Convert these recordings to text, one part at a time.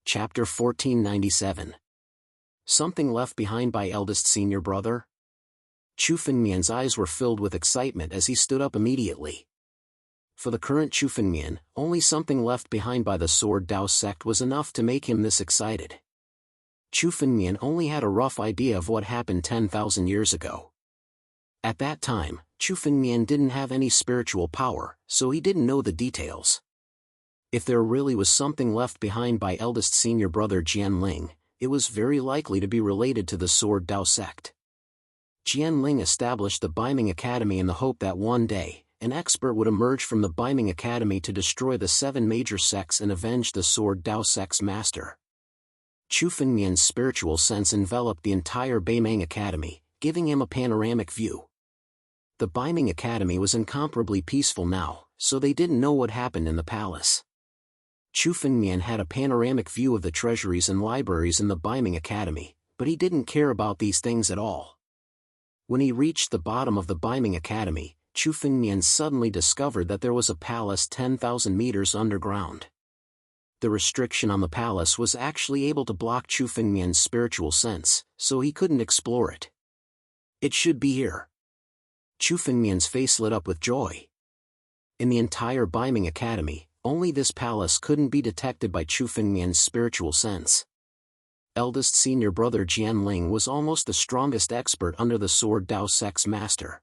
Chapter 1497. Something left behind by eldest senior brother? Chu Fengmian's eyes were filled with excitement as he stood up immediately. For the current Chu Fengmian, only something left behind by the Sword Dao sect was enough to make him this excited. Chu Fengmian only had a rough idea of what happened 10,000 years ago. At that time, Chu Fengmian didn't have any spiritual power, so he didn't know the details. If there really was something left behind by eldest senior brother Jianwang, it was very likely to be related to the Sword Dao sect. Jianwang established the Biming Academy in the hope that one day, an expert would emerge from the Biming Academy to destroy the 7 major sects and avenge the Sword Dao sect's master. Chu Fengmian's spiritual sense enveloped the entire Biming Academy, giving him a panoramic view. The Biming Academy was incomparably peaceful now, so they didn't know what happened in the palace. Chu Fengmian had a panoramic view of the treasuries and libraries in the Biming Academy, but he didn't care about these things at all. When he reached the bottom of the Biming Academy, Chu Fengmian suddenly discovered that there was a palace 10,000 meters underground. The restriction on the palace was actually able to block Chu Fengmian's spiritual sense, so he couldn't explore it. It should be here. Chu Fengmian's face lit up with joy. In the entire Biming Academy, only this palace couldn't be detected by Chu Fengmian's spiritual sense. Eldest senior brother Jianwang was almost the strongest expert under the Sword Dao sect's master.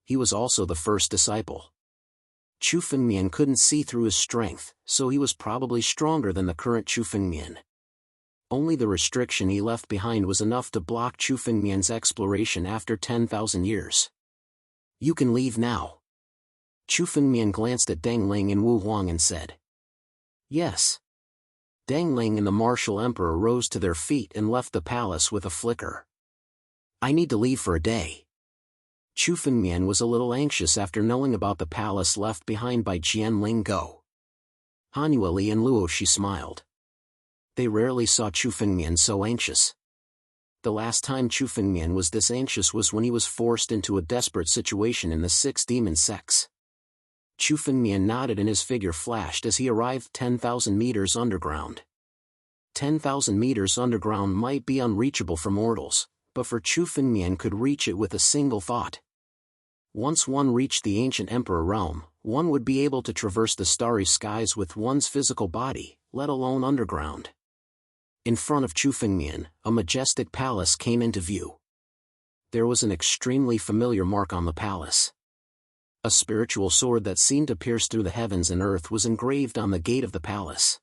He was also the first disciple. Chu Fengmian couldn't see through his strength, so he was probably stronger than the current Chu Fengmian. Only the restriction he left behind was enough to block Chu Fengmian's exploration after 10,000 years. You can leave now. Chu Fengmian glanced at Deng Ling and Wu Huang and said, "Yes." Deng Ling and the martial emperor rose to their feet and left the palace with a flicker. "I need to leave for a day." Chu Fengmian was a little anxious after knowing about the palace left behind by Jianwang Go. Han Yueli and Luoshi smiled. They rarely saw Chu Fengmian so anxious. The last time Chu Fengmian was this anxious was when he was forced into a desperate situation in the 6 demon sects. Chu Fengmian nodded and his figure flashed as he arrived 10,000 meters underground. 10,000 meters underground might be unreachable for mortals, but for Chu Fengmian could reach it with a single thought. Once one reached the ancient emperor realm, one would be able to traverse the starry skies with one's physical body, let alone underground. In front of Chu Fengmian, a majestic palace came into view. There was an extremely familiar mark on the palace. A spiritual sword that seemed to pierce through the heavens and earth was engraved on the gate of the palace.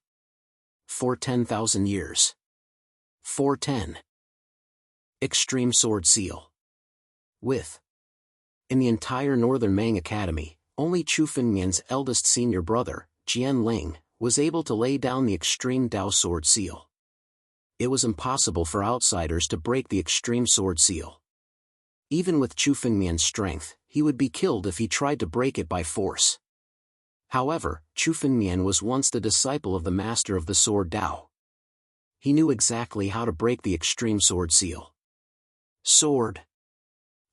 For 10,000 years. 410. Extreme Sword Seal. With. In the entire Northern Mang Academy, only Chu Fengmian's eldest senior brother, Jianwang, was able to lay down the Extreme Dao Sword Seal. It was impossible for outsiders to break the Extreme Sword Seal. Even with Chu Fengmian's strength, he would be killed if he tried to break it by force. However, Chu Fengmian was once the disciple of the master of the Sword Dao. He knew exactly how to break the Extreme Sword Seal. Sword.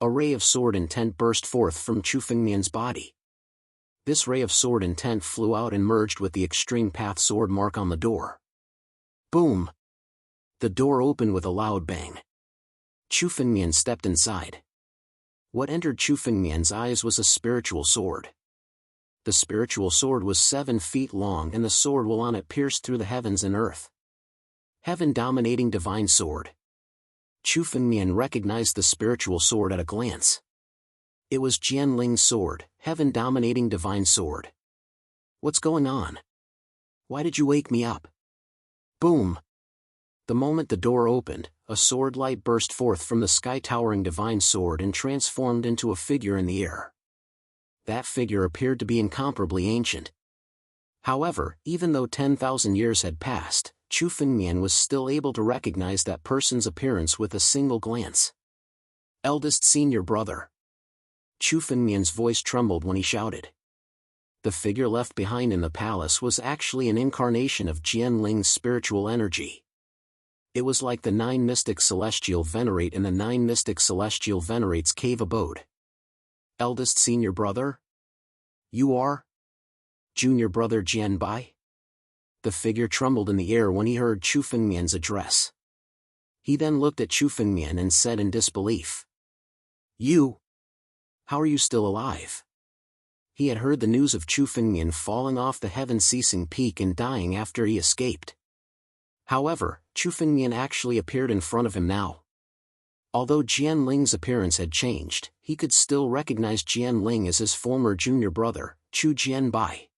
A ray of sword intent burst forth from Chu Fengmian's body. This ray of sword intent flew out and merged with the Extreme Path sword mark on the door. Boom! The door opened with a loud bang. Chu Fengmian stepped inside. What entered Chu Fengmian's eyes was a spiritual sword. The spiritual sword was 7 feet long and the sword while on it pierced through the heavens and earth. Heaven-dominating divine sword. Chu Fengmian recognized the spiritual sword at a glance. It was Jianling's sword, heaven-dominating divine sword. What's going on? Why did you wake me up? Boom! The moment the door opened, a sword light burst forth from the sky-towering divine sword and transformed into a figure in the air. That figure appeared to be incomparably ancient. However, even though 10,000 years had passed, Chu Fengmian was still able to recognize that person's appearance with a single glance. Eldest senior brother. Chu Fengmian's voice trembled when he shouted. The figure left behind in the palace was actually an incarnation of Jianling's spiritual energy. It was like the 9 mystic celestial venerate in the 9 mystic celestial venerates cave abode. Eldest senior brother? You are? Junior brother Jianbai? The figure trembled in the air when he heard Chu Fengmian's address. He then looked at Chu Fengmian and said in disbelief, "You? How are you still alive?" He had heard the news of Chu Fengmian falling off the heaven-ceasing peak and dying after he escaped. However, Chu Fengmian actually appeared in front of him now. Although Jianling's appearance had changed, he could still recognize Jianling as his former junior brother, Chu Jianbai.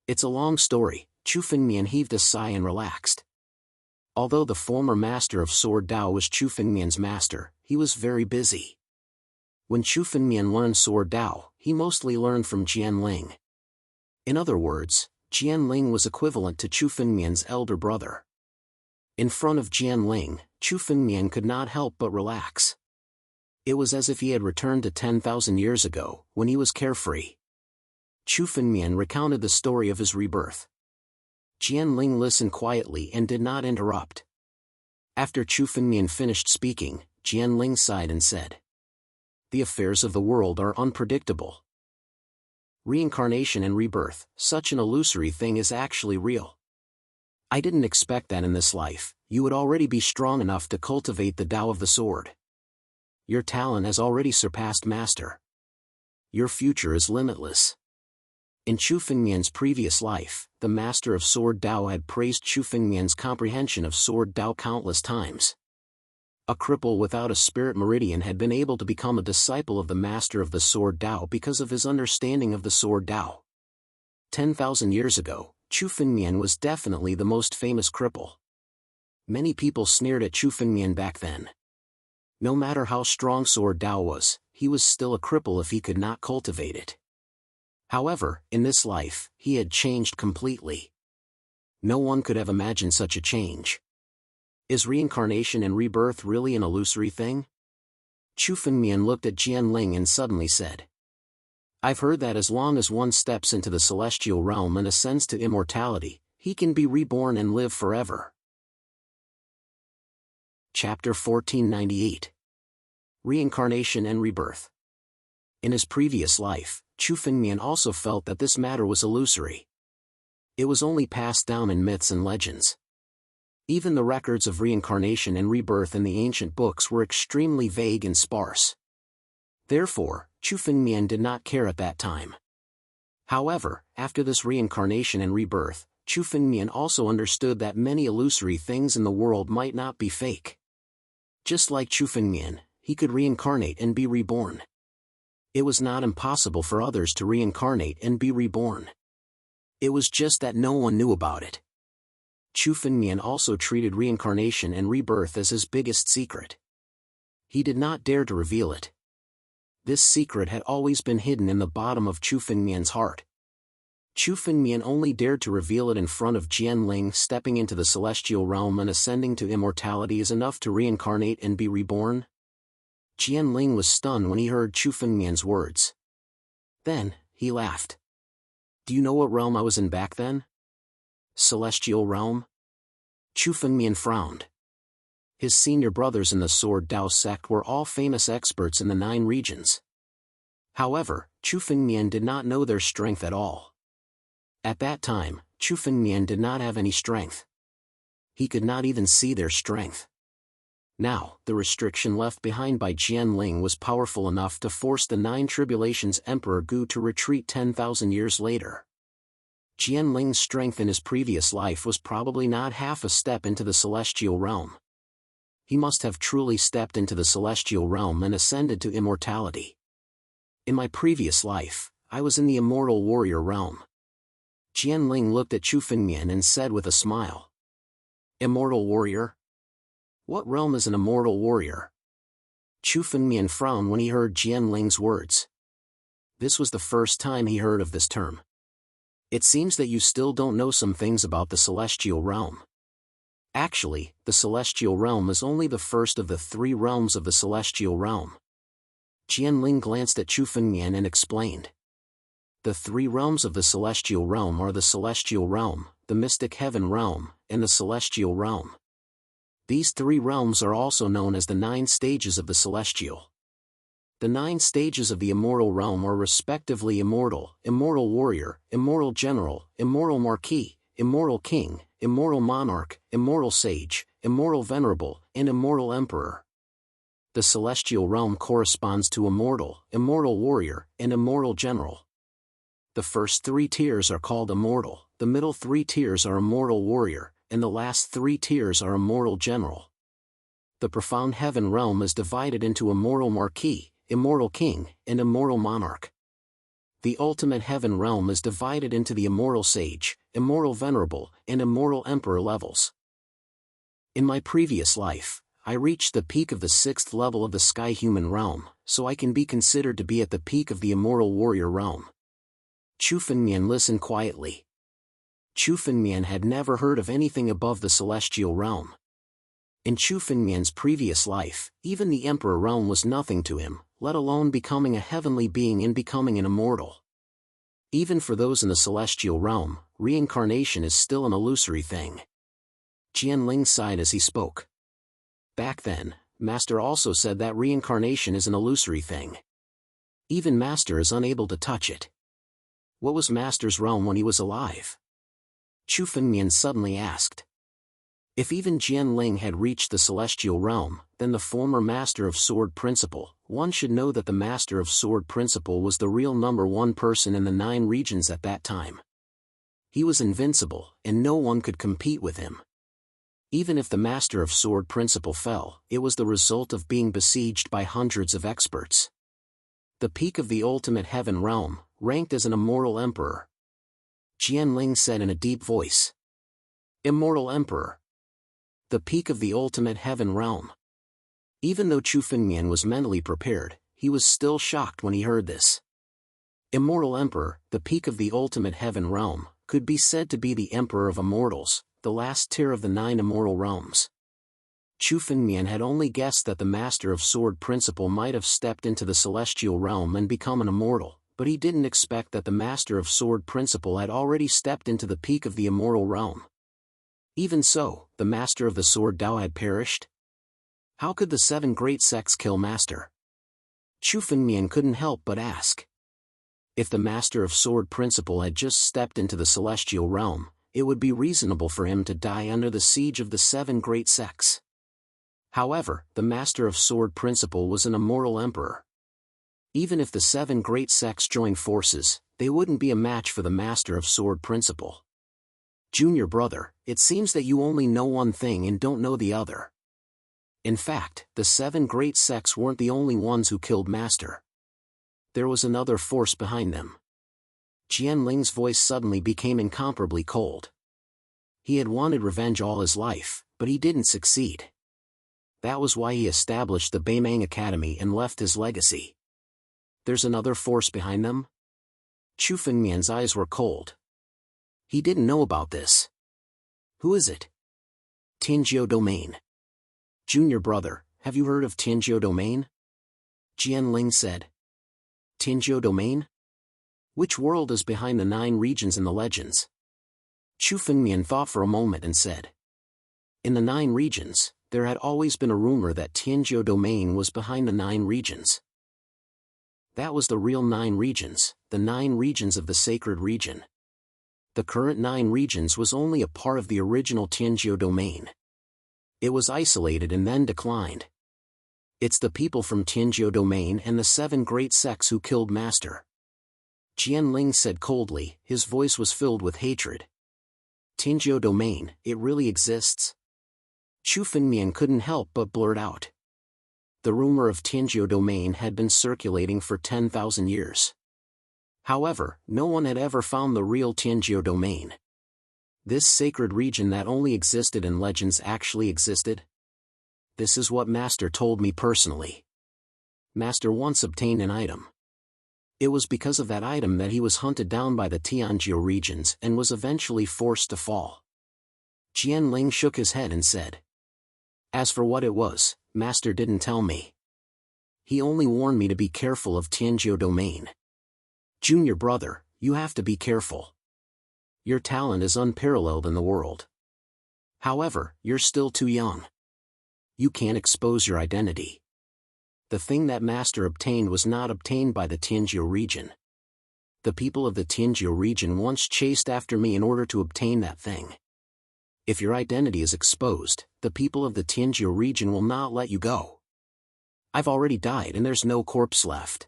"It's a long story," Chu Fengmian heaved a sigh and relaxed. Although the former master of Sword Dao was Chu Fengmian's master, he was very busy. When Chu Fengmian learned Sword Dao, he mostly learned from Jianling. In other words, Jianling was equivalent to Chu Fengmian's elder brother. In front of Jianling, Chu Fengmian could not help but relax. It was as if he had returned to 10,000 years ago, when he was carefree. Chu Fengmian recounted the story of his rebirth. Jianling listened quietly and did not interrupt. After Chu Fengmian finished speaking, Jianling sighed and said, "The affairs of the world are unpredictable. Reincarnation and rebirth, such an illusory thing, is actually real. I didn't expect that in this life, you would already be strong enough to cultivate the Tao of the sword. Your talent has already surpassed master. Your future is limitless." In Chu Fengmian's previous life, the master of Sword Dao had praised Chu Fengmian's comprehension of Sword Dao countless times. A cripple without a spirit meridian had been able to become a disciple of the master of the Sword Dao because of his understanding of the Sword Dao. 10,000 years ago, Chu Fengmian was definitely the most famous cripple. Many people sneered at Chu Fengmian back then. No matter how strong Sword Dao was, he was still a cripple if he could not cultivate it. However, in this life, he had changed completely. No one could have imagined such a change. Is reincarnation and rebirth really an illusory thing? Chu Fengmian looked at Jianling and suddenly said, "I've heard that as long as one steps into the celestial realm and ascends to immortality, he can be reborn and live forever." Chapter 1498. Reincarnation and Rebirth. In his previous life, Chu Fengmian also felt that this matter was illusory. It was only passed down in myths and legends. Even the records of reincarnation and rebirth in the ancient books were extremely vague and sparse. Therefore, Chu Fengmian did not care at that time. However, after this reincarnation and rebirth, Chu Fengmian also understood that many illusory things in the world might not be fake. Just like Chu Fengmian, he could reincarnate and be reborn. It was not impossible for others to reincarnate and be reborn. It was just that no one knew about it. Chu Fengmian also treated reincarnation and rebirth as his biggest secret. He did not dare to reveal it. This secret had always been hidden in the bottom of Chu Fengmian's heart. Chu Fengmian only dared to reveal it in front of Jianling. Stepping into the celestial realm and ascending to immortality is enough to reincarnate and be reborn? Jianling was stunned when he heard Chu Fengmian's words. Then, he laughed. "Do you know what realm I was in back then? Celestial realm?" Chu Fengmian frowned. His senior brothers in the Sword Dao sect were all famous experts in the 9 regions. However, Chu Fengmian did not know their strength at all. At that time, Chu Fengmian did not have any strength. He could not even see their strength. Now, the restriction left behind by Jianling was powerful enough to force the 9 Tribulations Emperor Gu to retreat 10,000 years later. Jianling's strength in his previous life was probably not half a step into the celestial realm. He must have truly stepped into the celestial realm and ascended to immortality. "In my previous life, I was in the immortal warrior realm." Jianling looked at Chu Fengmian and said with a smile. "Immortal warrior? What realm is an immortal warrior?" Chu Fengmian frowned when he heard Jianling's words. This was the first time he heard of this term. "It seems that you still don't know some things about the celestial realm." Actually, the celestial realm is only the first of the 3 realms of the celestial realm. Jianling glanced at Chu Fengmian and explained. The 3 realms of the celestial realm are the celestial realm, the mystic heaven realm, and the celestial realm. These 3 realms are also known as the 9 stages of the celestial. The 9 stages of the immortal realm are respectively immortal, immortal warrior, immortal general, immortal marquis, immortal king, immortal monarch, immortal sage, immortal venerable, and immortal emperor. The celestial realm corresponds to immortal, immortal warrior, and immortal general. The first 3 tiers are called immortal, the middle 3 tiers are immortal warrior, and the last 3 tiers are immortal general. The profound heaven realm is divided into immortal marquis, immortal king, and immortal monarch. The ultimate heaven realm is divided into the immortal sage, immortal venerable, and immortal emperor levels. In my previous life, I reached the peak of the 6th level of the sky human realm, so I can be considered to be at the peak of the immortal warrior realm. Chu Fengmian listened quietly. Chu Fengmian had never heard of anything above the celestial realm. In Chu Fengmian's previous life, even the emperor realm was nothing to him, let alone becoming a heavenly being and becoming an immortal. Even for those in the celestial realm, reincarnation is still an illusory thing. Jianwang sighed as he spoke. Back then, Master also said that reincarnation is an illusory thing. Even Master is unable to touch it. What was Master's realm when he was alive? Chu Fengmian suddenly asked. If even Jianwang had reached the celestial realm, then the former Master of Sword Principle, one should know that the Master of Sword Principle was the real number 1 person in the 9 regions at that time. He was invincible, and no one could compete with him. Even if the Master of Sword Principle fell, it was the result of being besieged by hundreds of experts. The peak of the ultimate heaven realm, ranked as an immortal emperor. Jianwang said in a deep voice. Immortal emperor. The peak of the ultimate heaven realm. Even though Chu Fengmian was mentally prepared, he was still shocked when he heard this. Immortal emperor, the peak of the ultimate heaven realm, could be said to be the emperor of immortals, the last tier of the 9 immortal realms. Chu Fengmian had only guessed that the Master of Sword Principle might have stepped into the celestial realm and become an immortal, but he didn't expect that the Master of Sword Principle had already stepped into the peak of the immortal realm. Even so, the Master of the Sword Dao had perished? How could the 7 great sects kill Master? Chu Fengmian couldn't help but ask. If the Master of Sword Principle had just stepped into the celestial realm, it would be reasonable for him to die under the siege of the 7 great sects. However, the Master of Sword Principle was an immortal emperor. Even if the 7 great sects joined forces, they wouldn't be a match for the Master of Sword Principle. Junior brother, it seems that you only know one thing and don't know the other. In fact, the 7 great sects weren't the only ones who killed Master. There was another force behind them. Jianling's voice suddenly became incomparably cold. He had wanted revenge all his life, but he didn't succeed. That was why he established the Beimang Academy and left his legacy. There's another force behind them? Chu Fengmian's eyes were cold. He didn't know about this. Who is it? Tianjiu Domain. Junior brother, have you heard of Tianjiu Domain? Jianling said. Tianjiu Domain? Which world is behind the 9 regions in the legends? Chu Fengmian thought for a moment and said. In the 9 regions, there had always been a rumor that Tianjiu Domain was behind the 9 regions. That was the real 9 regions, the 9 regions of the sacred region. The current 9 regions was only a part of the original Tianjiu Domain. It was isolated and then declined. It's the people from Tianjiu Domain and the 7 great sects who killed Master. Jianling said coldly, his voice was filled with hatred. Tianjiu Domain, it really exists? Chu Fengmian couldn't help but blurt out. The rumor of Tianjiu Domain had been circulating for 10,000 years. However, no one had ever found the real Tianjiu Domain. This sacred region that only existed in legends actually existed? This is what Master told me personally. Master once obtained an item. It was because of that item that he was hunted down by the Tianjiu regions and was eventually forced to fall. Jianling shook his head and said. As for what it was, Master didn't tell me. He only warned me to be careful of Tianjiu Domain. Junior brother, you have to be careful. Your talent is unparalleled in the world. However, you're still too young. You can't expose your identity. The thing that Master obtained was not obtained by the Tianjiu region. The people of the Tianjiu region once chased after me in order to obtain that thing. If your identity is exposed, the people of the Tianjiu region will not let you go. I've already died and there's no corpse left.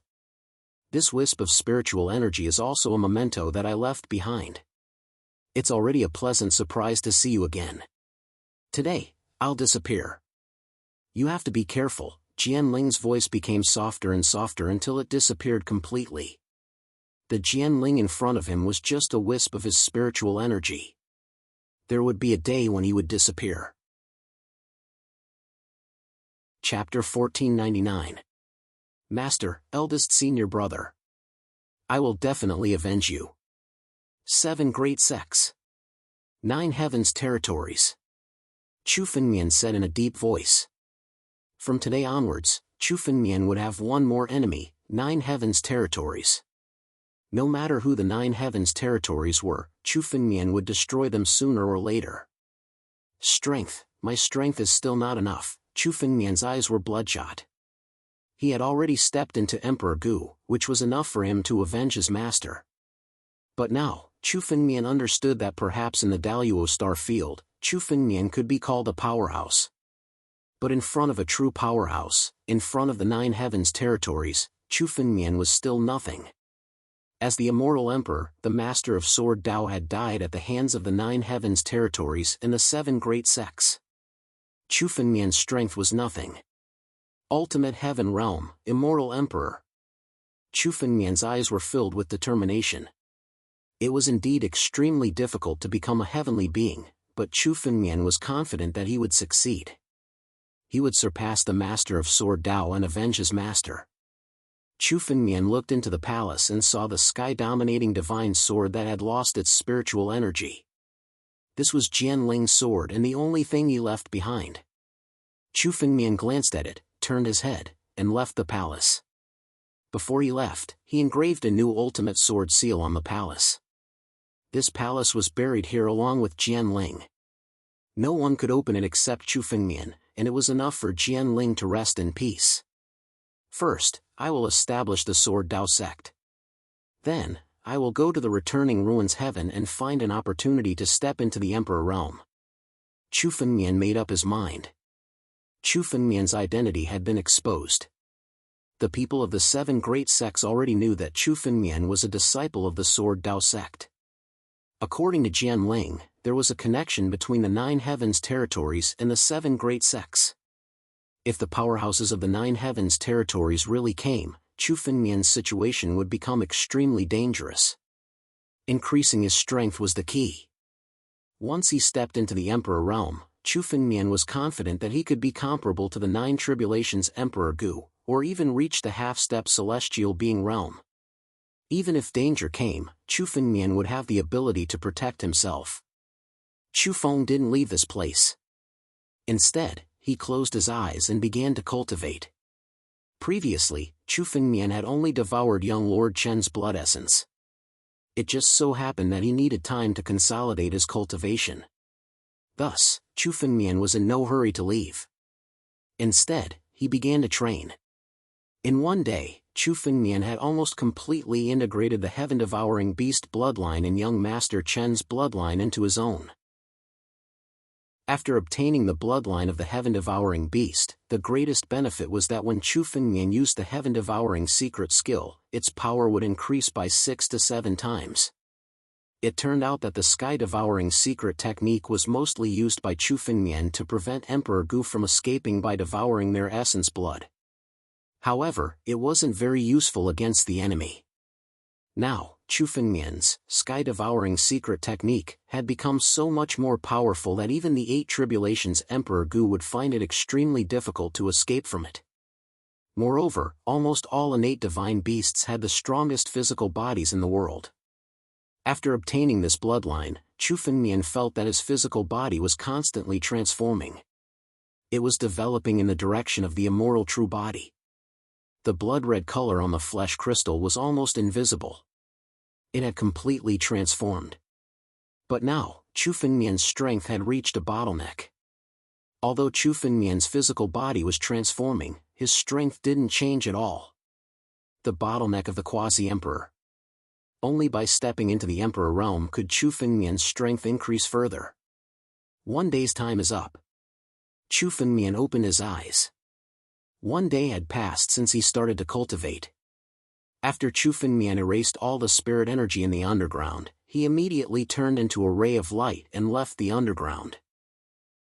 This wisp of spiritual energy is also a memento that I left behind. It's already a pleasant surprise to see you again. Today, I'll disappear. You have to be careful. Jianling's voice became softer and softer until it disappeared completely. The Jianling in front of him was just a wisp of his spiritual energy. There would be a day when he would disappear. Chapter 1499. Master, eldest senior brother. I will definitely avenge you. 7 great sects. 9 heavens territories. Chu Fenmian said in a deep voice. From today onwards, Chu Fenmian would have one more enemy, 9 heavens territories. No matter who the 9 heavens territories were, Chu Fenmian would destroy them sooner or later. Strength, my strength is still not enough. Chu Fenmian's eyes were bloodshot. He had already stepped into Emperor Gu, which was enough for him to avenge his master. But now, Chu Fenmian understood that perhaps in the Daluo star field, Chu Fenmian could be called a powerhouse. But in front of a true powerhouse, in front of the 9 heavens territories, Chu Fenmian was still nothing. As the immortal emperor, the master of sword Dao had died at the hands of the 9 heavens territories and the 7 great sects. Chu Fenmian's strength was nothing. Ultimate heaven realm, immortal emperor. Chu Fenmian's eyes were filled with determination. It was indeed extremely difficult to become a heavenly being, but Chu Fenmian was confident that he would succeed. He would surpass the master of sword Dao and avenge his master. Chu Fenmian looked into the palace and saw the sky-dominating divine sword that had lost its spiritual energy. This was Jianling's sword and the only thing he left behind. Chu Fenmian glanced at it, turned his head, and left the palace. Before he left, he engraved a new ultimate sword seal on the palace. This palace was buried here along with Jianling. No one could open it except Chu Fenmian, and it was enough for Jianling to rest in peace. First, I will establish the Sword Dao sect. Then, I will go to the returning ruins heaven and find an opportunity to step into the Emperor realm. Chu Fenmian made up his mind. Chu Fenmian's identity had been exposed. The people of the 7 great sects already knew that Chu Fenmian was a disciple of the Sword Dao sect. According to Jianling, there was a connection between the 9 heavens territories and the 7 great sects. If the powerhouses of the 9 heavens territories really came, Chu Fenmian's situation would become extremely dangerous. Increasing his strength was the key. Once he stepped into the Emperor realm, Chu Fenmian was confident that he could be comparable to the 9 tribulations Emperor Gu, or even reach the half-step celestial being realm. Even if danger came, Chu Fenmian would have the ability to protect himself. Chu Feng didn't leave this place. Instead, he closed his eyes and began to cultivate. Previously, Chu Fenmian had only devoured young Lord Chen's blood essence. It just so happened that he needed time to consolidate his cultivation. Thus, Chu Fenmian was in no hurry to leave. Instead, he began to train. In one day, Chu Fenmian had almost completely integrated the heaven-devouring beast bloodline and young Master Chen's bloodline into his own. After obtaining the bloodline of the heaven-devouring beast, the greatest benefit was that when Chu Fenmian used the heaven-devouring secret skill, its power would increase by 6 to 7 times. It turned out that the sky-devouring secret technique was mostly used by Chu Fenmian to prevent Emperor Gu from escaping by devouring their essence blood. However, it wasn't very useful against the enemy. Now, Chu Fenmian's sky-devouring secret technique had become so much more powerful that even the 8 tribulations Emperor Gu would find it extremely difficult to escape from it. Moreover, almost all innate divine beasts had the strongest physical bodies in the world. After obtaining this bloodline, Chu Fenmian felt that his physical body was constantly transforming. It was developing in the direction of the immortal true body. The blood-red color on the flesh crystal was almost invisible. It had completely transformed. But now, Chu Fenmian's strength had reached a bottleneck. Although Chu Fenmian's physical body was transforming, his strength didn't change at all. The bottleneck of the quasi-emperor. Only by stepping into the Emperor realm could Chu Fengmian's strength increase further. One day's time is up. Chu Fengmian opened his eyes. One day had passed since he started to cultivate. After Chu Fengmian erased all the spirit energy in the underground, he immediately turned into a ray of light and left the underground.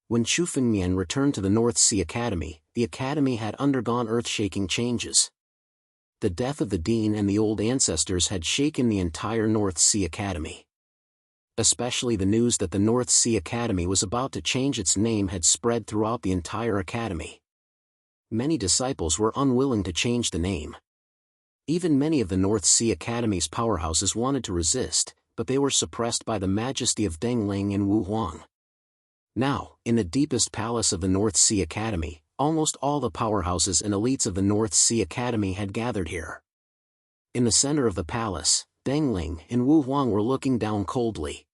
When Chu Fengmian returned to the North Sea Academy, the academy had undergone earth-shaking changes. The death of the dean and the old ancestors had shaken the entire North Sea Academy. Especially the news that the North Sea Academy was about to change its name had spread throughout the entire academy. Many disciples were unwilling to change the name. Even many of the North Sea Academy's powerhouses wanted to resist, but they were suppressed by the majesty of Deng Ling and Wu Huang. Now, in the deepest palace of the North Sea Academy, almost all the powerhouses and elites of the North Sea Academy had gathered here. In the center of the palace, Deng Ling and Wu Huang were looking down coldly.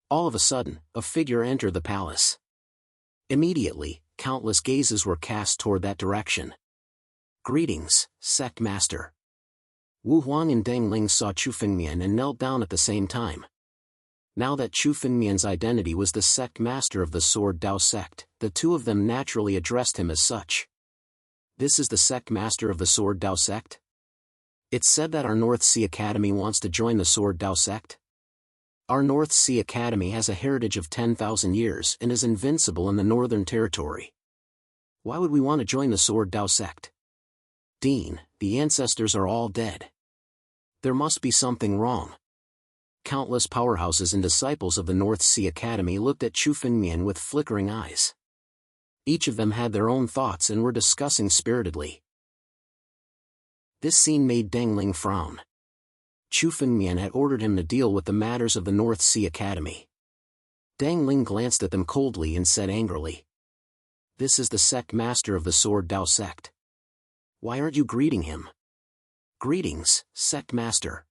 All of a sudden, a figure entered the palace. Immediately, countless gazes were cast toward that direction. "Greetings, Sect Master." Wu Huang and Deng Ling saw Chu Fengmian and knelt down at the same time. Now that Chu Fengmian's identity was the sect master of the Sword Dao sect, the two of them naturally addressed him as such. "This is the sect master of the Sword Dao sect? It's said that our North Sea Academy wants to join the Sword Dao sect? Our North Sea Academy has a heritage of 10,000 years and is invincible in the Northern Territory. Why would we want to join the Sword Dao sect? Dean, the ancestors are all dead. There must be something wrong." Countless powerhouses and disciples of the North Sea Academy looked at Chu Fengmian with flickering eyes. Each of them had their own thoughts and were discussing spiritedly. This scene made Deng Ling frown. Chu Fengmian had ordered him to deal with the matters of the North Sea Academy. Deng Ling glanced at them coldly and said angrily, "This is the sect master of the Sword Dao sect. Why aren't you greeting him?" "Greetings, sect master."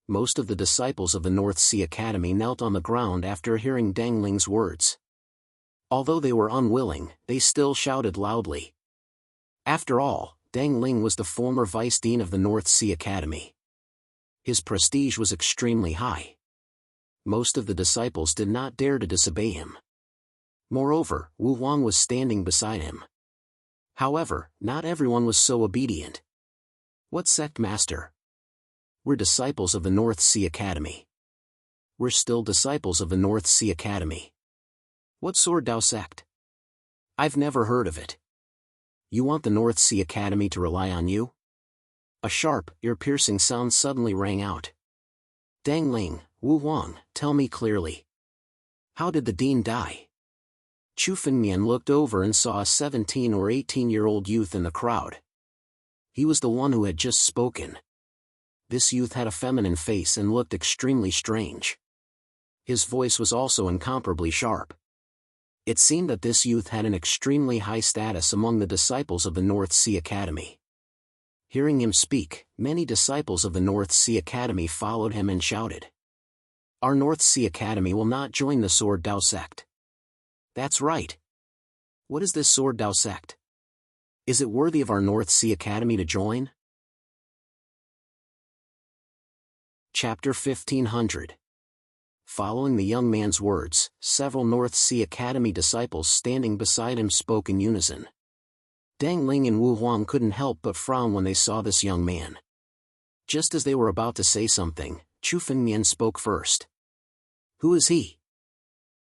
Most of the disciples of the North Sea Academy knelt on the ground after hearing Deng Ling's words. Although they were unwilling, they still shouted loudly. After all, Deng Ling was the former vice dean of the North Sea Academy. His prestige was extremely high. Most of the disciples did not dare to disobey him. Moreover, Wu Huang was standing beside him. However, not everyone was so obedient. "What sect master?" "We're disciples of the North Sea Academy." "We're still disciples of the North Sea Academy." "What Sword Dao sect?" "I've never heard of it." "You want the North Sea Academy to rely on you?" A sharp, ear-piercing sound suddenly rang out. "Deng Ling, Wu Huang, tell me clearly. How did the dean die?" Chu Fengmian looked over and saw a 17 or 18-year-old youth in the crowd. He was the one who had just spoken. This youth had a feminine face and looked extremely strange. His voice was also incomparably sharp. It seemed that this youth had an extremely high status among the disciples of the North Sea Academy. Hearing him speak, many disciples of the North Sea Academy followed him and shouted, "Our North Sea Academy will not join the Sword Dao sect." "That's right. What is this Sword Dao sect? Is it worthy of our North Sea Academy to join?" Chapter 1500. Following the young man's words, several North Sea Academy disciples standing beside him spoke in unison. Deng Ling and Wu Huang couldn't help but frown when they saw this young man. Just as they were about to say something, Chu Fengmian spoke first. "Who is he?"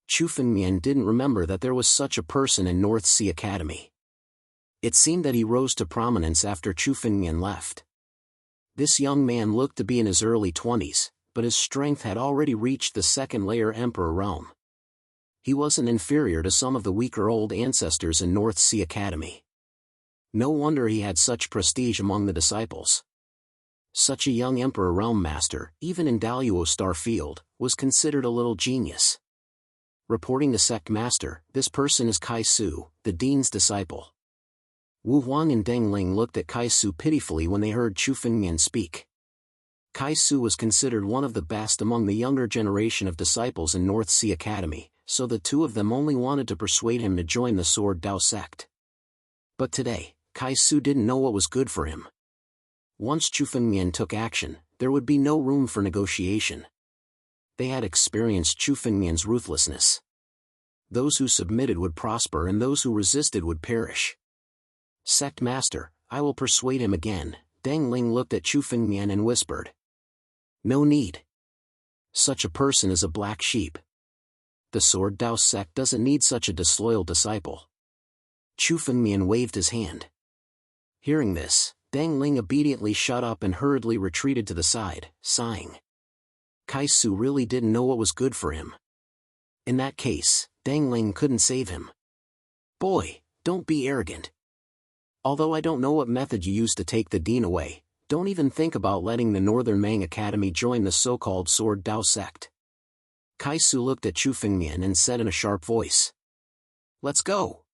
Chu Fengmian didn't remember that there was such a person in North Sea Academy. It seemed that he rose to prominence after Chu Fengmian left. This young man looked to be in his early 20s, but his strength had already reached the second-layer Emperor realm. He wasn't inferior to some of the weaker old ancestors in North Sea Academy. No wonder he had such prestige among the disciples. Such a young Emperor realm master, even in Daluo Star Field, was considered a little genius. Reporting to sect master, this person is Kai Su, the dean's disciple. Wu Huang and Deng Ling looked at Kai Su pitifully when they heard Chu Fengmian speak. Kai Su was considered one of the best among the younger generation of disciples in North Sea Academy, so the two of them only wanted to persuade him to join the Sword Dao sect. But today, Kai Su didn't know what was good for him. Once Chu Fengmian took action, there would be no room for negotiation. They had experienced Chu Fengmian's ruthlessness. Those who submitted would prosper and those who resisted would perish. Sect Master, I will persuade him again. Deng Ling looked at Chu Fengmian and whispered. No need. Such a person is a black sheep. The Sword Dao sect doesn't need such a disloyal disciple. Chu Fengmian waved his hand. Hearing this, Deng Ling obediently shut up and hurriedly retreated to the side, sighing. Kai Su really didn't know what was good for him. In that case, Deng Ling couldn't save him. Boy, don't be arrogant. Although I don't know what method you used to take the dean away, don't even think about letting the Northern Mang Academy join the so-called Sword Dao sect. Kai Su looked at Chu Fengmian and said in a sharp voice. Let's go.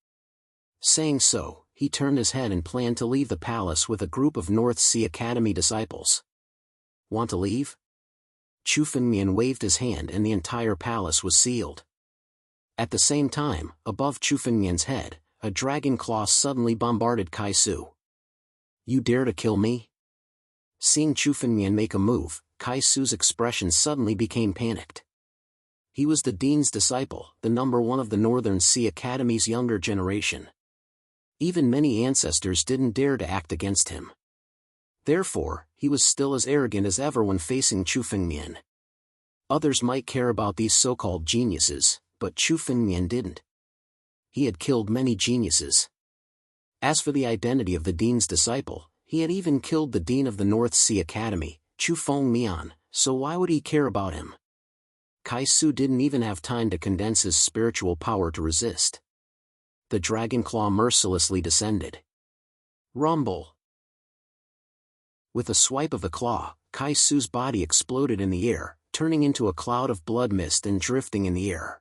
Saying so, he turned his head and planned to leave the palace with a group of North Sea Academy disciples. Want to leave? Chu Fengmian waved his hand and the entire palace was sealed. At the same time, above Chu Fengmian's head, a dragon claw suddenly bombarded Kai Su. You dare to kill me? Seeing Chu Fengmian make a move, Kai Su's expression suddenly became panicked. He was the dean's disciple, the number one of the Northern Sea Academy's younger generation. Even many ancestors didn't dare to act against him. Therefore, he was still as arrogant as ever when facing Chu Fengmian. Others might care about these so-called geniuses, but Chu Fengmian didn't. He had killed many geniuses. As for the identity of the dean's disciple, he had even killed the dean of the North Sea Academy, Chu Fengmian, so why would he care about him? Kai Su didn't even have time to condense his spiritual power to resist. The dragon claw mercilessly descended. Rumble! With a swipe of the claw, Kai Su's body exploded in the air, turning into a cloud of blood mist and drifting in the air.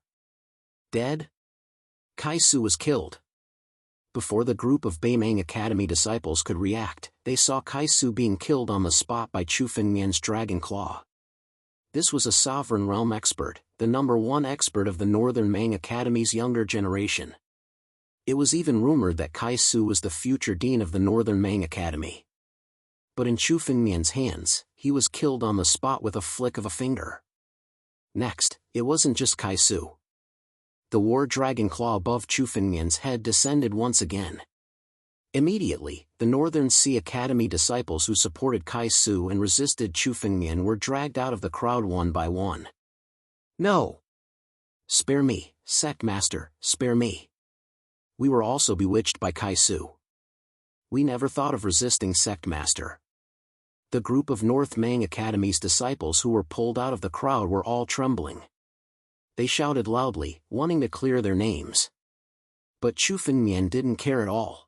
Dead? Kai Su was killed. Before the group of Beimang Academy disciples could react, they saw Kai Su being killed on the spot by Chu Fengmian's dragon claw. This was a sovereign realm expert, the number one expert of the Northern Mang Academy's younger generation. It was even rumored that Kai Su was the future dean of the Northern Mang Academy. But in Chu Fengmian's hands, he was killed on the spot with a flick of a finger. Next, it wasn't just Kai Su. The war dragon claw above Chu Fengmian's head descended once again. Immediately, the Northern Sea Academy disciples who supported Kai Su and resisted Chu Fengmian were dragged out of the crowd one by one. No! Spare me, Sect Master, spare me. We were also bewitched by Kai Su. We never thought of resisting Sect Master. The group of North Mang Academy's disciples who were pulled out of the crowd were all trembling. They shouted loudly, wanting to clear their names. But Chu Fengmian didn't care at all.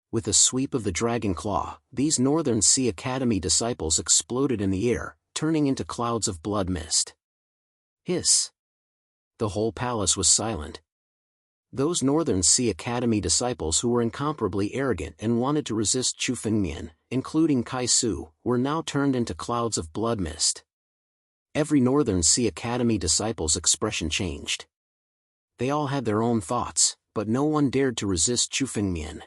With a sweep of the dragon claw, these Northern Sea Academy disciples exploded in the air, turning into clouds of blood mist. Hiss! The whole palace was silent. Those Northern Sea Academy disciples who were incomparably arrogant and wanted to resist Chu Fengmian, including Kai Su, were now turned into clouds of blood mist. Every Northern Sea Academy disciple's expression changed. They all had their own thoughts, but no one dared to resist Chu Fengmian.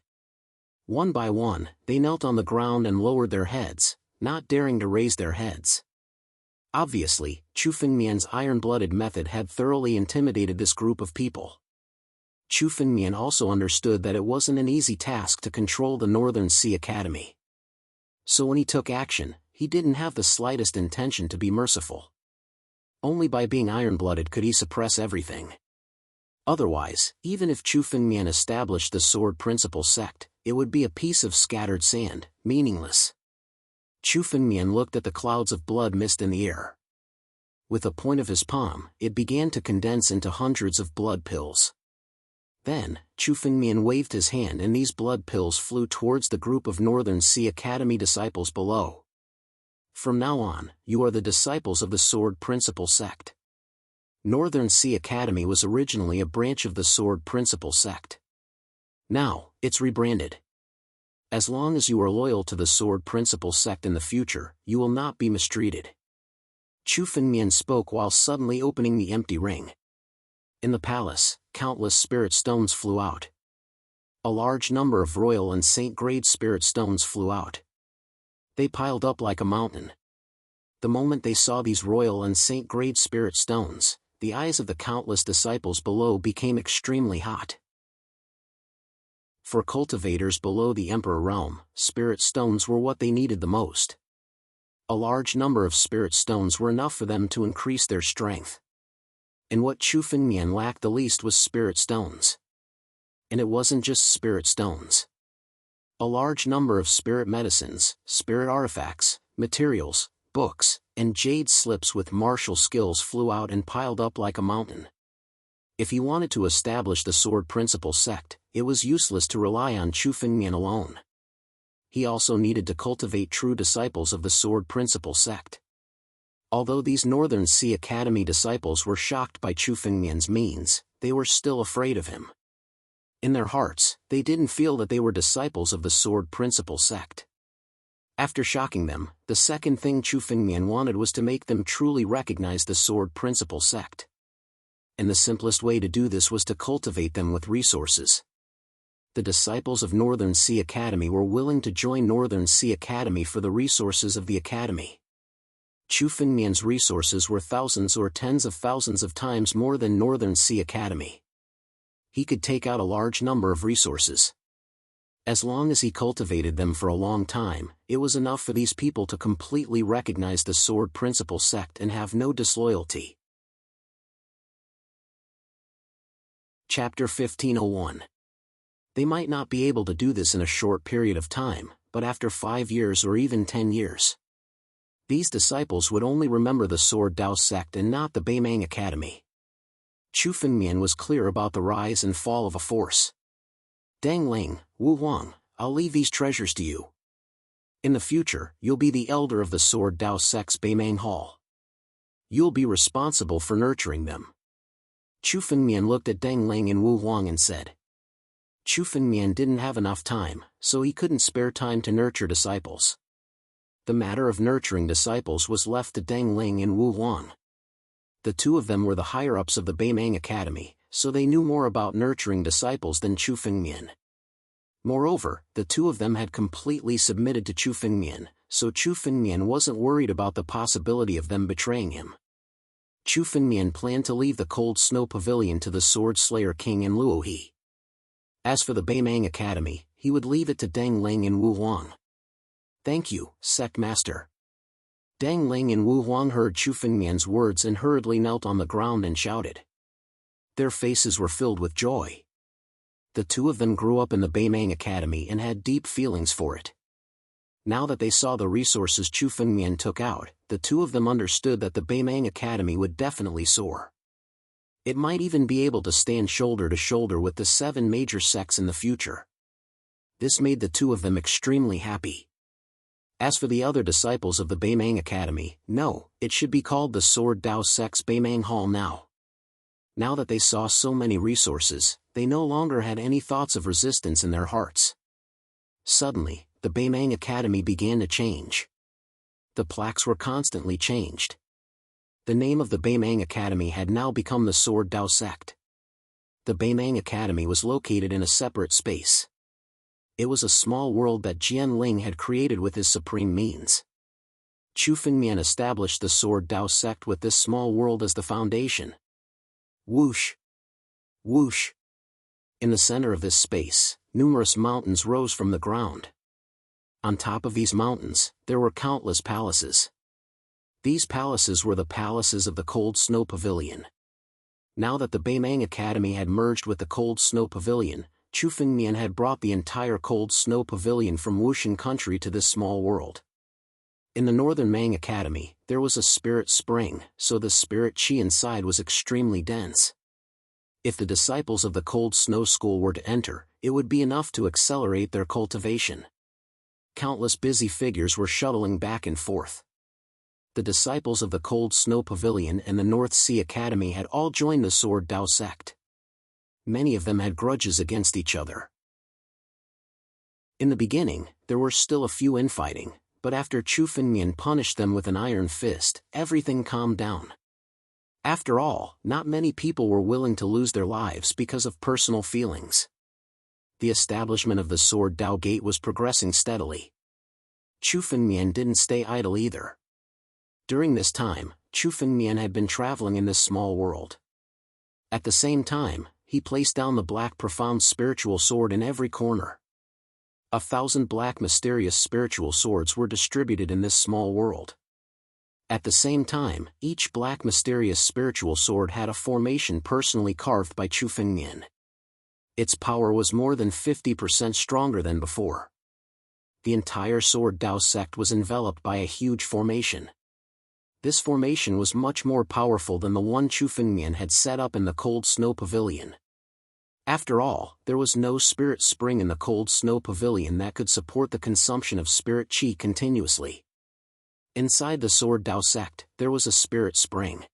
One by one, they knelt on the ground and lowered their heads, not daring to raise their heads. Obviously, Chu Fengmian's iron-blooded method had thoroughly intimidated this group of people. Chu Fengmian also understood that it wasn't an easy task to control the Northern Sea Academy. So when he took action, he didn't have the slightest intention to be merciful. Only by being iron-blooded could he suppress everything. Otherwise, even if Chu Fengmian established the Sword Principle sect, it would be a piece of scattered sand, meaningless. Chu Fengmian looked at the clouds of blood mist in the air. With the point of his palm, it began to condense into hundreds of blood pills. Then, Chu Fengmian waved his hand and these blood pills flew towards the group of Northern Sea Academy disciples below. From now on, you are the disciples of the Sword Principle sect. Northern Sea Academy was originally a branch of the Sword Principle sect. Now, it's rebranded. As long as you are loyal to the Sword Principle sect in the future, you will not be mistreated. Chu Fengmian spoke while suddenly opening the empty ring. In the palace, countless spirit stones flew out. A large number of royal and saint-grade spirit stones flew out. They piled up like a mountain. the moment they saw these royal and saint-grade spirit stones, the eyes of the countless disciples below became extremely hot. For cultivators below the Emperor realm, spirit stones were what they needed the most. A large number of spirit stones were enough for them to increase their strength. And what Chu Fengmian lacked the least was spirit stones. And it wasn't just spirit stones. A large number of spirit medicines, spirit artifacts, materials, books, and jade slips with martial skills flew out and piled up like a mountain. If he wanted to establish the Sword Principle sect, it was useless to rely on Chu Fengmian alone. He also needed to cultivate true disciples of the Sword Principle sect. Although these Northern Sea Academy disciples were shocked by Chu Fengmian's means, they were still afraid of him. In their hearts, they didn't feel that they were disciples of the Sword Principle sect. After shocking them, the second thing Chu Fengmian wanted was to make them truly recognize the Sword Principle sect. And the simplest way to do this was to cultivate them with resources. The disciples of Northern Sea Academy were willing to join Northern Sea Academy for the resources of the academy. Chu Fengmian's resources were thousands or tens of thousands of times more than Northern Sea Academy. He could take out a large number of resources. As long as he cultivated them for a long time, it was enough for these people to completely recognize the Sword Principle sect and have no disloyalty. Chapter 1501. They might not be able to do this in a short period of time, but after 5 years or even 10 years. These disciples would only remember the Sword Dao sect and not the Beimang Academy. Chu Fengmian was clear about the rise and fall of a force. Deng Ling, Wu Huang, I'll leave these treasures to you. In the future, you'll be the elder of the Sword Dao sect's Beimang Hall. You'll be responsible for nurturing them. Chu Fengmian looked at Deng Ling and Wu Huang and said. Chu Fengmian didn't have enough time, so he couldn't spare time to nurture disciples. The matter of nurturing disciples was left to Deng Ling and Wu Huang. The two of them were the higher-ups of the Beimang Academy, so they knew more about nurturing disciples than Chu Fengmian. Moreover, the two of them had completely submitted to Chu Fengmian, so Chu Fengmian wasn't worried about the possibility of them betraying him. Chu Fengmian planned to leave the Cold Snow Pavilion to the Sword Slayer King and Luohe. As for the Beimang Academy, he would leave it to Deng Ling and Wu Huang. Thank you, Sect Master. Deng Ling and Wu Huang heard Chu Fengmian's words and hurriedly knelt on the ground and shouted. Their faces were filled with joy. The two of them grew up in the Beimang Academy and had deep feelings for it. Now that they saw the resources Chu Fengmian took out, the two of them understood that the Beimang Academy would definitely soar. It might even be able to stand shoulder to shoulder with the 7 major sects in the future. This made the two of them extremely happy. As for the other disciples of the Beimang Academy, no, it should be called the Sword Dao sect's Beimang Hall now. Now that they saw so many resources, they no longer had any thoughts of resistance in their hearts. Suddenly, the Beimang Academy began to change. The plaques were constantly changed. The name of the Beimang Academy had now become the Sword Dao sect. The Beimang Academy was located in a separate space. It was a small world that Jianwang had created with his supreme means. Chu Fengmian established the Sword Dao sect with this small world as the foundation. Whoosh! Whoosh! In the center of this space, numerous mountains rose from the ground. On top of these mountains, there were countless palaces. These palaces were the palaces of the Cold Snow Pavilion. Now that the Beimang Academy had merged with the Cold Snow Pavilion, Chu Fengmian had brought the entire Cold Snow Pavilion from Wushan country to this small world. In the Northern Mang Academy, there was a spirit spring, so the spirit chi inside was extremely dense. If the disciples of the Cold Snow School were to enter, it would be enough to accelerate their cultivation. Countless busy figures were shuttling back and forth. The disciples of the Cold Snow Pavilion and the North Sea Academy had all joined the Sword Dao sect. Many of them had grudges against each other. In the beginning, there were still a few infighting, but after Chu Fengmian punished them with an iron fist, everything calmed down. After all, not many people were willing to lose their lives because of personal feelings. The establishment of the Sword Dao Gate was progressing steadily. Chu Fengmian didn't stay idle either. During this time, Chu Fengmian had been traveling in this small world. At the same time, he placed down the black profound spiritual sword in every corner. 1,000 black mysterious spiritual swords were distributed in this small world. At the same time, each black mysterious spiritual sword had a formation personally carved by Chu Fengmian. Its power was more than 50% stronger than before. The entire Sword Dao sect was enveloped by a huge formation. This formation was much more powerful than the one Chu Fengmian had set up in the Cold Snow Pavilion. After all, there was no spirit spring in the Cold Snow Pavilion that could support the consumption of spirit qi continuously. Inside the Sword Dao sect, there was a spirit spring.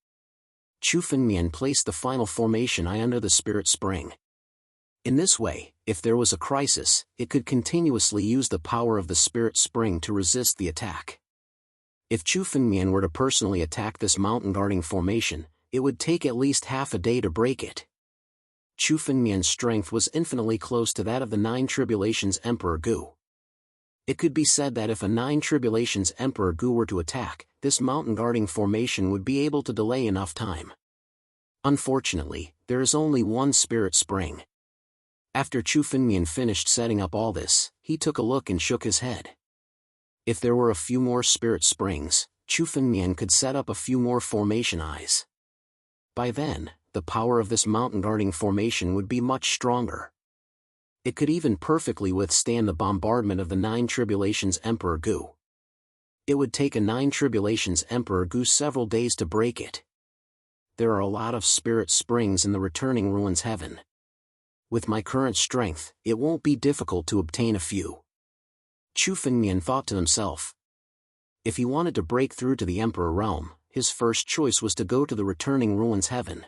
Chu Fengmian placed the final formation I under the spirit spring. In this way, if there was a crisis, it could continuously use the power of the spirit spring to resist the attack. If Chu Fengmian were to personally attack this mountain guarding formation, it would take at least half a day to break it. Chu Fengmian's strength was infinitely close to that of the Nine Tribulations Emperor Gu. It could be said that if a Nine Tribulations Emperor Gu were to attack, this mountain guarding formation would be able to delay enough time. Unfortunately, there is only one spirit spring. After Chu Fengmian finished setting up all this, he took a look and shook his head. If there were a few more spirit springs, Chu Fengmian could set up a few more formation eyes. By then, the power of this mountain guarding formation would be much stronger. It could even perfectly withstand the bombardment of the Nine Tribulations Emperor Gu. It would take a Nine Tribulations Emperor Gu several days to break it. There are a lot of spirit springs in the Returning Ruins Heaven. With my current strength, it won't be difficult to obtain a few. Chu Fengmian thought to himself. If he wanted to break through to the Emperor Realm, his first choice was to go to the Returning Ruins Heaven.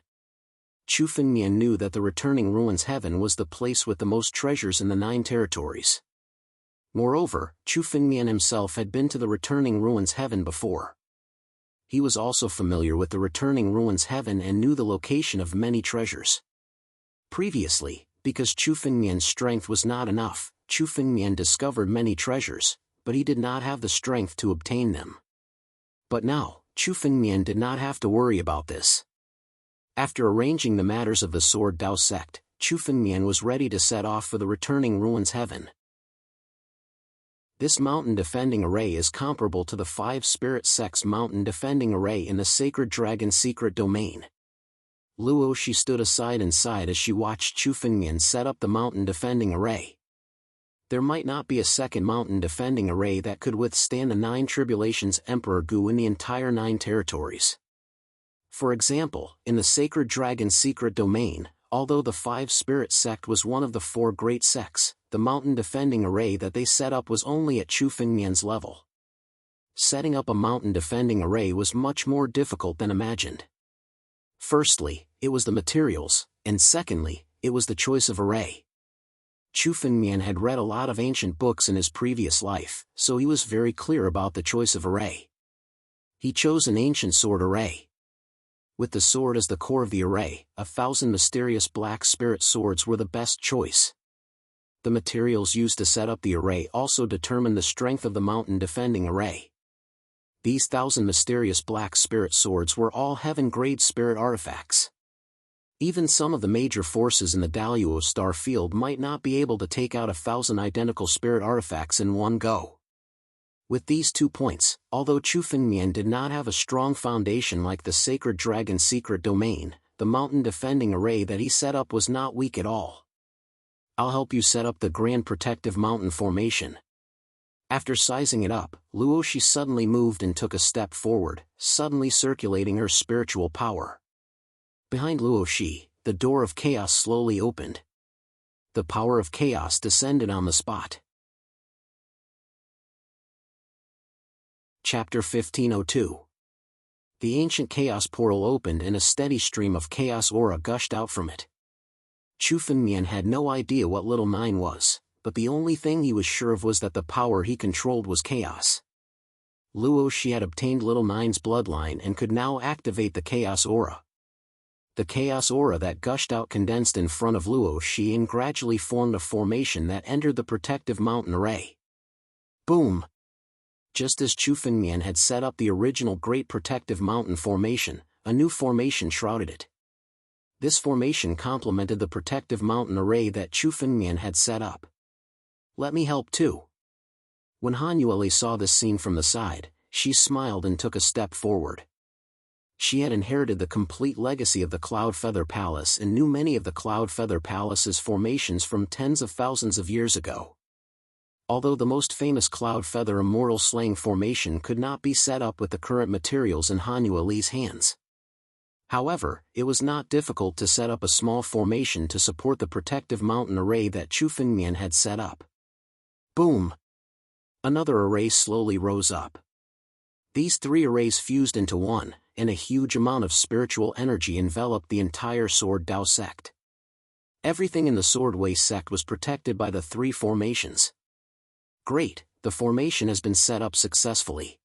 Chu Fengmian knew that the Returning Ruins Heaven was the place with the most treasures in the 9 territories. Moreover, Chu Fengmian himself had been to the Returning Ruins Heaven before. He was also familiar with the Returning Ruins Heaven and knew the location of many treasures. Previously, because Chu Fengmian's strength was not enough, Chu Fengmian discovered many treasures, but he did not have the strength to obtain them. But now, Chu Fengmian did not have to worry about this. After arranging the matters of the Sword Dao sect, Chu Fengmian was ready to set off for the Returning Ruins Heaven. This mountain defending array is comparable to the 5 spirit sects mountain defending array in the Sacred Dragon secret domain. Luo Shi stood aside and sighed as she watched Chu Fengmian set up the mountain defending array. There might not be a second mountain defending array that could withstand the 9 Tribulations Emperor Gu in the entire 9 territories. For example, in the Sacred Dragon secret domain, although the 5 spirit sect was one of the 4 great sects, the mountain defending array that they set up was only at Chu Fengmian's level. Setting up a mountain defending array was much more difficult than imagined. Firstly, it was the materials, and secondly, it was the choice of array. Chu Fengmian had read a lot of ancient books in his previous life, so he was very clear about the choice of array. He chose an ancient sword array. With the sword as the core of the array, 1,000 mysterious black spirit swords were the best choice. The materials used to set up the array also determined the strength of the mountain defending array. These 1,000 mysterious black spirit swords were all heaven-grade spirit artifacts. Even some of the major forces in the Daluo star field might not be able to take out 1,000 identical spirit artifacts in one go. With these 2 points, although Chu Fengmian did not have a strong foundation like the Sacred Dragon secret domain, the mountain defending array that he set up was not weak at all. I'll help you set up the Grand Protective Mountain formation. After sizing it up, Luo Shi suddenly moved and took a step forward, suddenly circulating her spiritual power. Behind Luo Shi, the door of chaos slowly opened. The power of chaos descended on the spot. Chapter 1502. The ancient chaos portal opened and a steady stream of chaos aura gushed out from it. Chu Fengmian had no idea what Little Nine was, but the only thing he was sure of was that the power he controlled was chaos. Luo Shi had obtained Little Nine's bloodline and could now activate the chaos aura. The chaos aura that gushed out condensed in front of Luo Shi and gradually formed a formation that entered the protective mountain array. Boom! Just as Chu Fengmian had set up the original Great Protective Mountain formation, a new formation shrouded it. This formation complemented the protective mountain array that Chu Fengmian had set up. "Let me help too." When Han Yueli saw this scene from the side, she smiled and took a step forward. She had inherited the complete legacy of the Cloud Feather Palace and knew many of the Cloud Feather Palace's formations from tens of thousands of years ago. Although the most famous Cloud Feather Immortal Slaying formation could not be set up with the current materials in Han Yueli's hands. However, it was not difficult to set up a small formation to support the protective mountain array that Chu Fengmian had set up. Boom! Another array slowly rose up. These three arrays fused into one, and a huge amount of spiritual energy enveloped the entire Sword Dao sect. Everything in the Sword Wei sect was protected by the three formations. Great, the formation has been set up successfully.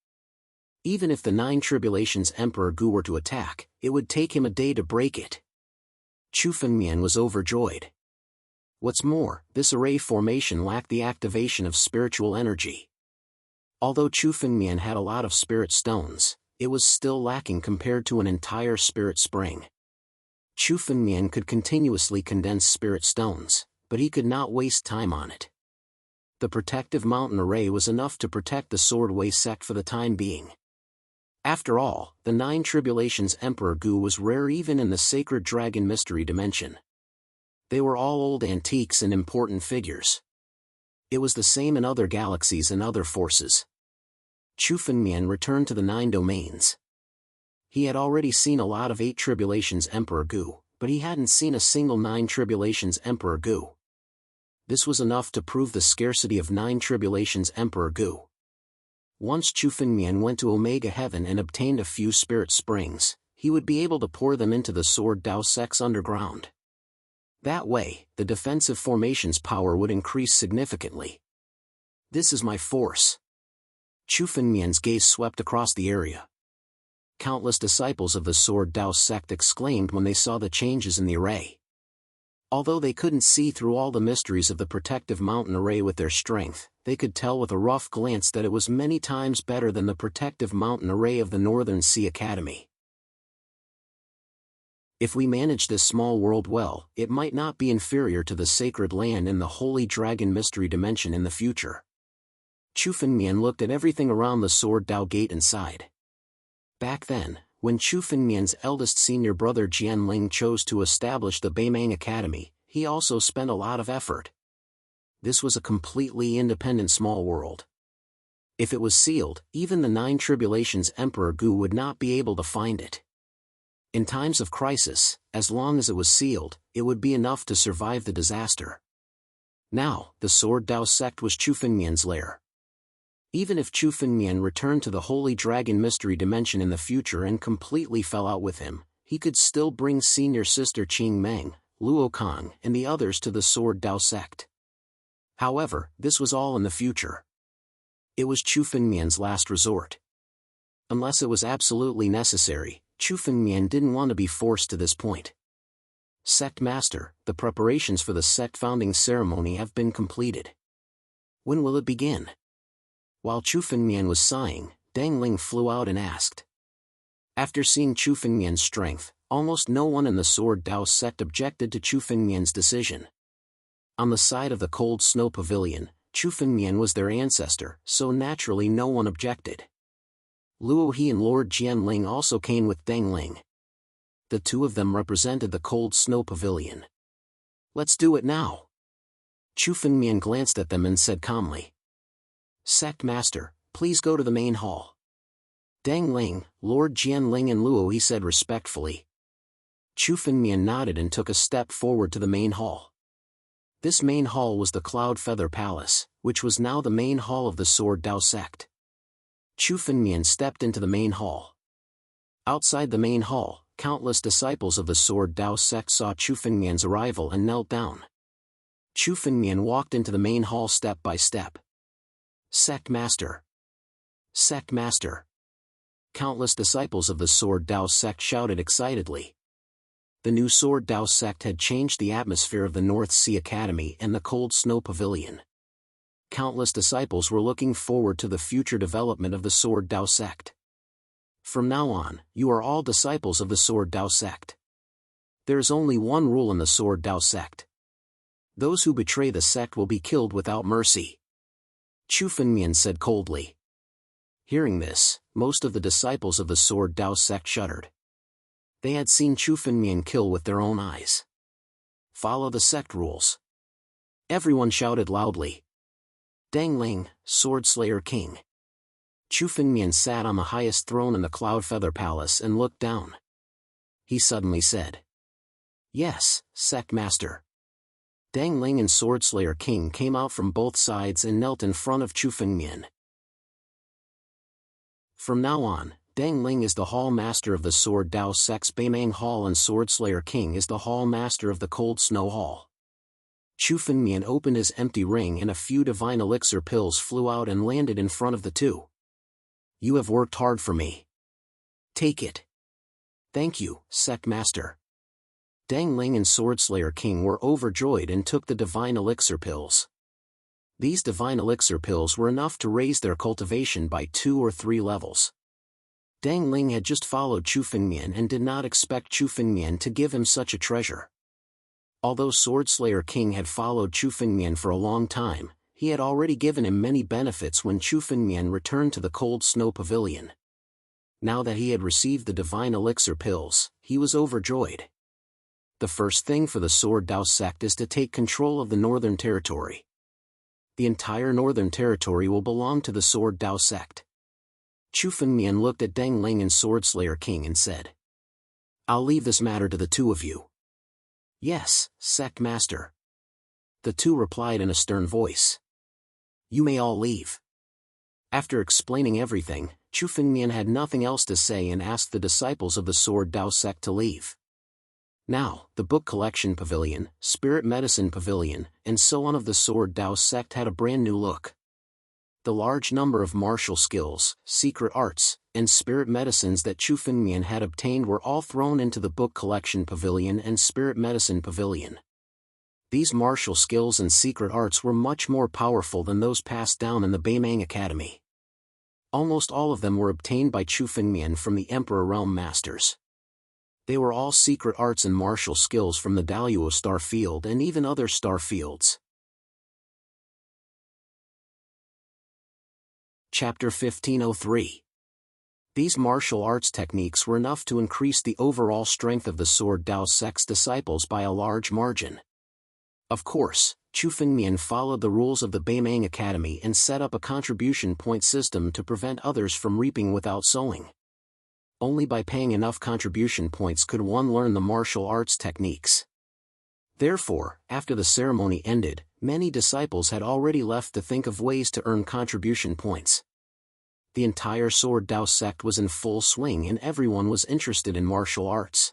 Even if the Nine Tribulations Emperor Gu were to attack, it would take him a day to break it. Chu Fengmian was overjoyed. What's more, this array formation lacked the activation of spiritual energy. Although Chu Fengmian had a lot of spirit stones, it was still lacking compared to an entire spirit spring. Chu Fengmian could continuously condense spirit stones, but he could not waste time on it. The protective mountain array was enough to protect the Sword Wei sect for the time being. After all, the Nine Tribulations Emperor Gu was rare even in the Sacred Dragon Mystery Dimension. They were all old antiques and important figures. It was the same in other galaxies and other forces. Chu Fengmian returned to the Nine Domains. He had already seen a lot of Eight Tribulations Emperor Gu, but he hadn't seen a single Nine Tribulations Emperor Gu. This was enough to prove the scarcity of Nine Tribulations Emperor Gu. Once Chu Fengmian went to Omega Heaven and obtained a few spirit springs, he would be able to pour them into the Sword Dao sects underground. That way, the defensive formation's power would increase significantly. This is my force. Chu Fengmian's gaze swept across the area. Countless disciples of the Sword Dao sect exclaimed when they saw the changes in the array. Although they couldn't see through all the mysteries of the protective mountain array with their strength, they could tell with a rough glance that it was many times better than the protective mountain array of the Northern Sea Academy. If we manage this small world well, it might not be inferior to the Sacred Land in the Holy Dragon Mystery Dimension in the future. Chu Fengmian looked at everything around the Sword Dao Gate and sighed. Back then, when Chu Fengmian's eldest senior brother Jianwang chose to establish the Beimang Academy, he also spent a lot of effort. This was a completely independent small world. If it was sealed, even the Nine Tribulations Emperor Gu would not be able to find it. In times of crisis, as long as it was sealed, it would be enough to survive the disaster. Now, the Sword Dao sect was Chu Fengmian's lair. Even if Chu Fengmian returned to the Holy Dragon Mystery Dimension in the future and completely fell out with him, he could still bring senior sister Qing Meng, Luo Kang, and the others to the Sword Dao sect. However, this was all in the future. It was Chu Fengmian's last resort. Unless it was absolutely necessary, Chu Fengmian didn't want to be forced to this point. Sect Master, the preparations for the sect founding ceremony have been completed. When will it begin? While Chu Fengmian was sighing, Deng Ling flew out and asked. After seeing Chu Fengmian's strength, almost no one in the Sword Dao sect objected to Chu Fengmian's decision. On the side of the Cold Snow Pavilion, Chu Fengmian was their ancestor, so naturally no one objected. Luo He and Lord Jianling also came with Deng Ling. The two of them represented the Cold Snow Pavilion. Let's do it now. Chu Fengmian glanced at them and said calmly. Sect Master, please go to the main hall. Deng Ling, Lord Jianling and Luo He said respectfully. Chu Fengmian nodded and took a step forward to the main hall. This main hall was the Cloud Feather Palace, which was now the main hall of the Sword Dao sect. Chu Fengmian stepped into the main hall. Outside the main hall, countless disciples of the Sword Dao sect saw Chu Fengmian's arrival and knelt down. Chu Fengmian walked into the main hall step by step. Sect Master! Sect Master! Countless disciples of the Sword Dao sect shouted excitedly. The new Sword Dao sect had changed the atmosphere of the North Sea Academy and the Cold Snow Pavilion. Countless disciples were looking forward to the future development of the Sword Dao sect. From now on, you are all disciples of the Sword Dao sect. There is only one rule in the Sword Dao sect. Those who betray the sect will be killed without mercy. Chu Fengmian said coldly. Hearing this, most of the disciples of the Sword Dao sect shuddered. They had seen Chu Fengmian kill with their own eyes. Follow the sect rules. Everyone shouted loudly. Dang Ling, Sword Slayer King. Chu Fengmian sat on the highest throne in the Cloud Feather Palace and looked down. He suddenly said, "Yes, Sect Master." Dang Ling and Sword Slayer King came out from both sides and knelt in front of Chu Fengmian. From now on, Dang Ling is the Hall Master of the Sword Dao sect's Beimang Hall and Sword Slayer King is the Hall Master of the Cold Snow Hall. Chu Fengmian opened his empty ring and a few divine elixir pills flew out and landed in front of the two. You have worked hard for me. Take it. Thank you, Sect Master. Dang Ling and Sword Slayer King were overjoyed and took the divine elixir pills. These divine elixir pills were enough to raise their cultivation by 2 or 3 levels. Dang Ling had just followed Chu Fengmian and did not expect Chu Fengmian to give him such a treasure. Although Sword Slayer King had followed Chu Fengmian for a long time, he had already given him many benefits when Chu Fengmian returned to the Cold Snow Pavilion. Now that he had received the divine elixir pills, he was overjoyed. The first thing for the Sword Dao sect is to take control of the Northern Territory. The entire Northern Territory will belong to the Sword Dao sect. Chu Fengmian looked at Dang Ling and Sword Slayer King and said, I'll leave this matter to the two of you. Yes, Sect Master. The two replied in a stern voice. You may all leave. After explaining everything, Chu Fengmian had nothing else to say and asked the disciples of the Sword Dao sect to leave. Now, the Book Collection Pavilion, Spirit Medicine Pavilion, and so on of the Sword Dao sect had a brand new look. The large number of martial skills, secret arts, and spirit medicines that Chu Fengmian had obtained were all thrown into the Book Collection Pavilion and Spirit Medicine Pavilion. These martial skills and secret arts were much more powerful than those passed down in the Beimang Academy. Almost all of them were obtained by Chu Fengmian from the Emperor Realm Masters. They were all secret arts and martial skills from the Daluo Star Field and even other star fields. Chapter 1503. These martial arts techniques were enough to increase the overall strength of the Sword Dao sect's disciples by a large margin. Of course, Chu Fengmian followed the rules of the Beimang Academy and set up a contribution point system to prevent others from reaping without sowing. Only by paying enough contribution points could one learn the martial arts techniques. Therefore, after the ceremony ended, many disciples had already left to think of ways to earn contribution points. The entire Sword Dao sect was in full swing and everyone was interested in martial arts.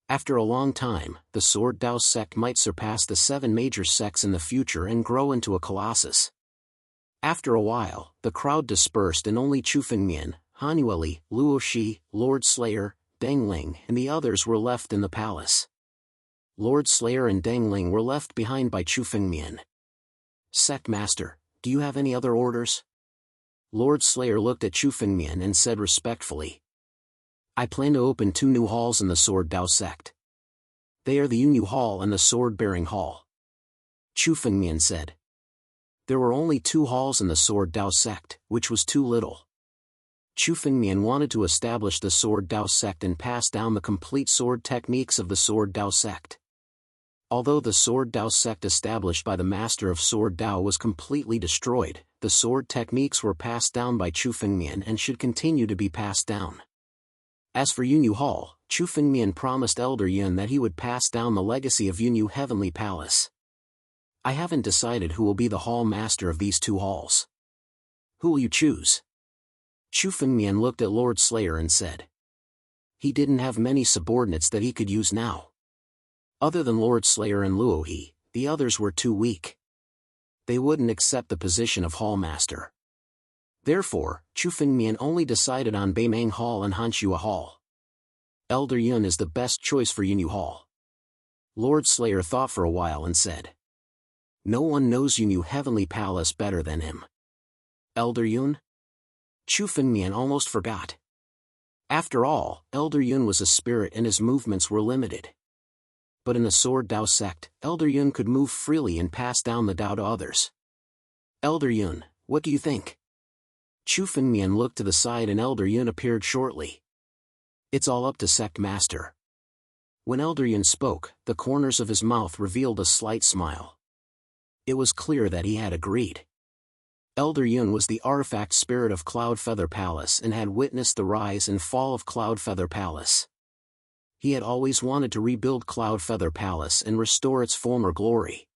After a long time, the Sword Dao sect might surpass the 7 major sects in the future and grow into a colossus. After a while, the crowd dispersed and only Chu Fengmian, Han Yueli, Luo Shi, Lord Slayer, Dang Ling and the others were left in the palace. Lord Slayer and Dang Ling were left behind by Chu Fengmian. Sect Master, do you have any other orders? Lord Slayer looked at Chu Fengmian and said respectfully. I plan to open 2 new halls in the Sword Dao sect. They are the Yunyu Hall and the Sword-Bearing Hall. Chu Fengmian said. There were only 2 halls in the Sword Dao sect, which was too little. Chu Fengmian wanted to establish the Sword Dao sect and pass down the complete sword techniques of the Sword Dao sect. Although the Sword Dao sect established by the Master of Sword Dao was completely destroyed, the sword techniques were passed down by Chu Fengmian and should continue to be passed down. As for Yunyu Hall, Chu Fengmian promised Elder Yun that he would pass down the legacy of Yunyu Heavenly Palace. I haven't decided who will be the hall master of these 2 halls. Who will you choose? Chu Fengmian looked at Lord Slayer and said. He didn't have many subordinates that he could use now. Other than Lord Slayer and Luo He, the others were too weak. They wouldn't accept the position of hall master. Therefore, Chu Fengmian only decided on Beimang Hall and Hanshua Hall. Elder Yun is the best choice for Yunyu Hall. Lord Slayer thought for a while and said. No one knows Yunyu Heavenly Palace better than him. Elder Yun? Chu Fengmian almost forgot. After all, Elder Yun was a spirit and his movements were limited. But in the Sword Dao sect, Elder Yun could move freely and pass down the Dao to others. Elder Yun, what do you think? Chu Fengmian looked to the side and Elder Yun appeared shortly. It's all up to Sect Master. When Elder Yun spoke, the corners of his mouth revealed a slight smile. It was clear that he had agreed. Elder Yun was the artifact spirit of Cloud Feather Palace and had witnessed the rise and fall of Cloud Feather Palace. He had always wanted to rebuild Cloud Feather Palace and restore its former glory.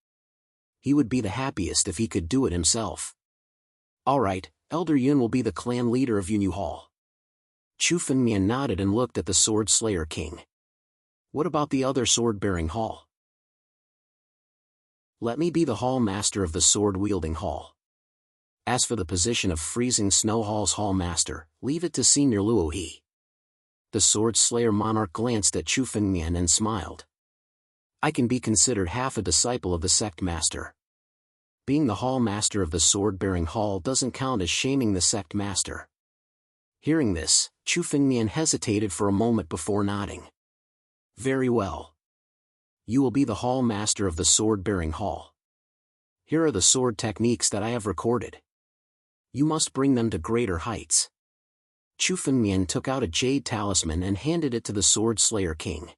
He would be the happiest if he could do it himself. Alright, Elder Yun will be the clan leader of Yunyu Hall. Chu Fengmian nodded and looked at the Sword Slayer King. What about the other sword-bearing hall? Let me be the hall master of the sword-wielding hall. As for the position of Freezing Snow Hall's hall master, leave it to Senior Luo He. The Sword Slayer monarch glanced at Chu Fengmian and smiled. I can be considered half a disciple of the sect master. Being the hall master of the sword-bearing hall doesn't count as shaming the sect master. Hearing this, Chu Fengmian hesitated for a moment before nodding. Very well. You will be the hall master of the sword-bearing hall. Here are the sword techniques that I have recorded. You must bring them to greater heights. Chu Fengmian took out a jade talisman and handed it to the Sword Slayer King.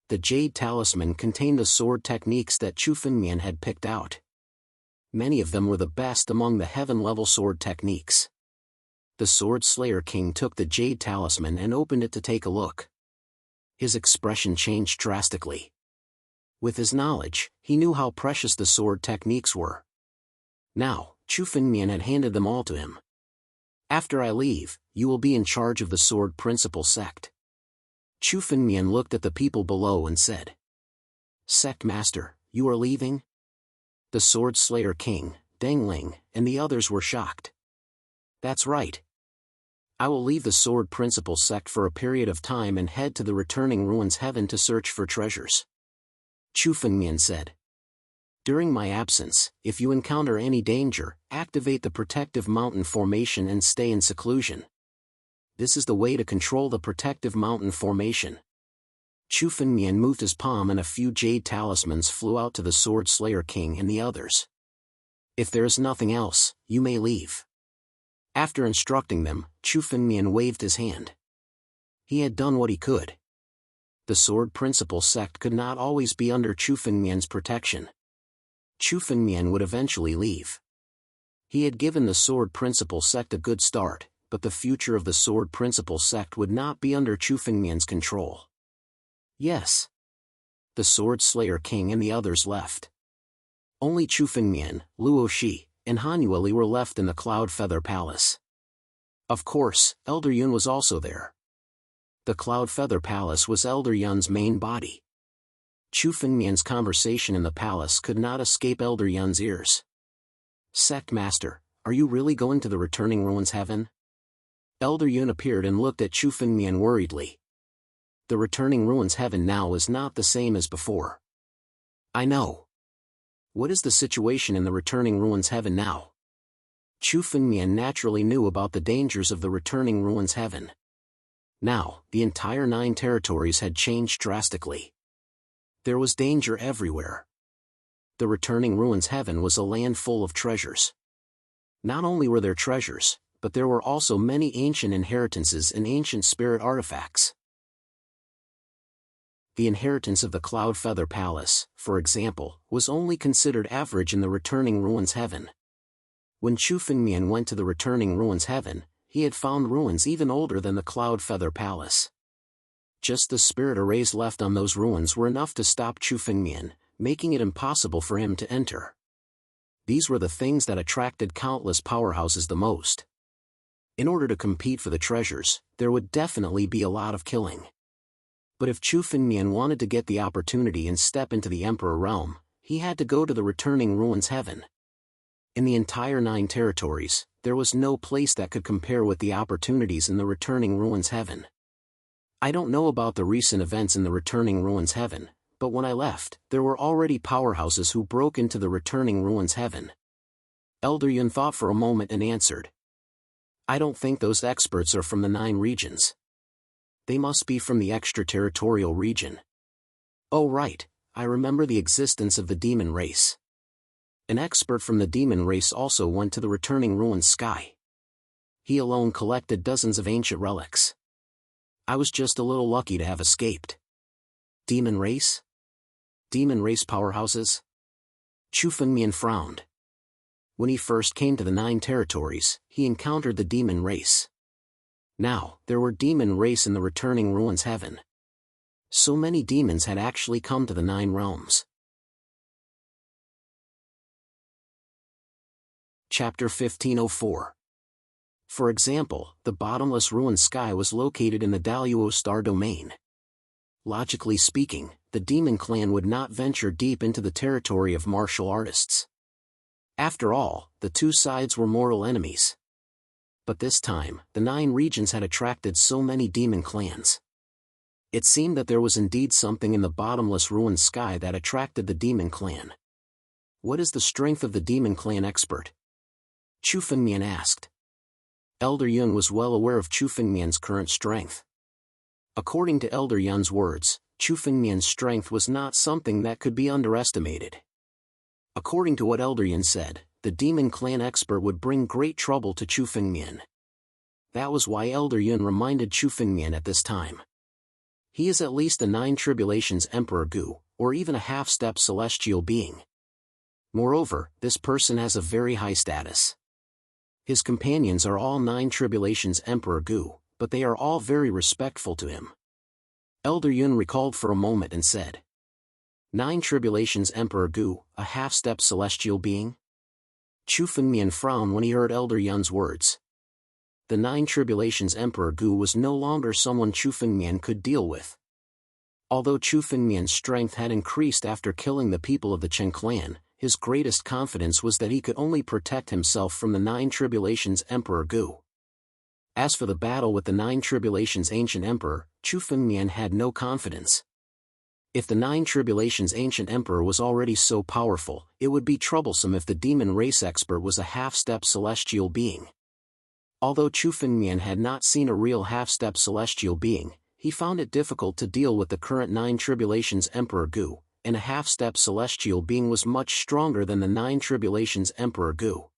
The jade talisman contained the sword techniques that Chu Fengmian had picked out. Many of them were the best among the heaven-level sword techniques. The Sword Slayer King took the jade talisman and opened it to take a look. His expression changed drastically. With his knowledge, he knew how precious the sword techniques were. Now, Chu Fengmian had handed them all to him. After I leave, you will be in charge of the Sword Principal Sect. Chu Fengmian looked at the people below and said. Sect Master, you are leaving? The Sword Slayer King, Deng Ling, and the others were shocked. That's right. I will leave the Sword Principal Sect for a period of time and head to the Returning Ruins Heaven to search for treasures. Chu Fengmian said. During my absence, if you encounter any danger, activate the Protective Mountain Formation and stay in seclusion. This is the way to control the Protective Mountain Formation. Chu Fengmian moved his palm and a few jade talismans flew out to the Sword Slayer King and the others. If there is nothing else, you may leave. After instructing them, Chu Fengmian waved his hand. He had done what he could. The Sword Principal Sect could not always be under Chu Fengmian's protection. Chu Fengmian would eventually leave. He had given the Sword Principal Sect a good start, but the future of the Sword Principal Sect would not be under Chu Fengmian's control. Yes. The Sword Slayer King and the others left. Only Chu Fengmian, Luo Shi, and Han Yueli were left in the Cloud Feather Palace. Of course, Elder Yun was also there. The Cloud Feather Palace was Elder Yun's main body. Chu Fengmian's conversation in the palace could not escape Elder Yun's ears. Sect Master, are you really going to the Returning Ruins Heaven? Elder Yun appeared and looked at Chu Fengmian worriedly. The Returning Ruins Heaven now is not the same as before. I know. What is the situation in the Returning Ruins Heaven now? Chu Fengmian naturally knew about the dangers of the Returning Ruins Heaven. Now, the entire 9 territories had changed drastically. There was danger everywhere. The Returning Ruins Heaven was a land full of treasures. Not only were there treasures, but there were also many ancient inheritances and ancient spirit artifacts. The inheritance of the Cloud Feather Palace, for example, was only considered average in the Returning Ruins Heaven. When Chu Fengmian went to the Returning Ruins Heaven, he had found ruins even older than the Cloud Feather Palace. Just the spirit arrays left on those ruins were enough to stop Chu Fengmian, making it impossible for him to enter. These were the things that attracted countless powerhouses the most. In order to compete for the treasures, there would definitely be a lot of killing. But if Chu Fengmian wanted to get the opportunity and step into the Emperor realm, he had to go to the Returning Ruins Heaven. In the entire 9 territories, there was no place that could compare with the opportunities in the Returning Ruins Heaven. I don't know about the recent events in the Returning Ruins Heaven, but when I left, there were already powerhouses who broke into the returning ruins heaven. Elder Yun thought for a moment and answered. I don't think those experts are from the 9 regions. They must be from the extraterritorial region. Oh right, I remember the existence of the demon race. An expert from the demon race also went to the returning ruins sky. He alone collected dozens of ancient relics. I was just a little lucky to have escaped. Demon race? Demon race powerhouses? Chu Fengmian frowned. When he first came to the 9 territories, he encountered the demon race. Now, there were demon race in the returning ruins heaven. So many demons had actually come to the 9 realms. Chapter 1504. For example, the bottomless ruined sky was located in the Daluo star domain. Logically speaking, the demon clan would not venture deep into the territory of martial artists. After all, the 2 sides were mortal enemies. But this time, the 9 regions had attracted so many demon clans. It seemed that there was indeed something in the bottomless ruined sky that attracted the demon clan. What is the strength of the demon clan expert? Chu Fengmian asked. Elder Yun was well aware of Chu Fengmian's current strength. According to Elder Yun's words, Chu Fengmian's strength was not something that could be underestimated. According to what Elder Yun said, the demon clan expert would bring great trouble to Chu Fengmian. That was why Elder Yun reminded Chu Fengmian at this time. He is at least a 9 tribulations Emperor Gu, or even a half-step celestial being. Moreover, this person has a very high status. His companions are all 9 tribulations Emperor Gu, but they are all very respectful to him. Elder Yun recalled for a moment and said, 9 tribulations Emperor Gu, a half-step celestial being? Chu Fengmian frowned when he heard Elder Yun's words. The 9 tribulations Emperor Gu was no longer someone Chu Fengmian could deal with. Although Chu Fengmian's strength had increased after killing the people of the Chen clan, his greatest confidence was that he could only protect himself from the 9 tribulations Emperor Gu. As for the battle with the 9 tribulations Ancient Emperor, Chu Fengmian had no confidence. If the 9 tribulations Ancient Emperor was already so powerful, it would be troublesome if the demon race expert was a half-step celestial being. Although Chu Fengmian had not seen a real half-step celestial being, he found it difficult to deal with the current 9 tribulations Emperor Gu, and a half-step celestial being was much stronger than the 9 tribulations Emperor Gu.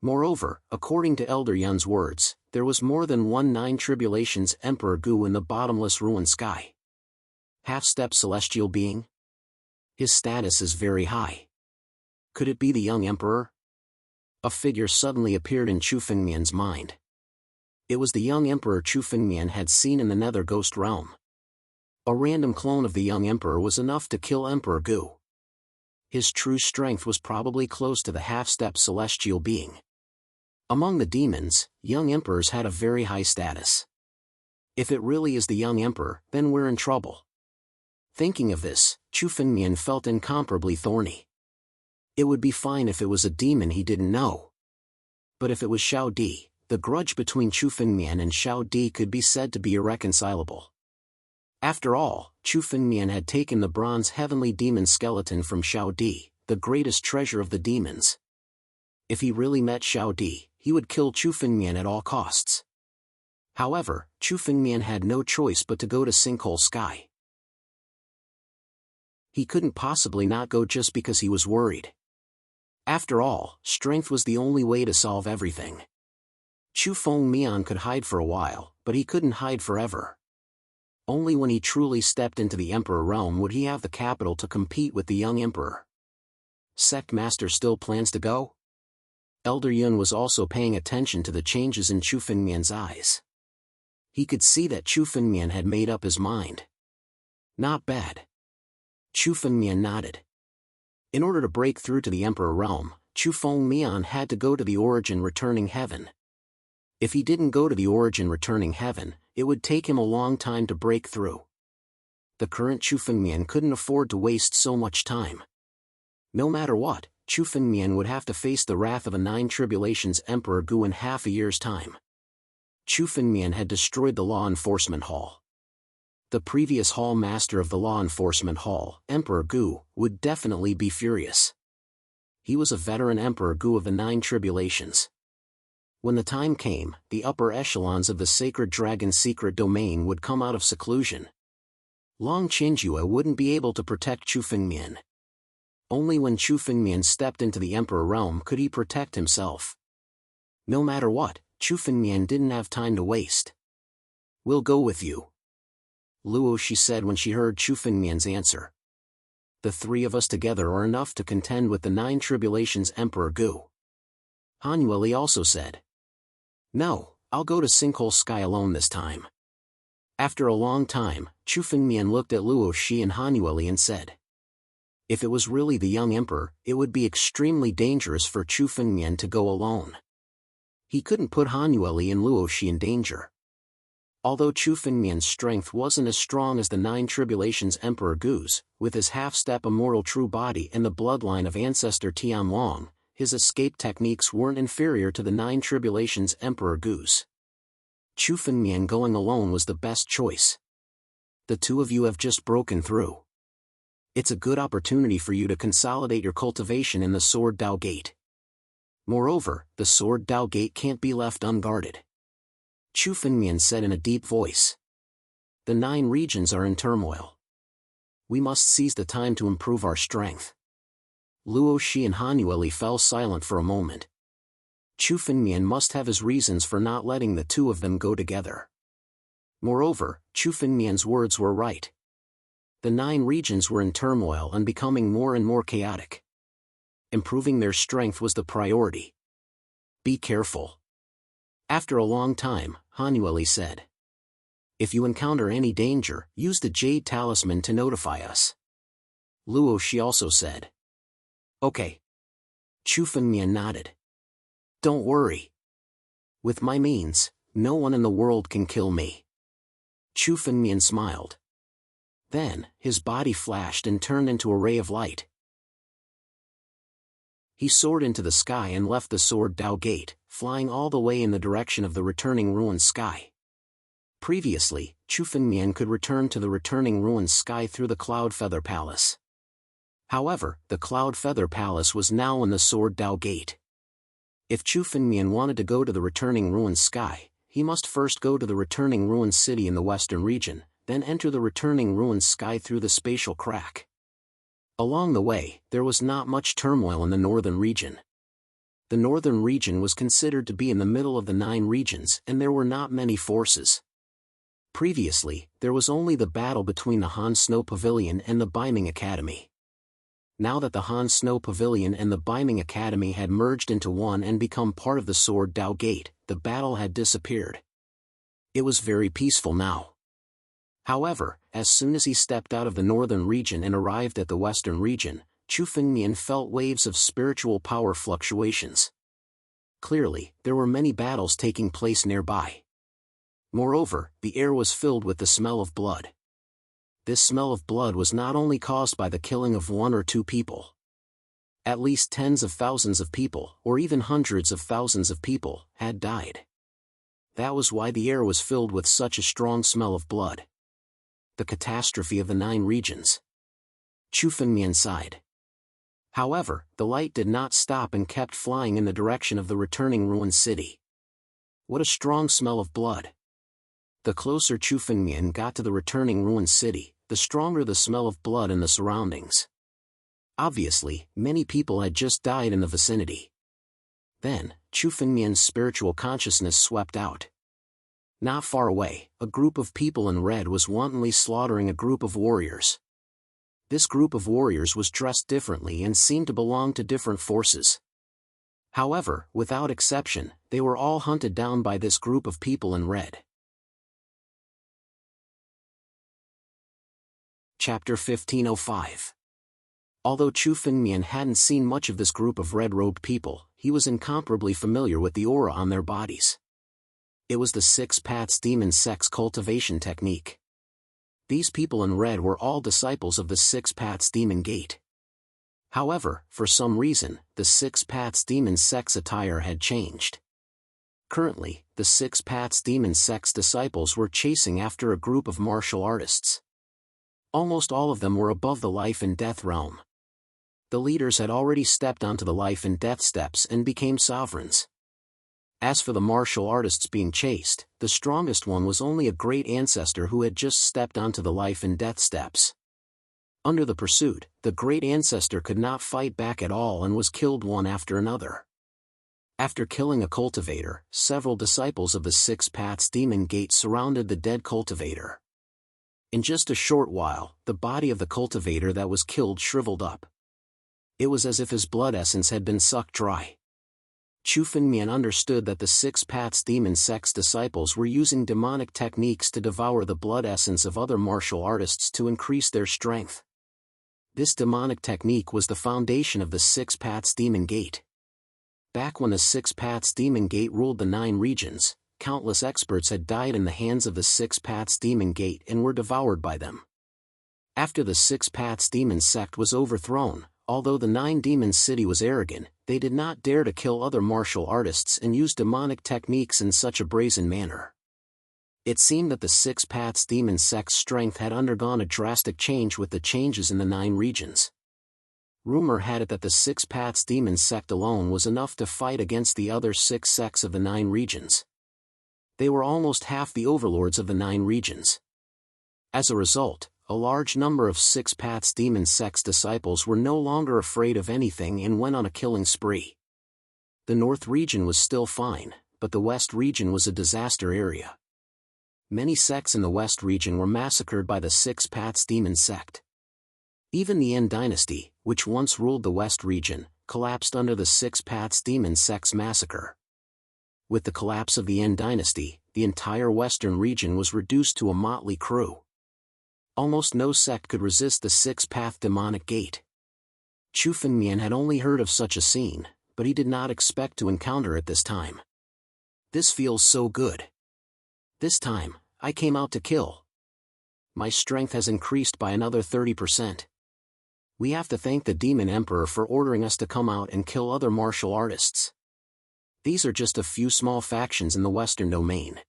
Moreover, according to Elder Yun's words, there was more than one 9 tribulations Emperor Gu in the bottomless ruined sky. Half-step celestial being? His status is very high. Could it be the young emperor? A figure suddenly appeared in Chu Fengmian's mind. It was the young emperor Chu Fengmian had seen in the Nether Ghost realm. A random clone of the young emperor was enough to kill Emperor Gu. His true strength was probably close to the half-step celestial being. Among the demons, young emperors had a very high status. If it really is the young emperor, then we're in trouble. Thinking of this, Chu Fengmian felt incomparably thorny. It would be fine if it was a demon he didn't know. But if it was Xiao Di, the grudge between Chu Fengmian and Xiao Di could be said to be irreconcilable. After all, Chu Fengmian had taken the bronze heavenly demon skeleton from Xiao Di, the greatest treasure of the demons. If he really met Xiao Di, he would kill Chu Fengmian at all costs. However, Chu Fengmian had no choice but to go to Sinkhole Sky. He couldn't possibly not go just because he was worried. After all, strength was the only way to solve everything. Chu Fengmian could hide for a while, but he couldn't hide forever. Only when he truly stepped into the Emperor realm would he have the capital to compete with the young Emperor. Sect Master still plans to go? Elder Yun was also paying attention to the changes in Chu Fengmian's eyes. He could see that Chu Fengmian had made up his mind. Not bad. Chu Fengmian nodded. In order to break through to the Emperor realm, Chu Fengmian had to go to the Origin Returning Heaven. If he didn't go to the Origin Returning Heaven, it would take him a long time to break through. The current Chu Fengmian couldn't afford to waste so much time. No matter what, Chu Fengmian would have to face the wrath of a 9 tribulations Emperor Gu in half a year's time. Chu Fengmian had destroyed the law enforcement hall. The previous hall master of the law enforcement hall, Emperor Gu, would definitely be furious. He was a veteran Emperor Gu of the 9 tribulations. When the time came, the upper echelons of the sacred dragon secret domain would come out of seclusion. Long Qinjue wouldn't be able to protect Chu Fengmian. Only when Chu Fengmian stepped into the Emperor realm could he protect himself. No matter what, Chu Fengmian didn't have time to waste. "We'll go with you," Luo Shi said when she heard Chu Fengmian's answer. "The 3 of us together are enough to contend with the 9 tribulations Emperor Gu." Han Yueli also said, "No, I'll go to Sinkhole Sky alone this time." After a long time, Chu Fengmian looked at Luo Shi and Han Yueli and said, "If it was really the young emperor, it would be extremely dangerous for Chu Fengmian to go alone. He couldn't put Han Yueli and Luo Shi in danger." Although Chu Fengmian's strength wasn't as strong as the 9 tribulations Emperor Gu's, with his half-step immortal true body and the bloodline of ancestor Jianwang, his escape techniques weren't inferior to the 9 tribulations Emperor Gu's. Chu Fengmian going alone was the best choice. "The 2 of you have just broken through. It's a good opportunity for you to consolidate your cultivation in the Sword Dao Gate. Moreover, the Sword Dao Gate can't be left unguarded," Chu Fengmian said in a deep voice. "The 9 regions are in turmoil. We must seize the time to improve our strength." Luo Shi and Han Yueli fell silent for a moment. Chu Fengmian must have his reasons for not letting the 2 of them go together. Moreover, Chu Fengmian's words were right. The 9 regions were in turmoil and becoming more and more chaotic. Improving their strength was the priority. "Be careful." After a long time, Han Yueli said, "If you encounter any danger, use the Jade Talisman to notify us." Luo Shi also said, "Okay." Chu Fengmian nodded. "Don't worry. With my means, no one in the world can kill me." Chu Fengmian smiled. Then, his body flashed and turned into a ray of light. He soared into the sky and left the Sword Dao Gate, flying all the way in the direction of the returning ruined sky. Previously, Chu Fengmian could return to the returning ruined sky through the Cloud Feather Palace. However, the Cloud Feather Palace was now in the Sword Dao Gate. If Chu Fengmian wanted to go to the returning ruined sky, he must first go to the returning ruined city in the western region, then enter the returning ruined sky through the spatial crack. Along the way, there was not much turmoil in the northern region. The northern region was considered to be in the middle of the 9 regions and there were not many forces. Previously, there was only the battle between the Han Snow Pavilion and the Beiming Academy. Now that the Han Snow Pavilion and the Beiming Academy had merged into one and become part of the Sword Dao Gate, the battle had disappeared. It was very peaceful now. However, as soon as he stepped out of the northern region and arrived at the western region, Chu Fengmian felt waves of spiritual power fluctuations. Clearly, there were many battles taking place nearby. Moreover, the air was filled with the smell of blood. This smell of blood was not only caused by the killing of 1 or 2 people. At least tens of thousands of people, or even hundreds of thousands of people, had died. That was why the air was filled with such a strong smell of blood. The catastrophe of the 9 regions. Chu Fengmian sighed. However, the light did not stop and kept flying in the direction of the returning ruined city. What a strong smell of blood. The closer Chu Fengmian got to the returning ruined city, the stronger the smell of blood in the surroundings. Obviously, many people had just died in the vicinity. Then, Chu Fengmian's spiritual consciousness swept out. Not far away, a group of people in red was wantonly slaughtering a group of warriors. This group of warriors was dressed differently and seemed to belong to different forces. However, without exception, they were all hunted down by this group of people in red. Chapter 1505. Although Chu Fengmian hadn't seen much of this group of red-robed people, he was incomparably familiar with the aura on their bodies. It was the 6 Paths Demon Sex cultivation technique. These people in red were all disciples of the 6 Paths Demon Gate. However, for some reason, the 6 Paths Demon Sex attire had changed. Currently, the six Paths Demon Sect's disciples were chasing after a group of martial artists. Almost all of them were above the life and death realm. The leaders had already stepped onto the life and death steps and became sovereigns. As for the martial artists being chased, the strongest one was only a great ancestor who had just stepped onto the life and death steps. Under the pursuit, the great ancestor could not fight back at all and was killed one after another. After killing a cultivator, several disciples of the Six Paths Demon Gate surrounded the dead cultivator. In just a short while, the body of the cultivator that was killed shriveled up. It was as if his blood essence had been sucked dry. Chu Fengmian understood that the Six Paths Demon Sect's disciples were using demonic techniques to devour the blood essence of other martial artists to increase their strength. This demonic technique was the foundation of the Six Paths Demon Gate. Back when the Six Paths Demon Gate ruled the 9 regions, countless experts had died in the hands of the Six Paths Demon Gate and were devoured by them. After the Six Paths Demon Sect was overthrown, although the 9 Demons City was arrogant, they did not dare to kill other martial artists and use demonic techniques in such a brazen manner. It seemed that the Six Paths Demon Sect's strength had undergone a drastic change with the changes in the 9 regions. Rumor had it that the Six Paths Demon Sect alone was enough to fight against the other 6 sects of the 9 regions. They were almost half the overlords of the 9 regions. As a result, a large number of Six Paths Demon Sect's disciples were no longer afraid of anything and went on a killing spree. The North region was still fine, but the West region was a disaster area. Many sects in the West region were massacred by the Six Paths Demon Sect. Even the Yin dynasty, which once ruled the West region, collapsed under the Six Paths Demon Sect's massacre. With the collapse of the Yin dynasty, the entire Western region was reduced to a motley crew. Almost no sect could resist the Six-Path Demonic Gate. Chu Fengmian had only heard of such a scene, but he did not expect to encounter it this time. This feels so good. This time, I came out to kill. My strength has increased by another 30%. We have to thank the Demon Emperor for ordering us to come out and kill other martial artists. These are just a few small factions in the Western domain.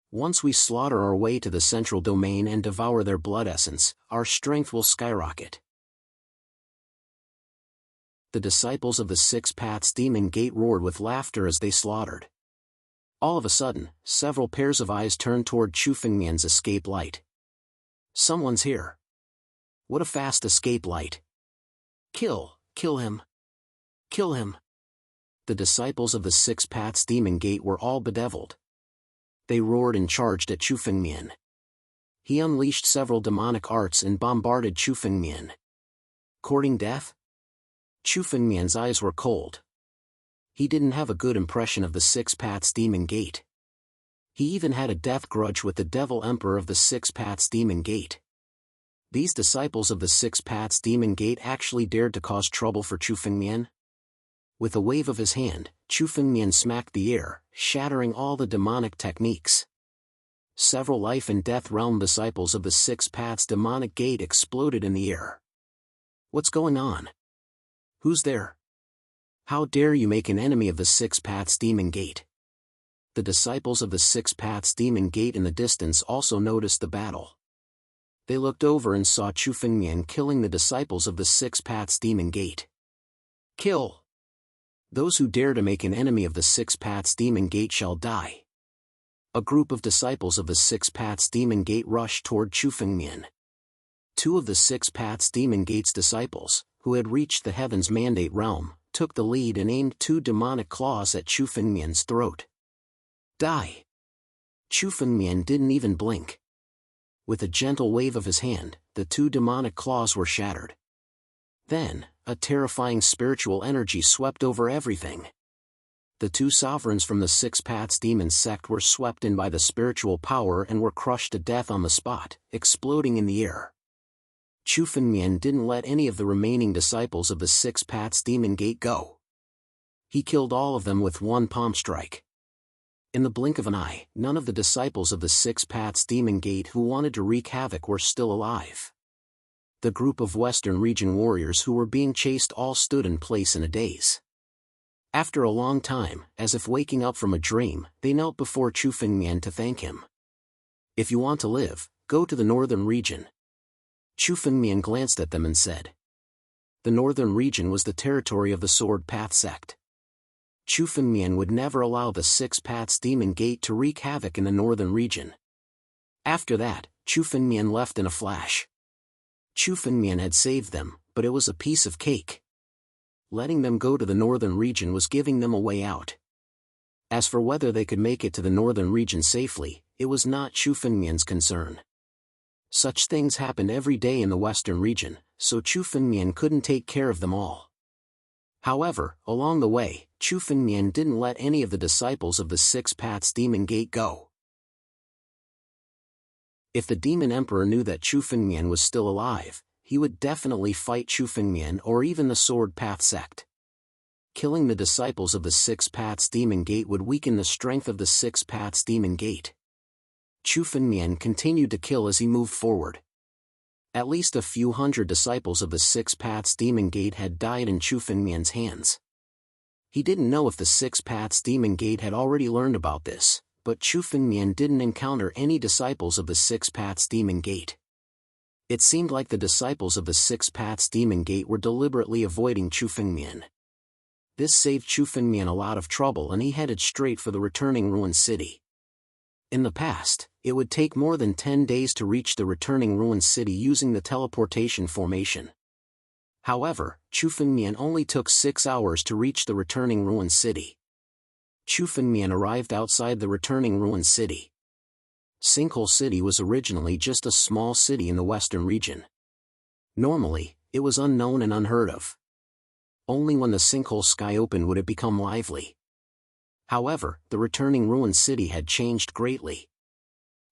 Once we slaughter our way to the central domain and devour their blood essence, our strength will skyrocket. The disciples of the Six Paths Demon Gate roared with laughter as they slaughtered. All of a sudden, several pairs of eyes turned toward Chu Fengmian's escape light. Someone's here. What a fast escape light. Kill him. Kill him. The disciples of the Six Paths Demon Gate were all bedeviled. They roared and charged at Chu Fengmian. He unleashed several demonic arts and bombarded Chu Fengmian. Courting death? Chu Fengmian's eyes were cold. He didn't have a good impression of the Six Paths Demon Gate. He even had a death grudge with the Devil Emperor of the Six Paths Demon Gate. These disciples of the Six Paths Demon Gate actually dared to cause trouble for Chu Fengmian? With a wave of his hand, Chu Fengmian smacked the air, shattering all the demonic techniques. Several life and death realm disciples of the Six Paths Demonic Gate exploded in the air. What's going on? Who's there? How dare you make an enemy of the Six Paths Demon Gate? The disciples of the Six Paths Demon Gate in the distance also noticed the battle. They looked over and saw Chu Fengmian killing the disciples of the Six Paths Demon Gate. Kill! Those who dare to make an enemy of the Six Paths Demon Gate shall die. A group of disciples of the Six Paths Demon Gate rushed toward Chu Fengmian. 2 of the Six Paths Demon Gate's disciples, who had reached the Heaven's Mandate realm, took the lead and aimed 2 demonic claws at Chu Fengmian's throat. Die! Chu Fengmian didn't even blink. With a gentle wave of his hand, the 2 demonic claws were shattered. Then, a terrifying spiritual energy swept over everything. The 2 sovereigns from the Six Paths Demon Sect were swept in by the spiritual power and were crushed to death on the spot, exploding in the air. Chu Fengmian didn't let any of the remaining disciples of the Six Paths Demon Gate go. He killed all of them with one palm strike. In the blink of an eye, none of the disciples of the Six Paths Demon Gate who wanted to wreak havoc were still alive. The group of Western region warriors who were being chased all stood in place in a daze. After a long time, as if waking up from a dream, they knelt before Chu Fengmian to thank him. "If you want to live, go to the northern region." Chu Fengmian glanced at them and said. The northern region was the territory of the Sword Path sect. Chu Fengmian would never allow the Six Paths Demon Gate to wreak havoc in the northern region. After that, Chu Fengmian left in a flash. Chu Fengmian had saved them, but it was a piece of cake. Letting them go to the northern region was giving them a way out. As for whether they could make it to the northern region safely, it was not Chu Fengmian's concern. Such things happened every day in the western region, so Chu Fengmian couldn't take care of them all. However, along the way, Chu Fengmian didn't let any of the disciples of the Six Paths Demon Gate go. If the Demon Emperor knew that Chu Fengmian was still alive, he would definitely fight Chu Fengmian or even the Sword Path sect. Killing the disciples of the Six Paths Demon Gate would weaken the strength of the Six Paths Demon Gate. Chu Fengmian continued to kill as he moved forward. At least a few hundred disciples of the Six Paths Demon Gate had died in Chu Fengmian's hands. He didn't know if the Six Paths Demon Gate had already learned about this, but Chu Fengmian didn't encounter any disciples of the Six Paths Demon Gate. It seemed like the disciples of the Six Paths Demon Gate were deliberately avoiding Chu Fengmian. This saved Chu Fengmian a lot of trouble and he headed straight for the returning ruined city. In the past, it would take more than 10 days to reach the returning ruined city using the teleportation formation. However, Chu Fengmian only took 6 hours to reach the returning ruined city. Chu Fengmian arrived outside the returning ruined city. Sinkhole City was originally just a small city in the western region. Normally, it was unknown and unheard of. Only when the sinkhole sky opened would it become lively. However, the returning ruined city had changed greatly.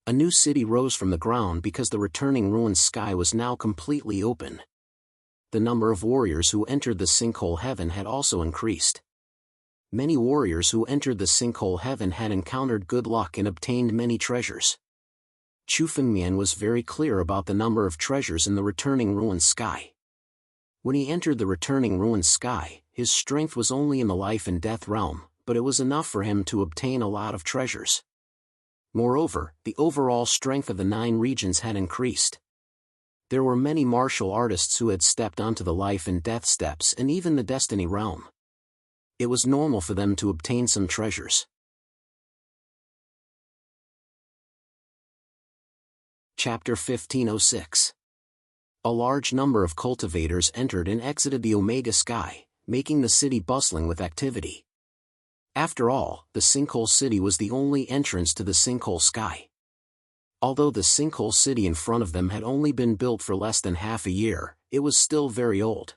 A new city rose from the ground because the returning ruined sky was now completely open. The number of warriors who entered the sinkhole heaven had also increased. Many warriors who entered the sinkhole heaven had encountered good luck and obtained many treasures. Chu Fengmian was very clear about the number of treasures in the returning ruined sky. When he entered the returning ruined sky, his strength was only in the life and death realm, but it was enough for him to obtain a lot of treasures. Moreover, the overall strength of the 9 regions had increased. There were many martial artists who had stepped onto the life and death steps and even the destiny realm. It was normal for them to obtain some treasures. Chapter 1506. A large number of cultivators entered and exited the Omega Sky, making the city bustling with activity. After all, the Sinkhole City was the only entrance to the Sinkhole Sky. Although the Sinkhole City in front of them had only been built for less than half a year, it was still very old.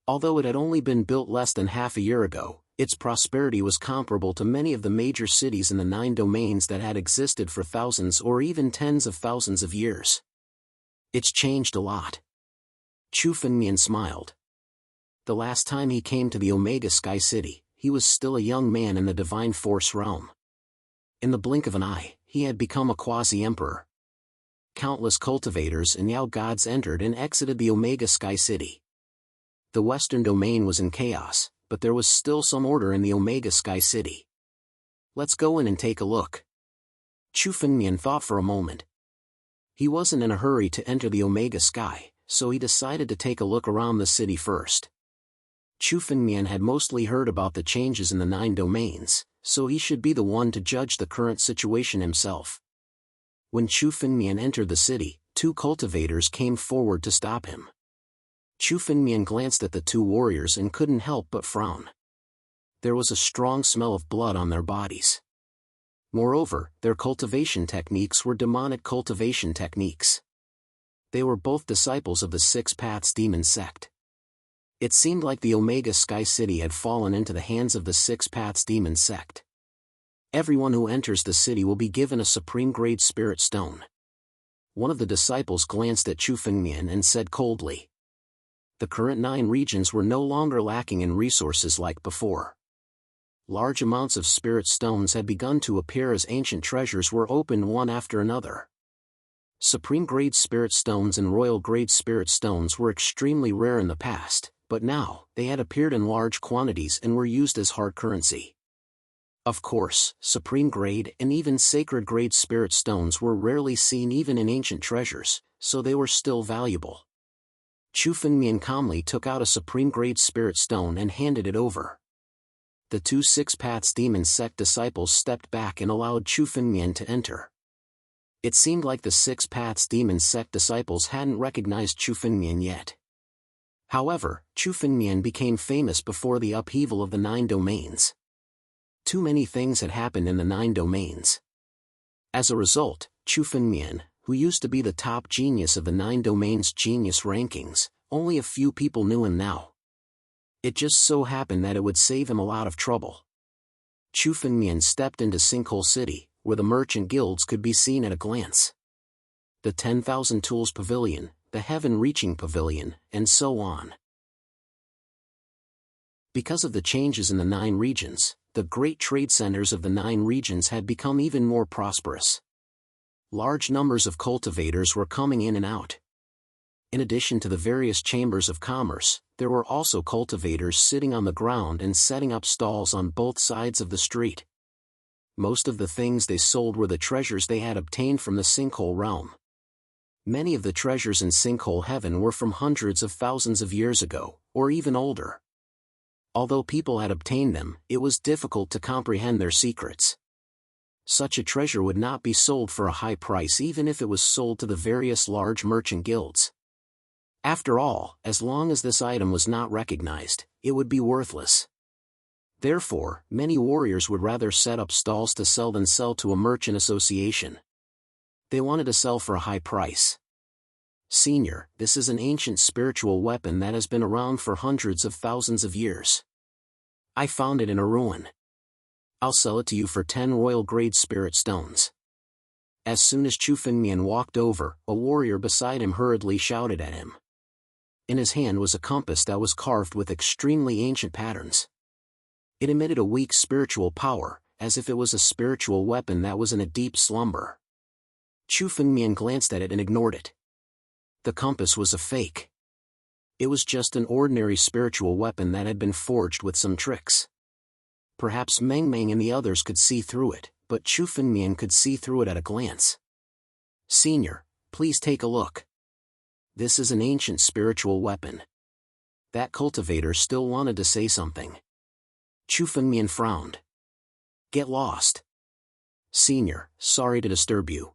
Although it had only been built less than half a year ago, its prosperity was comparable to many of the major cities in the 9 domains that had existed for thousands or even tens of thousands of years. It's changed a lot. Chu Fengmian smiled. The last time he came to the Omega Sky City, he was still a young man in the Divine Force realm. In the blink of an eye, he had become a quasi-emperor. Countless cultivators and Yao gods entered and exited the Omega Sky City. The Western Domain was in chaos, but there was still some order in the Omega Sky City. Let's go in and take a look. Chu Fengmian thought for a moment. He wasn't in a hurry to enter the Omega Sky, so he decided to take a look around the city first. Chu Fengmian had mostly heard about the changes in the 9 domains, so he should be the one to judge the current situation himself. When Chu Fengmian entered the city, 2 cultivators came forward to stop him. Chu Fengmian glanced at the 2 warriors and couldn't help but frown. There was a strong smell of blood on their bodies. Moreover, their cultivation techniques were demonic cultivation techniques. They were both disciples of the Six Paths Demon Sect. It seemed like the Omega Sky City had fallen into the hands of the Six Paths Demon Sect. Everyone who enters the city will be given a supreme-grade spirit stone. One of the disciples glanced at Chu Fengmian and said coldly. The current 9 regions were no longer lacking in resources like before. Large amounts of spirit stones had begun to appear as ancient treasures were opened one after another. Supreme-grade spirit stones and royal-grade spirit stones were extremely rare in the past, but now, they had appeared in large quantities and were used as hard currency. Of course, supreme-grade and even sacred-grade spirit stones were rarely seen even in ancient treasures, so they were still valuable. Chu Fengmian calmly took out a supreme-grade spirit stone and handed it over. The two Six Paths Demon Sect disciples stepped back and allowed Chu Fengmian to enter. It seemed like the Six Paths Demon Sect disciples hadn't recognized Chu Fengmian yet. However, Chu Fengmian became famous before the upheaval of the 9 domains. Too many things had happened in the 9 domains. As a result, Chu Fengmian, who used to be the top genius of the 9 domains genius rankings, only a few people knew him now. It just so happened that it would save him a lot of trouble. Chu Fengmian stepped into Sinkhole City, where the merchant guilds could be seen at a glance. The 10,000 Tools Pavilion, the Heaven-Reaching Pavilion, and so on. Because of the changes in the 9 regions, the great trade centers of the 9 regions had become even more prosperous. Large numbers of cultivators were coming in and out. In addition to the various chambers of commerce, there were also cultivators sitting on the ground and setting up stalls on both sides of the street. Most of the things they sold were the treasures they had obtained from the Sinkhole realm. Many of the treasures in Sinkhole Heaven were from hundreds of thousands of years ago, or even older. Although people had obtained them, it was difficult to comprehend their secrets. Such a treasure would not be sold for a high price even if it was sold to the various large merchant guilds. After all, as long as this item was not recognized, it would be worthless. Therefore, many warriors would rather set up stalls to sell than sell to a merchant association. They wanted to sell for a high price. Senior, this is an ancient spiritual weapon that has been around for hundreds of thousands of years. I found it in a ruin. I'll sell it to you for 10 royal-grade spirit stones. As soon as Chu Fengmian walked over, a warrior beside him hurriedly shouted at him. In his hand was a compass that was carved with extremely ancient patterns. It emitted a weak spiritual power, as if it was a spiritual weapon that was in a deep slumber. Chu Fengmian glanced at it and ignored it. The compass was a fake. It was just an ordinary spiritual weapon that had been forged with some tricks. Perhaps Meng Meng and the others could see through it, but Chu Fengmian could see through it at a glance. Senior, please take a look. This is an ancient spiritual weapon. That cultivator still wanted to say something. Chu Fengmian frowned. Get lost. Senior, sorry to disturb you.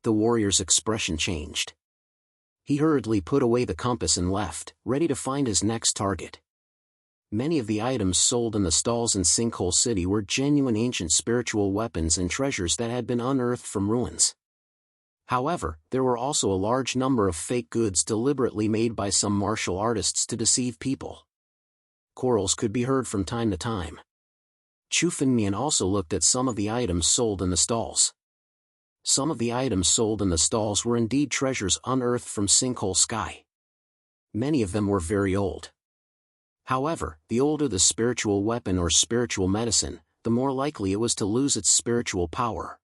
The warrior's expression changed. He hurriedly put away the compass and left, ready to find his next target. Many of the items sold in the stalls in Sinkhole City were genuine ancient spiritual weapons and treasures that had been unearthed from ruins. However, there were also a large number of fake goods deliberately made by some martial artists to deceive people. Quarrels could be heard from time to time. Chu Fengmian also looked at some of the items sold in the stalls. Some of the items sold in the stalls were indeed treasures unearthed from Sinkhole Sky. Many of them were very old. However, the older the spiritual weapon or spiritual medicine, the more likely it was to lose its spiritual power.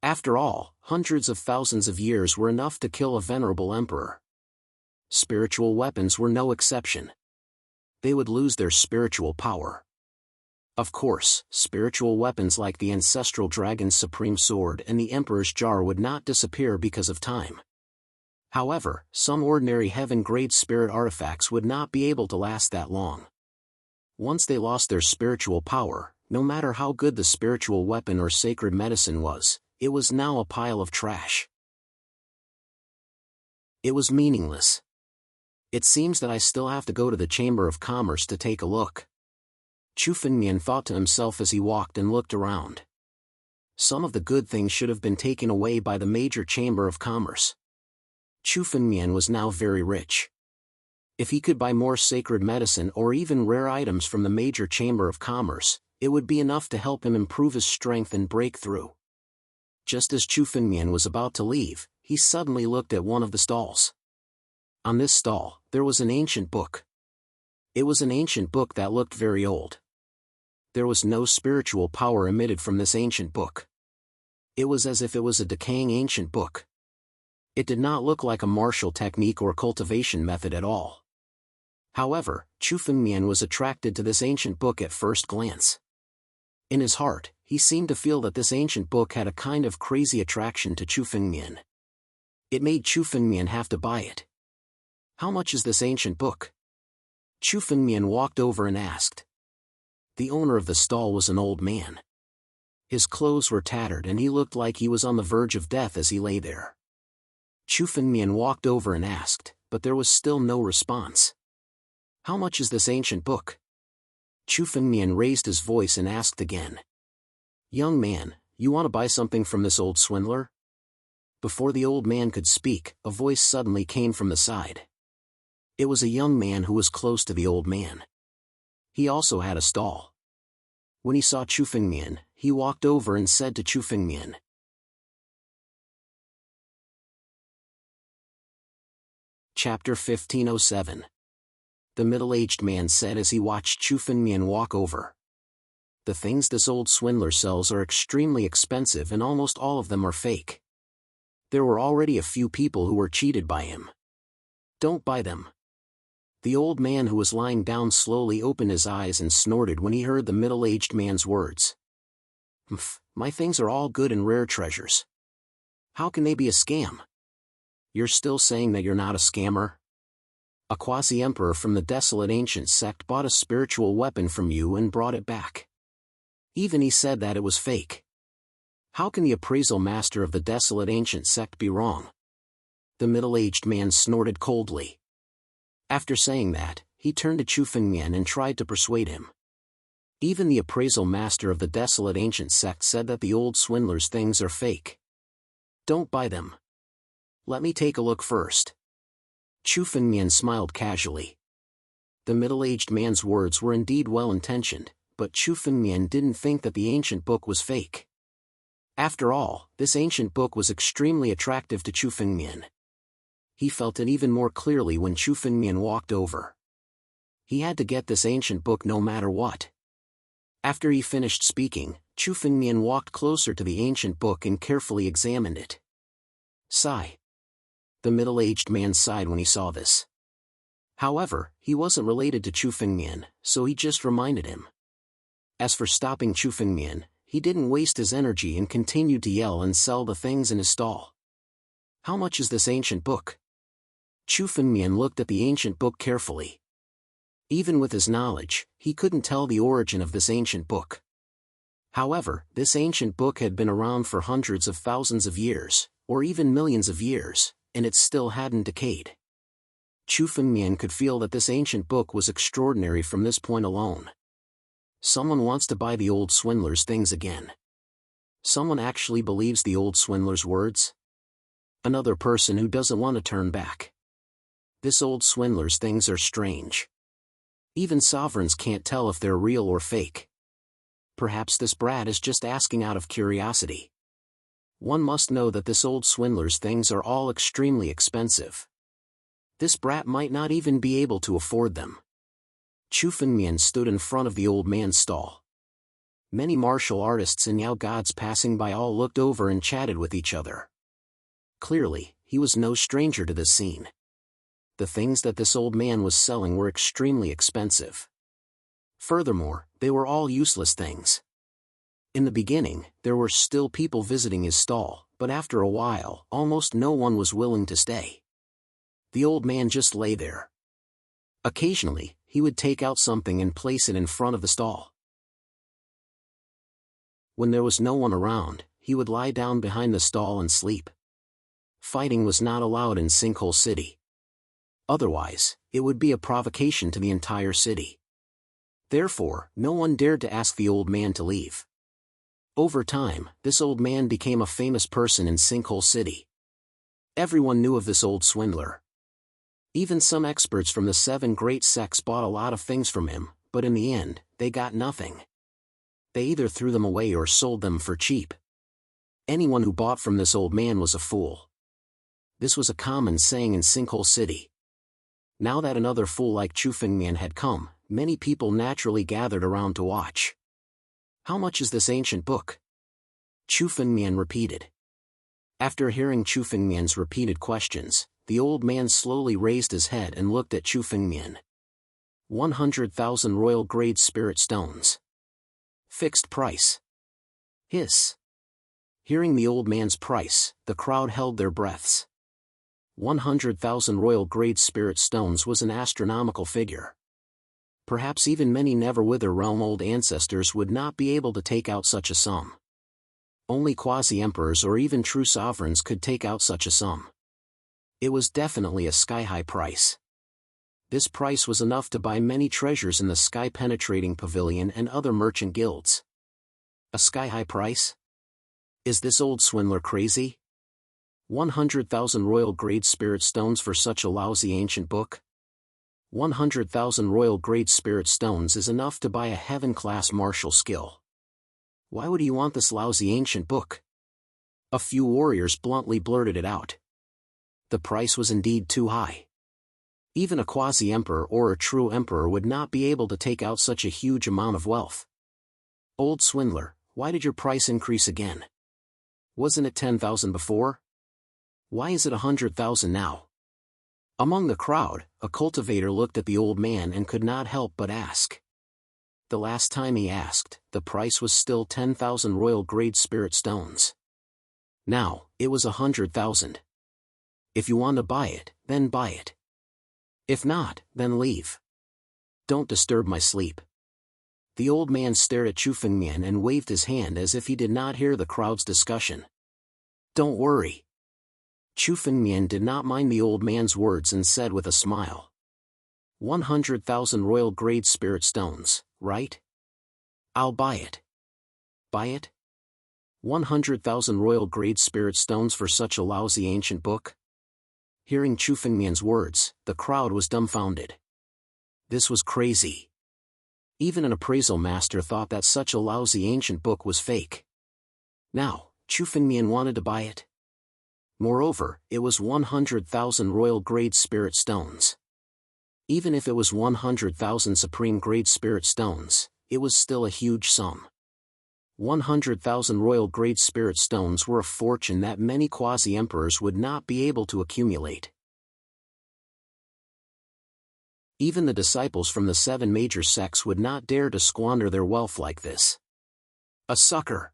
After all, hundreds of thousands of years were enough to kill a venerable emperor. Spiritual weapons were no exception. They would lose their spiritual power. Of course, spiritual weapons like the ancestral dragon's supreme sword and the emperor's jar would not disappear because of time. However, some ordinary heaven-grade spirit artifacts would not be able to last that long. Once they lost their spiritual power, no matter how good the spiritual weapon or sacred medicine was, it was now a pile of trash. It was meaningless. It seems that I still have to go to the Chamber of Commerce to take a look. Chu Fengmian thought to himself as he walked and looked around. Some of the good things should have been taken away by the major Chamber of Commerce. Chu Fengmian was now very rich. If he could buy more sacred medicine or even rare items from the major Chamber of Commerce, it would be enough to help him improve his strength and break through. Just as Chu Fengmian was about to leave, he suddenly looked at one of the stalls. On this stall, there was an ancient book. It was an ancient book that looked very old. There was no spiritual power emitted from this ancient book. It was as if it was a decaying ancient book. It did not look like a martial technique or cultivation method at all. However, Chu Fengmian was attracted to this ancient book at first glance. In his heart, he seemed to feel that this ancient book had a kind of crazy attraction to Chu Fengmian. It made Chu Fengmian have to buy it. "How much is this ancient book?" Chu Fengmian walked over and asked. The owner of the stall was an old man. His clothes were tattered and he looked like he was on the verge of death as he lay there. Chu Fengmian walked over and asked, but there was still no response. "How much is this ancient book?" Chu Fengmian raised his voice and asked again. "Young man, you want to buy something from this old swindler?" Before the old man could speak, a voice suddenly came from the side. It was a young man who was close to the old man. He also had a stall. When he saw Chu Fengmian, he walked over and said to Chu Fengmian. Chapter 1507. The middle-aged man said as he watched Chu Fengmian walk over. "The things this old swindler sells are extremely expensive and almost all of them are fake. There were already a few people who were cheated by him. Don't buy them." The old man who was lying down slowly opened his eyes and snorted when he heard the middle-aged man's words. My things are all good and rare treasures. How can they be a scam?" "You're still saying that you're not a scammer? A quasi-emperor from the desolate ancient sect bought a spiritual weapon from you and brought it back. Even he said that it was fake. How can the appraisal master of the desolate ancient sect be wrong?" The middle-aged man snorted coldly. After saying that, he turned to Chu Fengmian and tried to persuade him. Even the appraisal master of the desolate ancient sect said that the old swindler's things are fake. Don't buy them. Let me take a look first. Chu Fengmian smiled casually. The middle-aged man's words were indeed well-intentioned, but Chu Fengmian didn't think that the ancient book was fake. After all, this ancient book was extremely attractive to Chu Fengmian. He felt it even more clearly when Chu Fengmian walked over. He had to get this ancient book no matter what. After he finished speaking, Chu Fengmian walked closer to the ancient book and carefully examined it. Sigh. The middle-aged man sighed when he saw this. However, he wasn't related to Chu Fengmian, so he just reminded him. As for stopping Chu Fengmian, he didn't waste his energy and continued to yell and sell the things in his stall. How much is this ancient book? Chu Fengmian looked at the ancient book carefully. Even with his knowledge, he couldn't tell the origin of this ancient book. However, this ancient book had been around for hundreds of thousands of years, or even millions of years, and it still hadn't decayed. Chu Fengmian could feel that this ancient book was extraordinary from this point alone. Someone wants to buy the old swindler's things again. Someone actually believes the old swindler's words? Another person who doesn't want to turn back. This old swindler's things are strange. Even sovereigns can't tell if they're real or fake. Perhaps this brat is just asking out of curiosity. One must know that this old swindler's things are all extremely expensive. This brat might not even be able to afford them. Chu Fengmian stood in front of the old man's stall. Many martial artists and Yao gods passing by all looked over and chatted with each other. Clearly, he was no stranger to this scene. The things that this old man was selling were extremely expensive. Furthermore, they were all useless things. In the beginning, there were still people visiting his stall, but after a while, almost no one was willing to stay. The old man just lay there. Occasionally, he would take out something and place it in front of the stall. When there was no one around, he would lie down behind the stall and sleep. Fighting was not allowed in Sinkhole City. Otherwise, it would be a provocation to the entire city. Therefore, no one dared to ask the old man to leave. Over time, this old man became a famous person in Sinkhole City. Everyone knew of this old swindler. Even some experts from the 7 great sects bought a lot of things from him, but in the end, they got nothing. They either threw them away or sold them for cheap. Anyone who bought from this old man was a fool. This was a common saying in Sinkhole City. Now that another fool like Chu Fengmian had come, many people naturally gathered around to watch. How much is this ancient book? Chu Fengmian repeated. After hearing Chu Fengmian's repeated questions, the old man slowly raised his head and looked at Chu Fengmian. 100,000 royal grade spirit stones. Fixed price. Hiss. Hearing the old man's price, the crowd held their breaths. 100,000 royal grade spirit stones was an astronomical figure. Perhaps even many Neverwither realm old ancestors would not be able to take out such a sum. Only quasi-emperors or even true sovereigns could take out such a sum. It was definitely a sky-high price. This price was enough to buy many treasures in the sky-penetrating pavilion and other merchant guilds. A sky-high price? Is this old swindler crazy? 100,000 royal grade spirit stones for such a lousy ancient book? 100,000 royal grade spirit stones is enough to buy a heaven-class martial skill. Why would he want this lousy ancient book? A few warriors bluntly blurted it out. The price was indeed too high. Even a quasi-emperor or a true emperor would not be able to take out such a huge amount of wealth. Old swindler, why did your price increase again? Wasn't it 10,000 before? Why is it 100,000 now? Among the crowd, a cultivator looked at the old man and could not help but ask. The last time he asked, the price was still 10,000 royal grade spirit stones. Now, it was 100,000. If you want to buy it, then buy it. If not, then leave. Don't disturb my sleep. The old man stared at Chu Fengmian and waved his hand as if he did not hear the crowd's discussion. Don't worry. Chu Fengmian did not mind the old man's words and said with a smile. 100,000 royal grade spirit stones, right? I'll buy it. Buy it? 100,000 royal grade spirit stones for such a lousy ancient book? Hearing Chu Fengmian's words, the crowd was dumbfounded. This was crazy. Even an appraisal master thought that such a lousy ancient book was fake. Now, Chu Fengmian wanted to buy it. Moreover, it was 100,000 royal grade spirit stones. Even if it was 100,000 supreme grade spirit stones, it was still a huge sum. 100,000 royal grade spirit stones were a fortune that many quasi-emperors would not be able to accumulate. Even the disciples from the 7 major sects would not dare to squander their wealth like this. A sucker.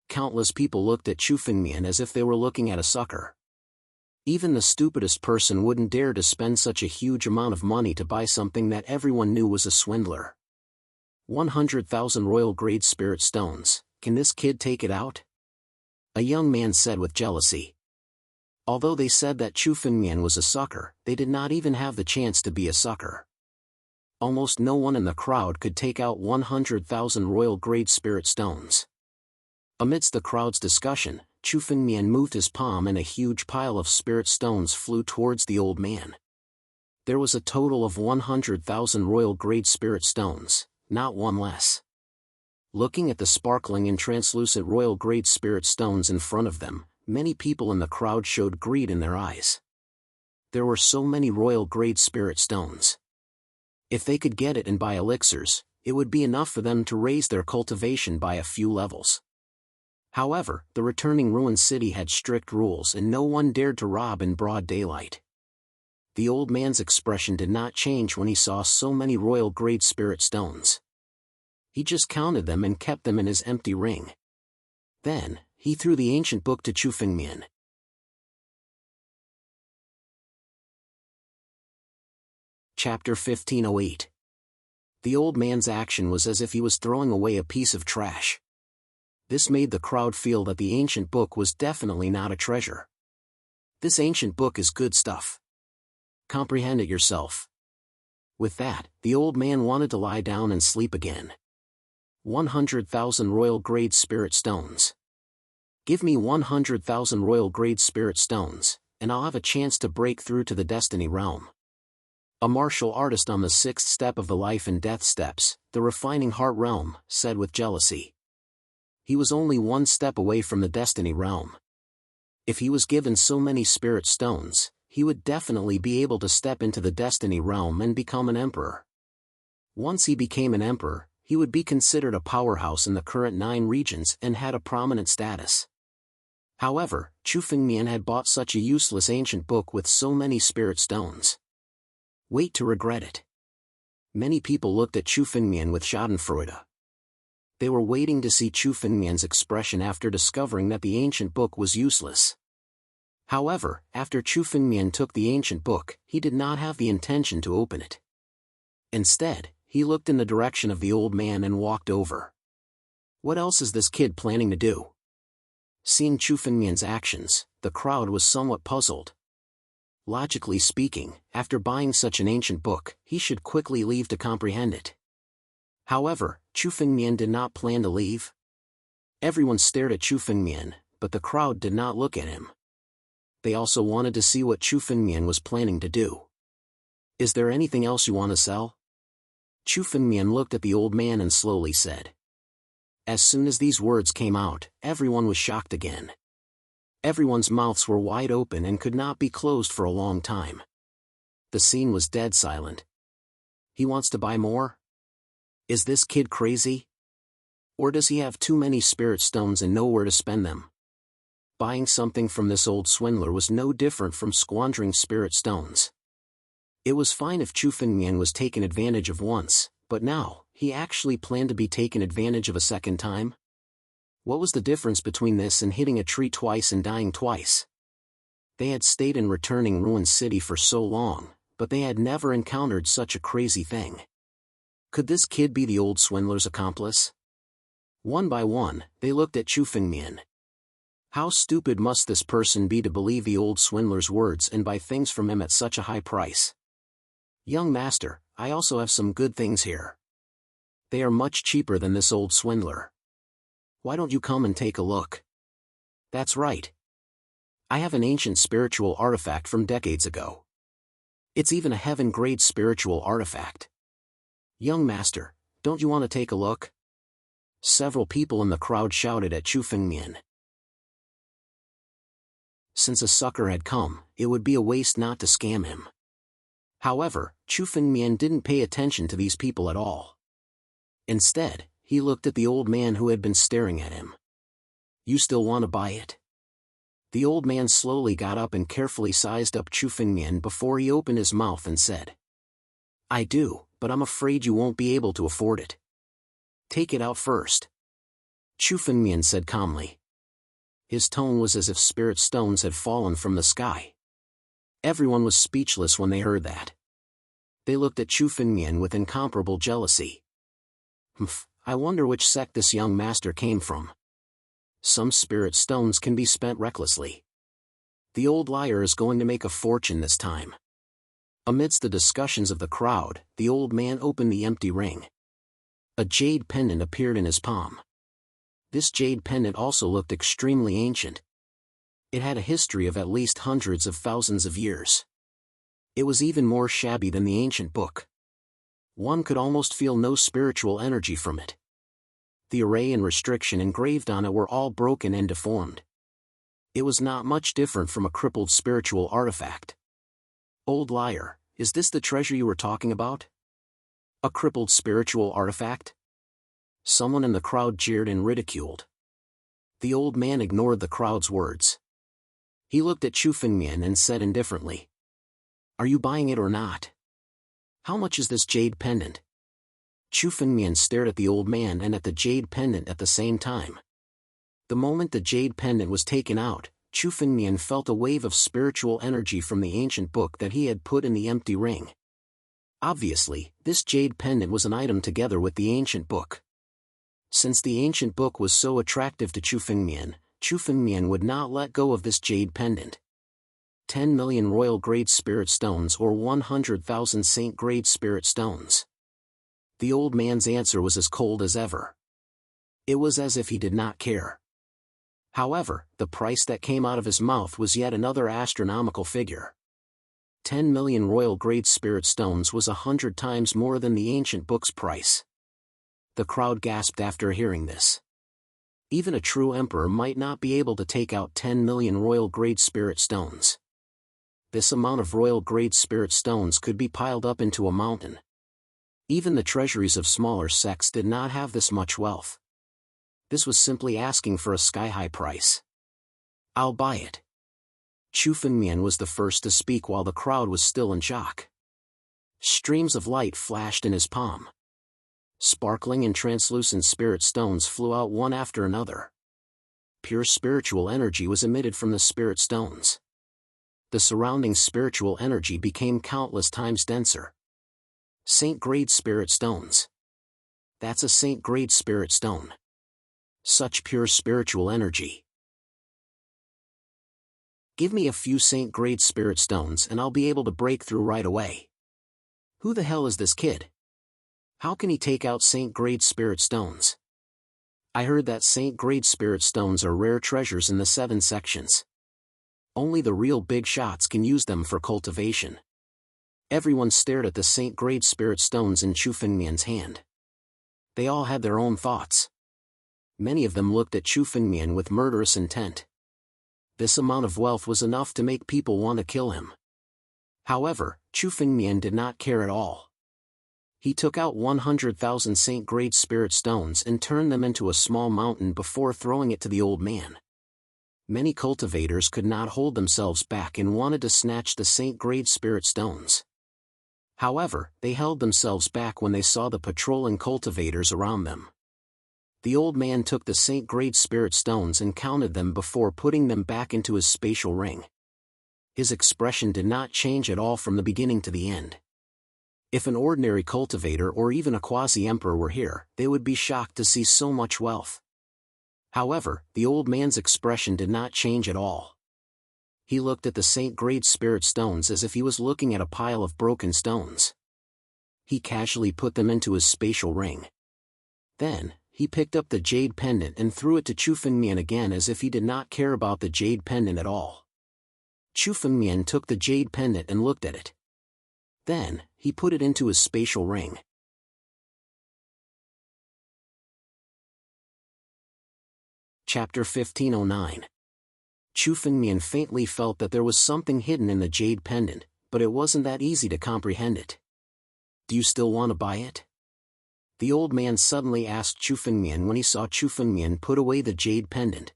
Countless people looked at Chu Fengmian as if they were looking at a sucker. Even the stupidest person wouldn't dare to spend such a huge amount of money to buy something that everyone knew was a swindler. 100,000 royal grade spirit stones, can this kid take it out? A young man said with jealousy. Although they said that Chu Fengmian was a sucker, they did not even have the chance to be a sucker. Almost no one in the crowd could take out 100,000 royal grade spirit stones. Amidst the crowd's discussion, Chu Fengmian moved his palm and a huge pile of spirit stones flew towards the old man. There was a total of 100,000 royal grade spirit stones, not one less. Looking at the sparkling and translucent royal grade spirit stones in front of them, many people in the crowd showed greed in their eyes. There were so many royal grade spirit stones. If they could get it and buy elixirs, it would be enough for them to raise their cultivation by a few levels. However, the returning ruined city had strict rules and no one dared to rob in broad daylight. The old man's expression did not change when he saw so many royal grade spirit stones. He just counted them and kept them in his empty ring. Then, he threw the ancient book to Chu Fengmian. Chapter 1508. The old man's action was as if he was throwing away a piece of trash. This made the crowd feel that the ancient book was definitely not a treasure. This ancient book is good stuff. Comprehend it yourself. With that, the old man wanted to lie down and sleep again. 100,000 royal grade spirit stones. Give me 100,000 royal grade spirit stones, and I'll have a chance to break through to the destiny realm. A martial artist on the 6th step of the life and death steps, the refining heart realm, said with jealousy. He was only 1 step away from the destiny realm. If he was given so many spirit stones, he would definitely be able to step into the destiny realm and become an emperor. Once he became an emperor, he would be considered a powerhouse in the current 9 regions and had a prominent status. However, Chu Fengmian had bought such a useless ancient book with so many spirit stones. Wait to regret it. Many people looked at Chu Fengmian with schadenfreude. They were waiting to see Chu Fengmian's expression after discovering that the ancient book was useless. However, after Chu Fengmian took the ancient book, he did not have the intention to open it. Instead, he looked in the direction of the old man and walked over. What else is this kid planning to do? Seeing Chu Fengmian's actions, the crowd was somewhat puzzled. Logically speaking, after buying such an ancient book, he should quickly leave to comprehend it. However, Chu Fengmian did not plan to leave. Everyone stared at Chu Fengmian, but the crowd did not look at him. They also wanted to see what Chu Fengmian was planning to do. Is there anything else you want to sell? Chu Fengmian looked at the old man and slowly said. As soon as these words came out, everyone was shocked again. Everyone's mouths were wide open and could not be closed for a long time. The scene was dead silent. He wants to buy more? Is this kid crazy? Or does he have too many spirit stones and nowhere to spend them? Buying something from this old swindler was no different from squandering spirit stones. It was fine if Chu Fengmian was taken advantage of once, but now, he actually planned to be taken advantage of a second time? What was the difference between this and hitting a tree twice and dying twice? They had stayed in returning ruined city for so long, but they had never encountered such a crazy thing. Could this kid be the old swindler's accomplice? One by one, they looked at Chu Fengmian. How stupid must this person be to believe the old swindler's words and buy things from him at such a high price? Young master, I also have some good things here. They are much cheaper than this old swindler. Why don't you come and take a look? That's right. I have an ancient spiritual artifact from decades ago. It's even a heaven-grade spiritual artifact. Young master, don't you want to take a look? Several people in the crowd shouted at Chu Fengmian. Since a sucker had come, it would be a waste not to scam him. However, Chu Fengmian didn't pay attention to these people at all. Instead, he looked at the old man who had been staring at him. You still want to buy it? The old man slowly got up and carefully sized up Chu Fengmian before he opened his mouth and said, I do, but I'm afraid you won't be able to afford it. Take it out first. Chu Fengmian said calmly. His tone was as if spirit stones had fallen from the sky. Everyone was speechless when they heard that. They looked at Chu Fengmian with incomparable jealousy. I wonder which sect this young master came from. Some spirit stones can be spent recklessly. The old liar is going to make a fortune this time. Amidst the discussions of the crowd, the old man opened the empty ring. A jade pendant appeared in his palm. This jade pendant also looked extremely ancient. It had a history of at least hundreds of thousands of years. It was even more shabby than the ancient book. One could almost feel no spiritual energy from it. The array and restriction engraved on it were all broken and deformed. It was not much different from a crippled spiritual artifact. Old liar, is this the treasure you were talking about? A crippled spiritual artifact? Someone in the crowd jeered and ridiculed. The old man ignored the crowd's words. He looked at Chu Fengmian and said indifferently, Are you buying it or not? How much is this jade pendant? Chu Fengmian stared at the old man and at the jade pendant at the same time. The moment the jade pendant was taken out, Chu Fengmian felt a wave of spiritual energy from the ancient book that he had put in the empty ring. Obviously, this jade pendant was an item together with the ancient book. Since the ancient book was so attractive to Chu Fengmian would not let go of this jade pendant. 10 million royal grade spirit stones or 100,000 saint grade spirit stones. The old man's answer was as cold as ever. It was as if he did not care. However, the price that came out of his mouth was yet another astronomical figure. 10 million royal grade spirit stones was 100 times more than the ancient book's price. The crowd gasped after hearing this. Even a true emperor might not be able to take out 10 million royal grade spirit stones. This amount of royal grade spirit stones could be piled up into a mountain. Even the treasuries of smaller sects did not have this much wealth. This was simply asking for a sky-high price. I'll buy it. Chu Fengmian was the first to speak while the crowd was still in shock. Streams of light flashed in his palm. Sparkling and translucent spirit stones flew out one after another. Pure spiritual energy was emitted from the spirit stones. The surrounding spiritual energy became countless times denser. Saint-grade spirit stones. That's a saint-grade spirit stone. Such pure spiritual energy. Give me a few saint-grade spirit stones and I'll be able to break through right away. Who the hell is this kid? How can he take out saint-grade spirit stones? I heard that saint-grade spirit stones are rare treasures in the 7 sections. Only the real big shots can use them for cultivation. Everyone stared at the saint-grade spirit stones in Chu Fengmian's hand. They all had their own thoughts. Many of them looked at Chu Fengmian with murderous intent. This amount of wealth was enough to make people want to kill him. However, Chu Fengmian did not care at all. He took out 100,000 saint-grade spirit stones and turned them into a small mountain before throwing it to the old man. Many cultivators could not hold themselves back and wanted to snatch the saint-grade spirit stones. However, they held themselves back when they saw the patrolling cultivators around them. The old man took the saint-grade spirit stones and counted them before putting them back into his spatial ring. His expression did not change at all from the beginning to the end. If an ordinary cultivator or even a quasi-emperor were here, they would be shocked to see so much wealth. However, the old man's expression did not change at all. He looked at the saint-grade spirit stones as if he was looking at a pile of broken stones. He casually put them into his spatial ring. Then, he picked up the jade pendant and threw it to Chu Fengmian again as if he did not care about the jade pendant at all. Chu Fengmian took the jade pendant and looked at it. Then, he put it into his spatial ring. Chapter 1509. Chu Fengmian faintly felt that there was something hidden in the jade pendant, but it wasn't that easy to comprehend it. Do you still want to buy it? The old man suddenly asked Chu Fengmian when he saw Chu Fengmian put away the jade pendant.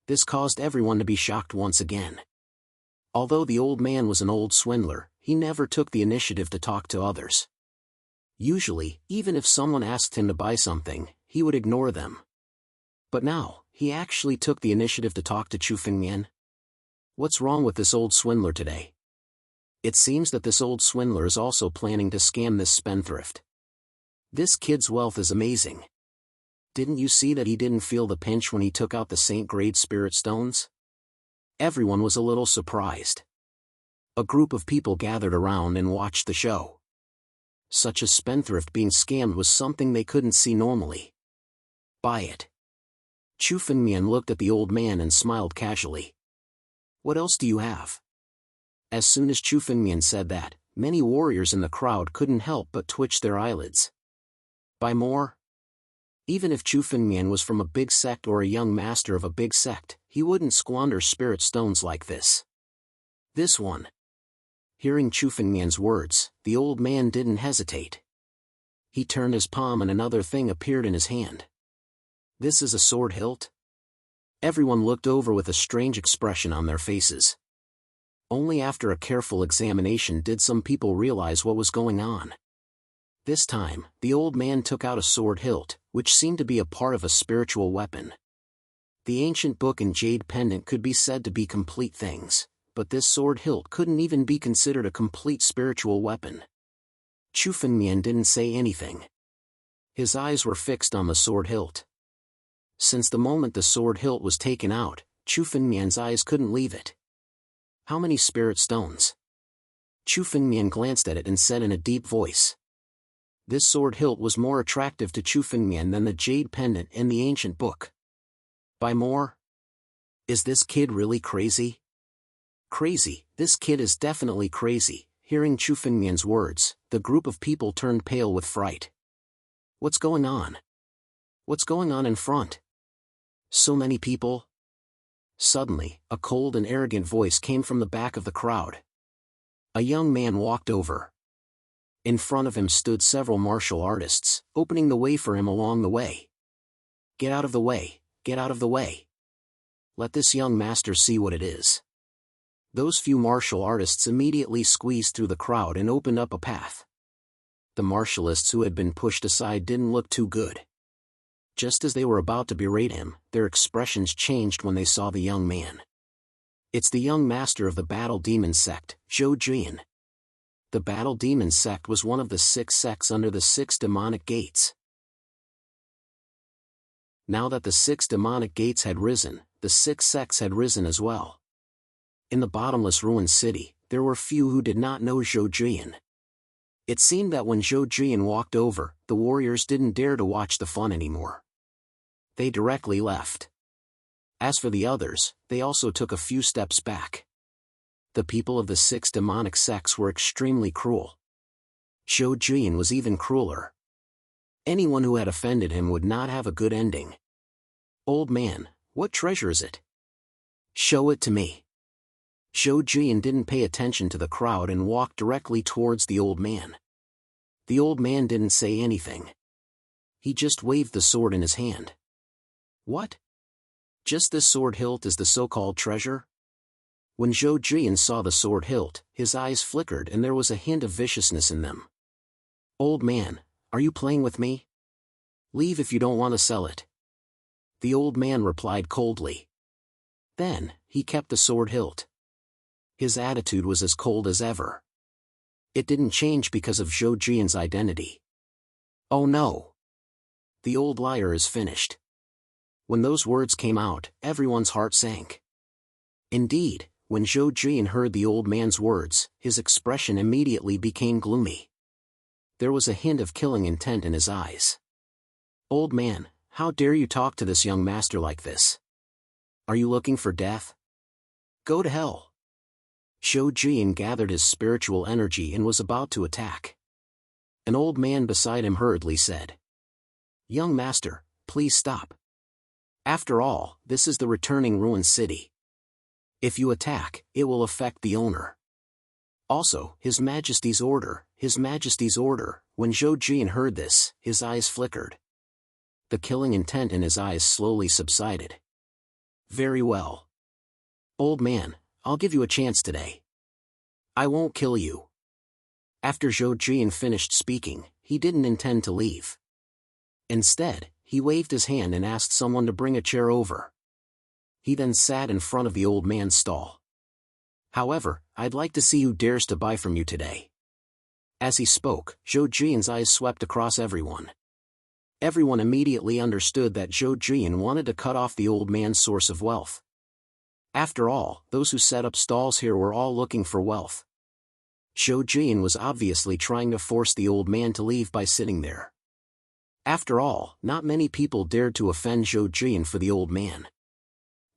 This caused everyone to be shocked once again. Although the old man was an old swindler, he never took the initiative to talk to others. Usually, even if someone asked him to buy something, he would ignore them. But now, he actually took the initiative to talk to Chu Fengmian. What's wrong with this old swindler today? It seems that this old swindler is also planning to scam this spendthrift. This kid's wealth is amazing. Didn't you see that he didn't feel the pinch when he took out the saint-grade spirit stones? Everyone was a little surprised. A group of people gathered around and watched the show. Such a spendthrift being scammed was something they couldn't see normally. Buy it. Chu Fengmian looked at the old man and smiled casually. What else do you have? As soon as Chu Fengmian said that, many warriors in the crowd couldn't help but twitch their eyelids. Buy more? Even if Chu Fengmian was from a big sect or a young master of a big sect, he wouldn't squander spirit stones like this. This one. Hearing Chu Fengmian's words, the old man didn't hesitate. He turned his palm and another thing appeared in his hand. This is a sword hilt? Everyone looked over with a strange expression on their faces. Only after a careful examination did some people realize what was going on. This time, the old man took out a sword hilt, which seemed to be a part of a spiritual weapon. The ancient book and jade pendant could be said to be complete things, but this sword hilt couldn't even be considered a complete spiritual weapon. Chu Fengmian didn't say anything. His eyes were fixed on the sword hilt. Since the moment the sword hilt was taken out, Chu Fengmian's eyes couldn't leave it. How many spirit stones? Chu Fengmian glanced at it and said in a deep voice. This sword hilt was more attractive to Chu Fengmian than the jade pendant and the ancient book. Buy more? Is this kid really crazy? Crazy, this kid is definitely crazy. Hearing Chu Fengmian's words, the group of people turned pale with fright. What's going on? What's going on in front? So many people? Suddenly, a cold and arrogant voice came from the back of the crowd. A young man walked over. In front of him stood several martial artists, opening the way for him along the way. Get out of the way, get out of the way. Let this young master see what it is. Those few martial artists immediately squeezed through the crowd and opened up a path. The martialists who had been pushed aside didn't look too good. Just as they were about to berate him, their expressions changed when they saw the young man. It's the young master of the Battle Demon sect, Zhou Jian. The Battle Demon sect was one of the 6 sects under the 6 demonic gates. Now that the 6 demonic gates had risen, the 6 sects had risen as well. In the bottomless ruined city, there were few who did not know Zhou Jian. It seemed that when Zhou Jian walked over, the warriors didn't dare to watch the fun anymore. They directly left. As for the others, they also took a few steps back. The people of the 6 demonic sects were extremely cruel. Zhou Jian was even crueler. Anyone who had offended him would not have a good ending. "Old man, what treasure is it? Show it to me." Zhou Jian didn't pay attention to the crowd and walked directly towards the old man. The old man didn't say anything. He just waved the sword in his hand. "What? Just this sword hilt is the so-called treasure?" When Zhou Jian saw the sword hilt, his eyes flickered and there was a hint of viciousness in them. "Old man, are you playing with me? Leave if you don't want to sell it." The old man replied coldly. Then, he kept the sword hilt. His attitude was as cold as ever. It didn't change because of Zhou Jian's identity. "Oh no! The old liar is finished." When those words came out, everyone's heart sank. Indeed, when Zhou Jian heard the old man's words, his expression immediately became gloomy. There was a hint of killing intent in his eyes. "Old man, how dare you talk to this young master like this? Are you looking for death? Go to hell." Zhou Jian gathered his spiritual energy and was about to attack. An old man beside him hurriedly said, "Young master, please stop. After all, this is the returning ruined city. If you attack, it will affect the owner. Also, His Majesty's order, His Majesty's order." When Zhou Jian heard this, his eyes flickered. The killing intent in his eyes slowly subsided. "Very well. Old man, I'll give you a chance today. I won't kill you." After Zhou Jian finished speaking, he didn't intend to leave. Instead, he waved his hand and asked someone to bring a chair over. He then sat in front of the old man's stall. "However, I'd like to see who dares to buy from you today." As he spoke, Zhou Jian's eyes swept across everyone. Everyone immediately understood that Zhou Jian wanted to cut off the old man's source of wealth. After all, those who set up stalls here were all looking for wealth. Zhou Jian was obviously trying to force the old man to leave by sitting there. After all, not many people dared to offend Zhou Jian for the old man.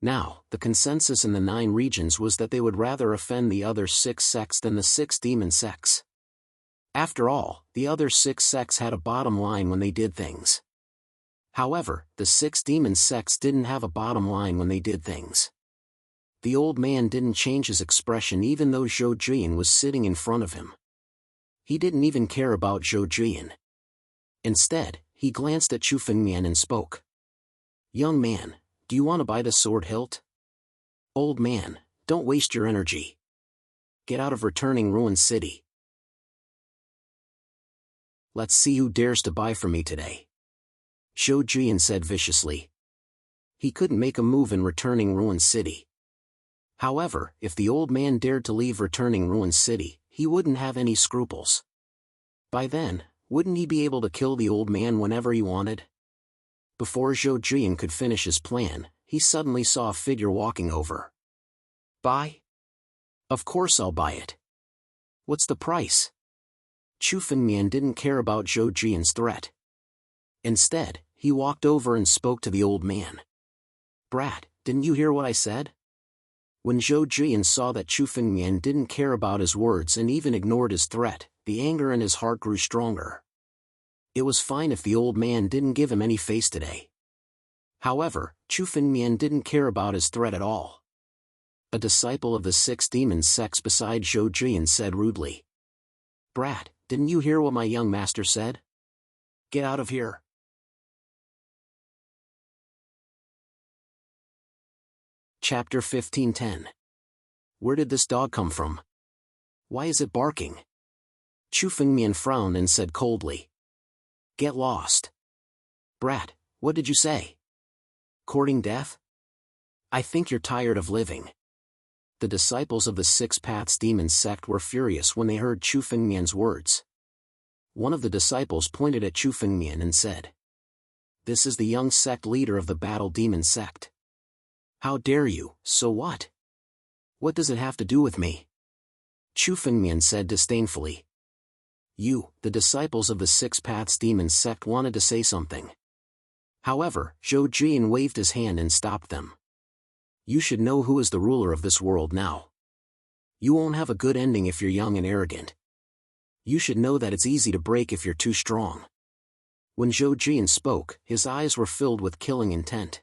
Now, the consensus in the 9 regions was that they would rather offend the other 6 sects than the 6 demon sects. After all, the other 6 sects had a bottom line when they did things. However, the 6 demon sects didn't have a bottom line when they did things. The old man didn't change his expression even though Zhou Jian was sitting in front of him. He didn't even care about Zhou Jian. Instead, he glanced at Chu Fengmian and spoke. "Young man, do you want to buy the sword hilt? Old man, don't waste your energy. Get out of returning ruined city. Let's see who dares to buy from me today." Zhou Jian said viciously. He couldn't make a move in returning ruined city. However, if the old man dared to leave returning ruined city, he wouldn't have any scruples. By then, wouldn't he be able to kill the old man whenever he wanted? Before Zhou Jian could finish his plan, he suddenly saw a figure walking over. "Buy? Of course I'll buy it. What's the price?" Chu Fengmian didn't care about Zhou Jian's threat. Instead, he walked over and spoke to the old man. "Brat, didn't you hear what I said?" When Zhou Jian saw that Chu Fengmian didn't care about his words and even ignored his threat, the anger in his heart grew stronger. It was fine if the old man didn't give him any face today. However, Chu Fengmian didn't care about his threat at all. A disciple of the 6 demon sects beside Zhou Jian said rudely. "Brat, didn't you hear what my young master said? Get out of here." Chapter 15:10. Where did this dog come from? Why is it barking? Chu Fengmian frowned and said coldly. Get lost. Brat, what did you say? Courting death? I think you're tired of living. The disciples of the Six Paths Demon sect were furious when they heard Chu Fengmian's words. One of the disciples pointed at Chu Fengmian and said, This is the young sect leader of the Battle Demon sect. How dare you? So what? What does it have to do with me? Chu Fengmian said disdainfully. You, the disciples of the Six Paths Demon sect, wanted to say something. However, Zhou Jian waved his hand and stopped them. You should know who is the ruler of this world now. You won't have a good ending if you're young and arrogant. You should know that it's easy to break if you're too strong. When Zhou Jian spoke, his eyes were filled with killing intent.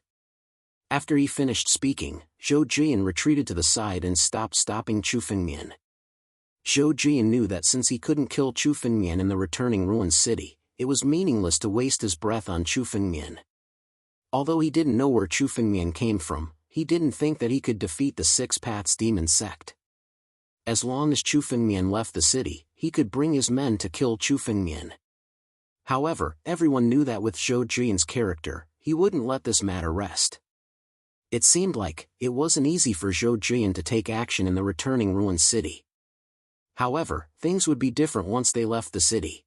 After he finished speaking, Zhou Jian retreated to the side and stopped stopping Chu Fengmian. Zhou Jian knew that since he couldn't kill Chu Fengmian in the returning ruined city, it was meaningless to waste his breath on Chu Fengmian. Although he didn't know where Chu Fengmian came from, he didn't think that he could defeat the Six Paths Demon sect. As long as Chu Fengmian left the city, he could bring his men to kill Chu Fengmian. However, everyone knew that with Zhou Jian's character, he wouldn't let this matter rest. It seemed like it wasn't easy for Zhou Jian to take action in the returning ruined city. However, things would be different once they left the city.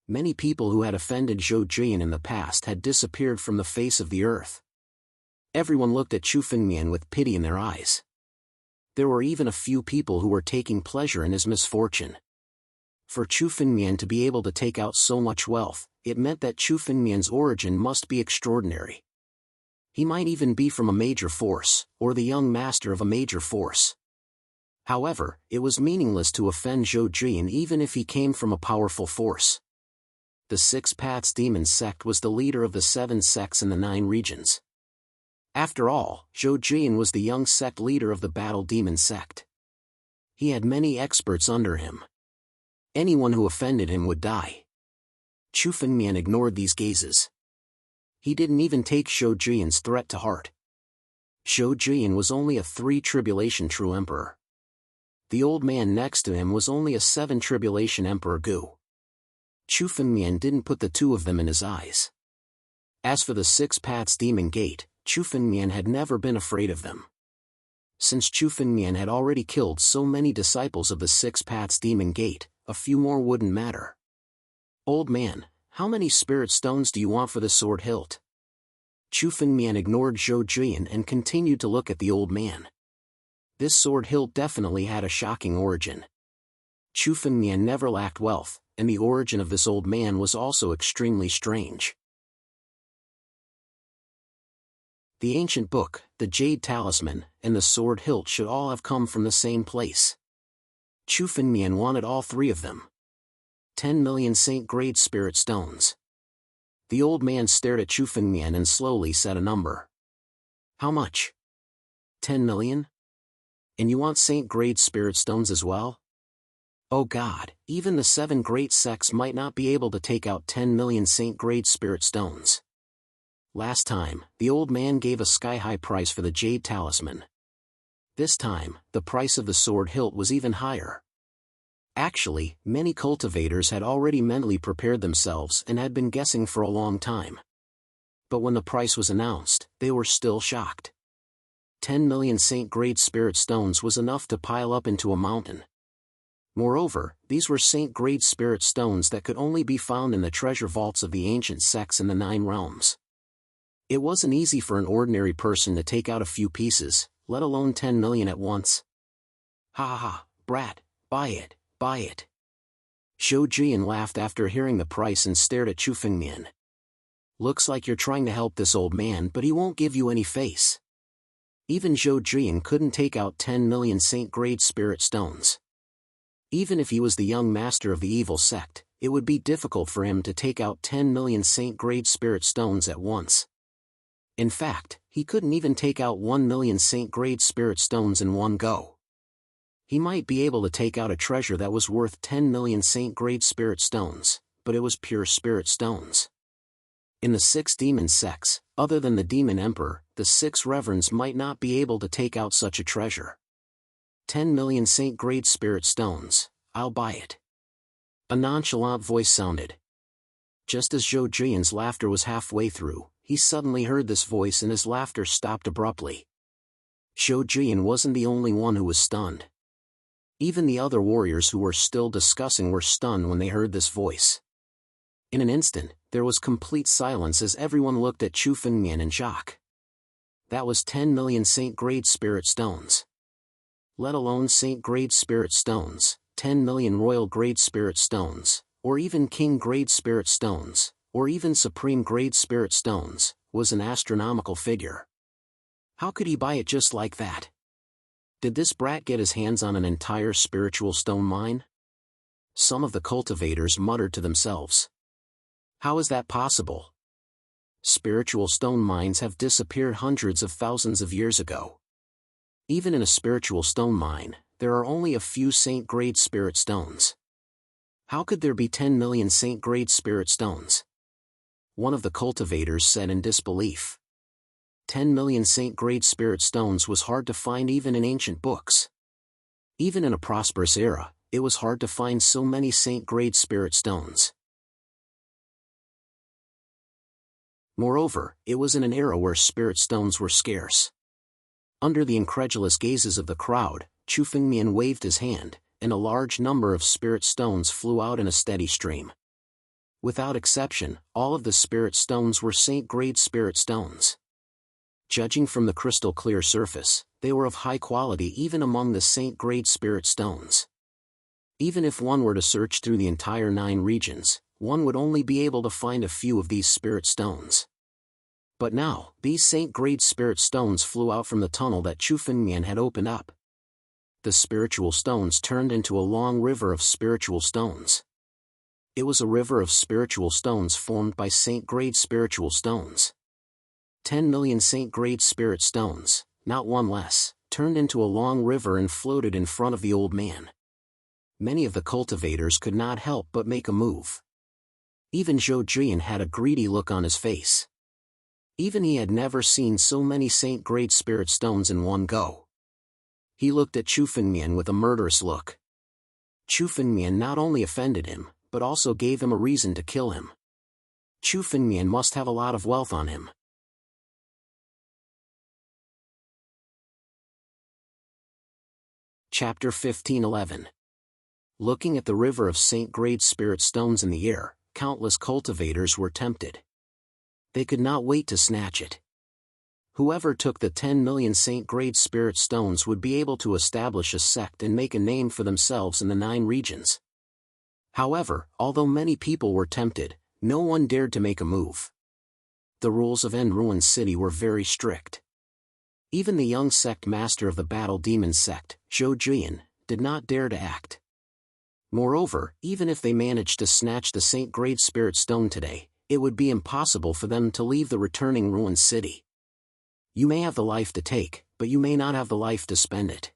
Many people who had offended Zhou Jian in the past had disappeared from the face of the earth. Everyone looked at Chu Fengmian with pity in their eyes. There were even a few people who were taking pleasure in his misfortune. For Chu Fengmian to be able to take out so much wealth, it meant that Chu Fengmian's origin must be extraordinary. He might even be from a major force, or the young master of a major force. However, it was meaningless to offend Zhou Jian even if he came from a powerful force. The Six Paths Demon sect was the leader of the 7 sects in the 9 regions. After all, Zhou Jian was the young sect leader of the Battle Demon sect. He had many experts under him. Anyone who offended him would die. Chu Fengmian ignored these gazes. He didn't even take Zhou Jian's threat to heart. Zhou Jian was only a 3 tribulation true emperor. The old man next to him was only a 7 tribulation emperor Gu. Chu Fengmian didn't put the two of them in his eyes. As for the Six Paths Demon Gate, Chu Fengmian had never been afraid of them. Since Chu Fengmian had already killed so many disciples of the Six Paths Demon Gate, a few more wouldn't matter. Old man, how many spirit stones do you want for the sword hilt? Chu Fengmian ignored Zhou Jian and continued to look at the old man. This sword hilt definitely had a shocking origin. Chu Fengmian never lacked wealth, and the origin of this old man was also extremely strange. The ancient book, the jade talisman, and the sword hilt should all have come from the same place. Chu Fengmian wanted all 3 of them. 10 million Saint-grade spirit stones. The old man stared at Chu Fengmian and slowly said a number. How much? 10 million? And you want Saint-grade spirit stones as well? Oh God, even the 7 great sects might not be able to take out 10 million Saint-grade spirit stones. Last time, the old man gave a sky-high price for the jade talisman. This time, the price of the sword hilt was even higher. Actually, many cultivators had already mentally prepared themselves and had been guessing for a long time. But when the price was announced, they were still shocked. 10 million Saint-grade spirit stones was enough to pile up into a mountain. Moreover, these were Saint-grade spirit stones that could only be found in the treasure vaults of the ancient sects in the 9 realms. It wasn't easy for an ordinary person to take out a few pieces, let alone 10 million at once. Ha ha ha, brat, buy it, buy it. Zhou Jian laughed after hearing the price and stared at Chu Fengmian. Looks like you're trying to help this old man, but he won't give you any face. Even Zhou Jian couldn't take out 10 million Saint-grade spirit stones. Even if he was the young master of the evil sect, it would be difficult for him to take out 10 million Saint-grade spirit stones at once. In fact, he couldn't even take out 1 million Saint-grade spirit stones in one go. He might be able to take out a treasure that was worth 10 million Saint-grade spirit stones, but it was pure spirit stones. In the 6 demon sects, other than the demon emperor, the 6 reverends might not be able to take out such a treasure. 10 million Saint-grade spirit stones, I'll buy it. A nonchalant voice sounded. Just as Zhou Jian's laughter was halfway through, he suddenly heard this voice and his laughter stopped abruptly. Zhou Jian wasn't the only one who was stunned. Even the other warriors who were still discussing were stunned when they heard this voice. In an instant, there was complete silence as everyone looked at Chu Fengmian in shock. That was 10 million Saint-grade spirit stones. Let alone Saint-grade spirit stones, 10 million royal-grade spirit stones, or even king-grade spirit stones, or even supreme-grade spirit stones, was an astronomical figure. How could he buy it just like that? Did this brat get his hands on an entire spiritual stone mine? Some of the cultivators muttered to themselves. How is that possible? Spiritual stone mines have disappeared hundreds of thousands of years ago. Even in a spiritual stone mine, there are only a few Saint-grade spirit stones. How could there be 10 million Saint-grade spirit stones? One of the cultivators said in disbelief. 10 million Saint-grade spirit stones was hard to find even in ancient books. Even in a prosperous era, it was hard to find so many Saint-grade spirit stones. Moreover, it was in an era where spirit stones were scarce. Under the incredulous gazes of the crowd, Chu Fengmian waved his hand, and a large number of spirit stones flew out in a steady stream. Without exception, all of the spirit stones were Saint-grade spirit stones. Judging from the crystal-clear surface, they were of high quality even among the Saint-grade spirit stones. Even if one were to search through the entire 9 regions, one would only be able to find a few of these spirit stones. But now, these Saint-grade spirit stones flew out from the tunnel that Chu Fengmian had opened up. The spiritual stones turned into a long river of spiritual stones. It was a river of spiritual stones formed by Saint-grade spiritual stones. 10 million Saint-grade spirit stones, not one less, turned into a long river and floated in front of the old man. Many of the cultivators could not help but make a move. Even Zhou Jian had a greedy look on his face. Even he had never seen so many Saint-grade spirit stones in one go. He looked at Chu Fengmian with a murderous look. Chu Fengmian not only offended him, but also gave him a reason to kill him. Chu Fengmian must have a lot of wealth on him. Chapter 15:11. Looking at the river of Saint-grade spirit stones in the air, countless cultivators were tempted. They could not wait to snatch it. Whoever took the 10 million Saint-grade spirit stones would be able to establish a sect and make a name for themselves in the 9 regions. However, although many people were tempted, no one dared to make a move. The rules of End Ruin City were very strict. Even the young sect master of the Battle Demon sect, Zhou Jian, did not dare to act. Moreover, even if they managed to snatch the Saint-grade spirit stone today, it would be impossible for them to leave the returning ruined city. You may have the life to take, but you may not have the life to spend it.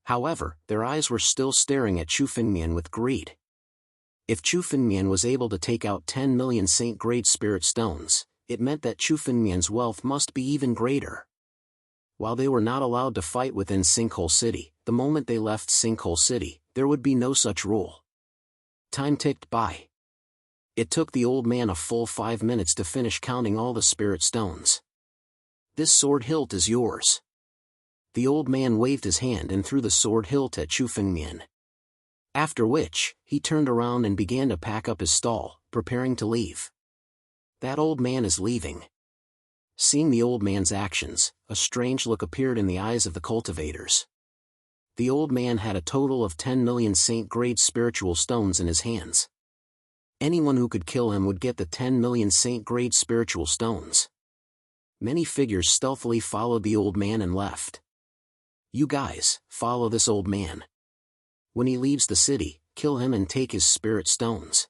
However, their eyes were still staring at Chu Fengmian with greed. If Chu Fengmian was able to take out 10 million Saint-grade spirit stones, it meant that Chu Fengmian's wealth must be even greater. While they were not allowed to fight within Sinkhole City, the moment they left Sinkhole City, there would be no such rule. Time ticked by. It took the old man a full 5 minutes to finish counting all the spirit stones. This sword hilt is yours. The old man waved his hand and threw the sword hilt at Chu Fengmian. After which, he turned around and began to pack up his stall, preparing to leave. That old man is leaving. Seeing the old man's actions, a strange look appeared in the eyes of the cultivators. The old man had a total of 10 million Saint-grade spiritual stones in his hands. Anyone who could kill him would get the 10 million Saint-grade spiritual stones. Many figures stealthily followed the old man and left. You guys, follow this old man. When he leaves the city, kill him and take his spirit stones.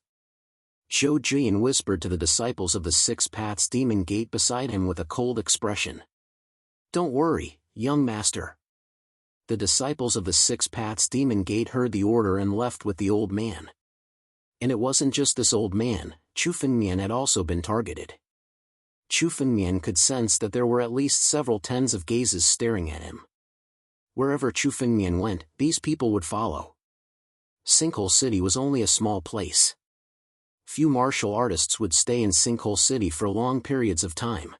Zhou Jian whispered to the disciples of the 6 Paths Demon Gate beside him with a cold expression. Don't worry, young master. The disciples of the 6 Paths Demon Gate heard the order and left with the old man. And it wasn't just this old man, Chu Fengmian had also been targeted. Chu Fengmian could sense that there were at least several tens of gazes staring at him. Wherever Chu Fengmian went, these people would follow. Sinkhole City was only a small place. Few martial artists would stay in Sinkhole City for long periods of time.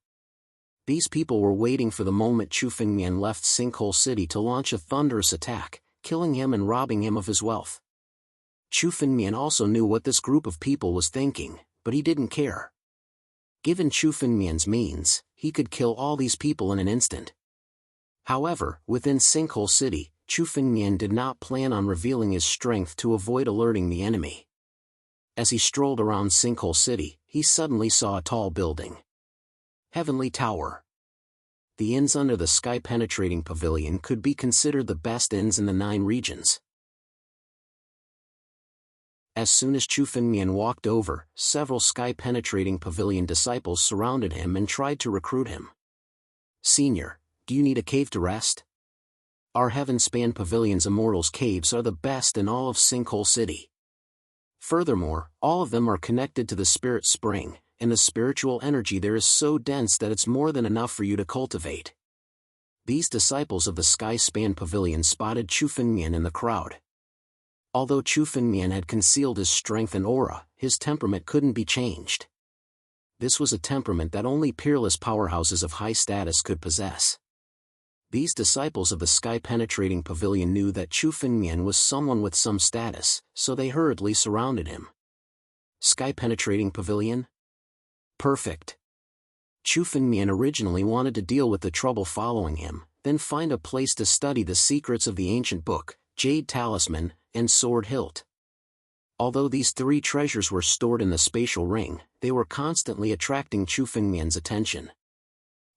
These people were waiting for the moment Chu Fengmian left Sinkhole City to launch a thunderous attack, killing him and robbing him of his wealth. Chu Fengmian also knew what this group of people was thinking, but he didn't care. Given Chu Fengmian's means, he could kill all these people in an instant. However, within Sinkhole City, Chu Fengmian did not plan on revealing his strength to avoid alerting the enemy. As he strolled around Sinkhole City, he suddenly saw a tall building. Heavenly Tower. The inns under the sky-penetrating pavilion could be considered the best inns in the 9 regions. As soon as Chu Fengmian walked over, several sky-penetrating pavilion disciples surrounded him and tried to recruit him. "Senior, do you need a cave to rest? Our Heaven-Span Pavilion's Immortals Caves are the best in all of Sinkhole City. Furthermore, all of them are connected to the Spirit Spring, and the spiritual energy there is so dense that it's more than enough for you to cultivate." These disciples of the Sky Span Pavilion spotted Chu Fengmian in the crowd. Although Chu Fengmian had concealed his strength and aura, his temperament couldn't be changed. This was a temperament that only peerless powerhouses of high status could possess. These disciples of the sky-penetrating pavilion knew that Chu Fengmian was someone with some status, so they hurriedly surrounded him. Sky-penetrating pavilion? Perfect. Chu Fengmian originally wanted to deal with the trouble following him, then find a place to study the secrets of the ancient book, Jade Talisman, and Sword Hilt. Although these 3 treasures were stored in the spatial ring, they were constantly attracting Chu Fengmian's attention.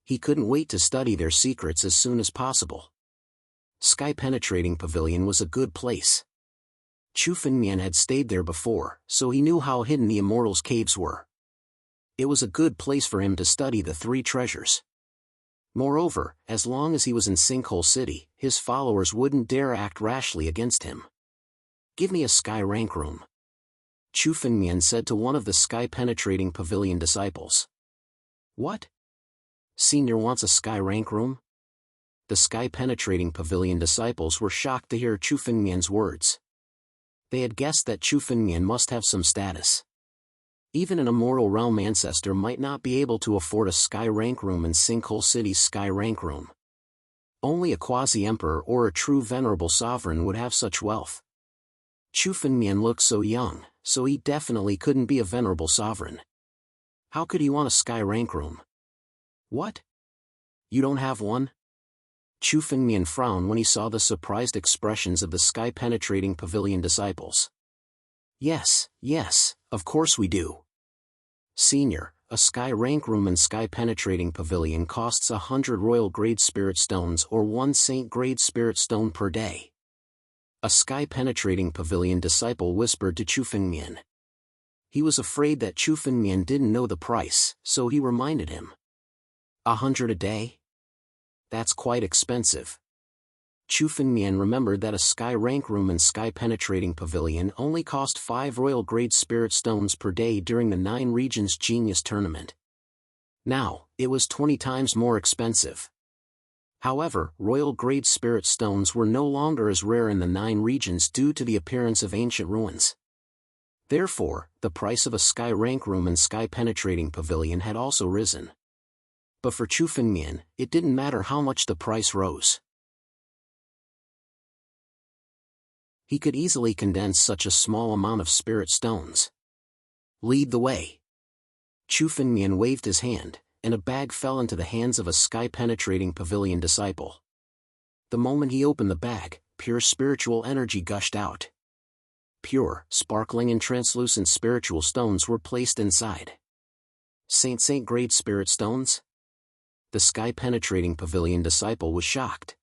He couldn't wait to study their secrets as soon as possible. Sky-penetrating pavilion was a good place. Chu Fengmian had stayed there before, so he knew how hidden the Immortals' Caves were. It was a good place for him to study the 3 treasures. Moreover, as long as he was in Sinkhole City, his followers wouldn't dare act rashly against him. "Give me a sky rank room," Chu Fengmian said to one of the sky-penetrating pavilion disciples. "What? Senior wants a sky rank room?" The sky-penetrating pavilion disciples were shocked to hear Chu Fengmian's words. They had guessed that Chu Fengmian must have some status. Even an immortal realm ancestor might not be able to afford a sky rank room in Sinkhole City's sky rank room. Only a quasi-emperor or a true venerable sovereign would have such wealth. Chu Fengmian looked so young, so he definitely couldn't be a venerable sovereign. How could he want a sky rank room? "What? You don't have one?" Chu Fengmian frowned when he saw the surprised expressions of the sky-penetrating pavilion disciples. Yes, of course we do. Senior, a sky rank room in sky-penetrating pavilion costs 100 royal grade spirit stones or 1 saint grade spirit stone per day." A sky-penetrating pavilion disciple whispered to Chu Fengmian. He was afraid that Chu Fengmian didn't know the price, so he reminded him. 100 a day? That's quite expensive. Chu Fengmian remembered that a sky rank room in sky-penetrating pavilion only cost 5 royal grade spirit stones per day during the 9 regions genius tournament. Now, it was 20 times more expensive. However, royal grade spirit stones were no longer as rare in the 9 regions due to the appearance of ancient ruins. Therefore, the price of a sky rank room in sky-penetrating pavilion had also risen. But for Chu Fengmian, it didn't matter how much the price rose. He could easily condense such a small amount of spirit stones. "Lead the way." Chu Fengmian waved his hand, and a bag fell into the hands of a sky-penetrating pavilion disciple. The moment he opened the bag, pure spiritual energy gushed out. Pure, sparkling and translucent spiritual stones were placed inside. Saint grade spirit stones? The sky-penetrating pavilion disciple was shocked.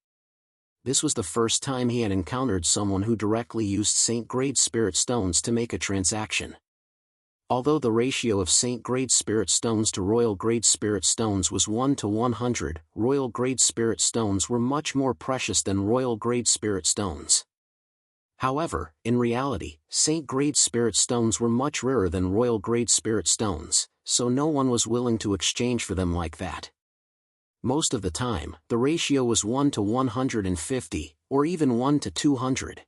This was the first time he had encountered someone who directly used saint-grade spirit stones to make a transaction. Although the ratio of saint-grade spirit stones to royal-grade spirit stones was 1 to 100, royal-grade spirit stones were much more precious than royal-grade spirit stones. However, in reality, saint-grade spirit stones were much rarer than royal-grade spirit stones, so no one was willing to exchange for them like that. Most of the time, the ratio was 1 to 150, or even 1 to 200.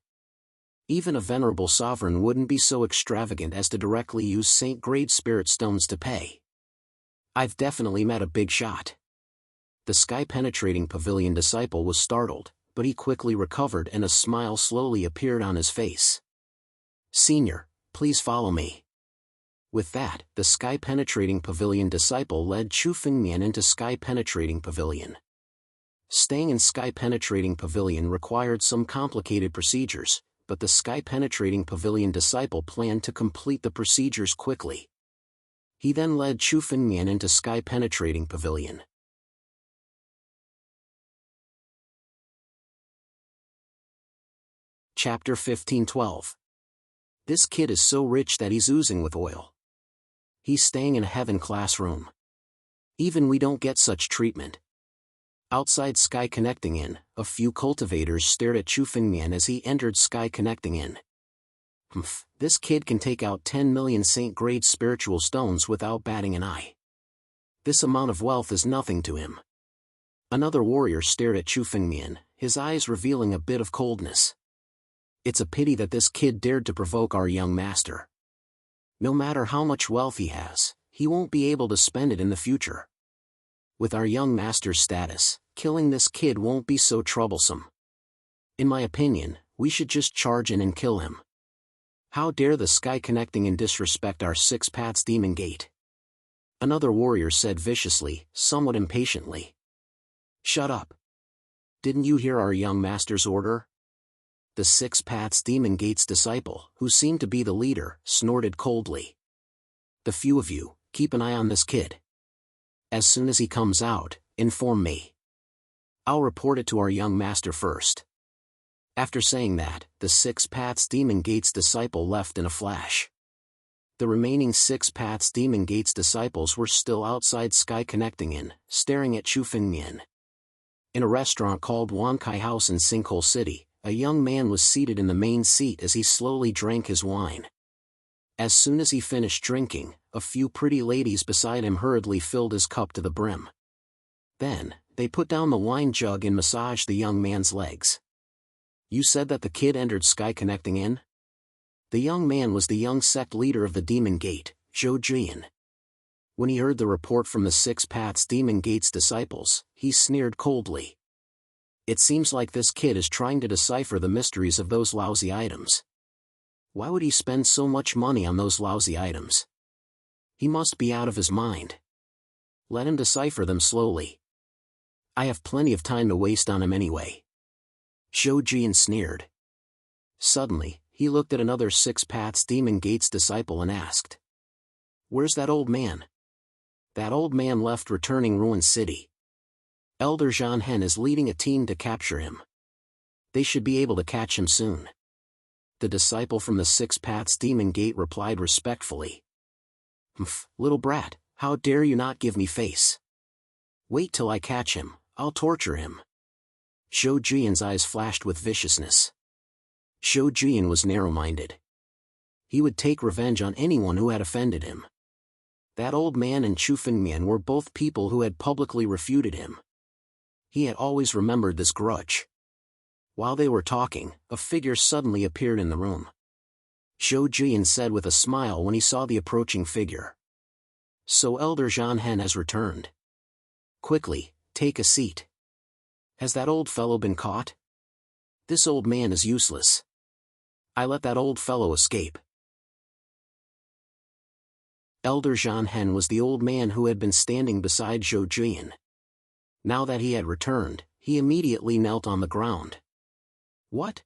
Even a venerable sovereign wouldn't be so extravagant as to directly use saint-grade spirit stones to pay. I've definitely met a big shot. The sky-penetrating pavilion disciple was startled, but he quickly recovered and a smile slowly appeared on his face. Senior, please follow me. With that, the sky-penetrating pavilion disciple led Chu Fengmian into sky-penetrating pavilion. Staying in sky-penetrating pavilion required some complicated procedures, but the sky-penetrating pavilion disciple planned to complete the procedures quickly. He then led Chu Fengmian into sky-penetrating pavilion. Chapter 15:12. This kid is so rich that he's oozing with oil. He's staying in a heaven classroom. Even we don't get such treatment. Outside Sky Connecting Inn, a few cultivators stared at Chu Fengmian as he entered Sky Connecting Inn. This kid can take out 10 million saint-grade spiritual stones without batting an eye. This amount of wealth is nothing to him. Another warrior stared at Chu Fengmian, his eyes revealing a bit of coldness. It's a pity that this kid dared to provoke our young master. No matter how much wealth he has, he won't be able to spend it in the future. With our young master's status, killing this kid won't be so troublesome. In my opinion, we should just charge in and kill him. How dare the Sky Connecting and disrespect our Six Paths Demon Gate? Another warrior said viciously, somewhat impatiently. Shut up. Didn't you hear our young master's order? The Six Paths Demon Gate's disciple, who seemed to be the leader, snorted coldly. The few of you, keep an eye on this kid. As soon as he comes out, inform me. I'll report it to our young master first. After saying that, the Six Paths Demon Gate's disciple left in a flash. The remaining Six Paths Demon Gate's disciples were still outside Sky Connecting Inn, staring at Chu Fengmian. In a restaurant called Wankai House in Sinkhole City, a young man was seated in the main seat as he slowly drank his wine. As soon as he finished drinking, a few pretty ladies beside him hurriedly filled his cup to the brim. Then, they put down the wine jug and massaged the young man's legs. You said that the kid entered Sky Connecting Inn? The young man was the young sect leader of the Demon Gate, Zhou Jian. When he heard the report from the Six Paths Demon Gate's disciples, he sneered coldly. It seems like this kid is trying to decipher the mysteries of those lousy items. Why would he spend so much money on those lousy items? He must be out of his mind. Let him decipher them slowly. I have plenty of time to waste on him anyway. Zhou Jian sneered. Suddenly, he looked at another Six Paths Demon Gate's disciple and asked. Where's that old man? That old man left returning Ruin City. Elder Zhan Hen is leading a team to capture him. They should be able to catch him soon. The disciple from the Six Paths Demon Gate replied respectfully. Little brat, how dare you not give me face? Wait till I catch him, I'll torture him. Zhou Jian's eyes flashed with viciousness. Zhou Jian was narrow-minded. He would take revenge on anyone who had offended him. That old man and Chu Fengmian were both people who had publicly refuted him. He had always remembered this grudge. While they were talking, a figure suddenly appeared in the room. Zhou Jian said with a smile when he saw the approaching figure. So Elder Zhan Hen has returned. Quickly, take a seat. Has that old fellow been caught? This old man is useless. I let that old fellow escape. Elder Zhan Hen was the old man who had been standing beside Zhou Jian. Now that he had returned, he immediately knelt on the ground. What?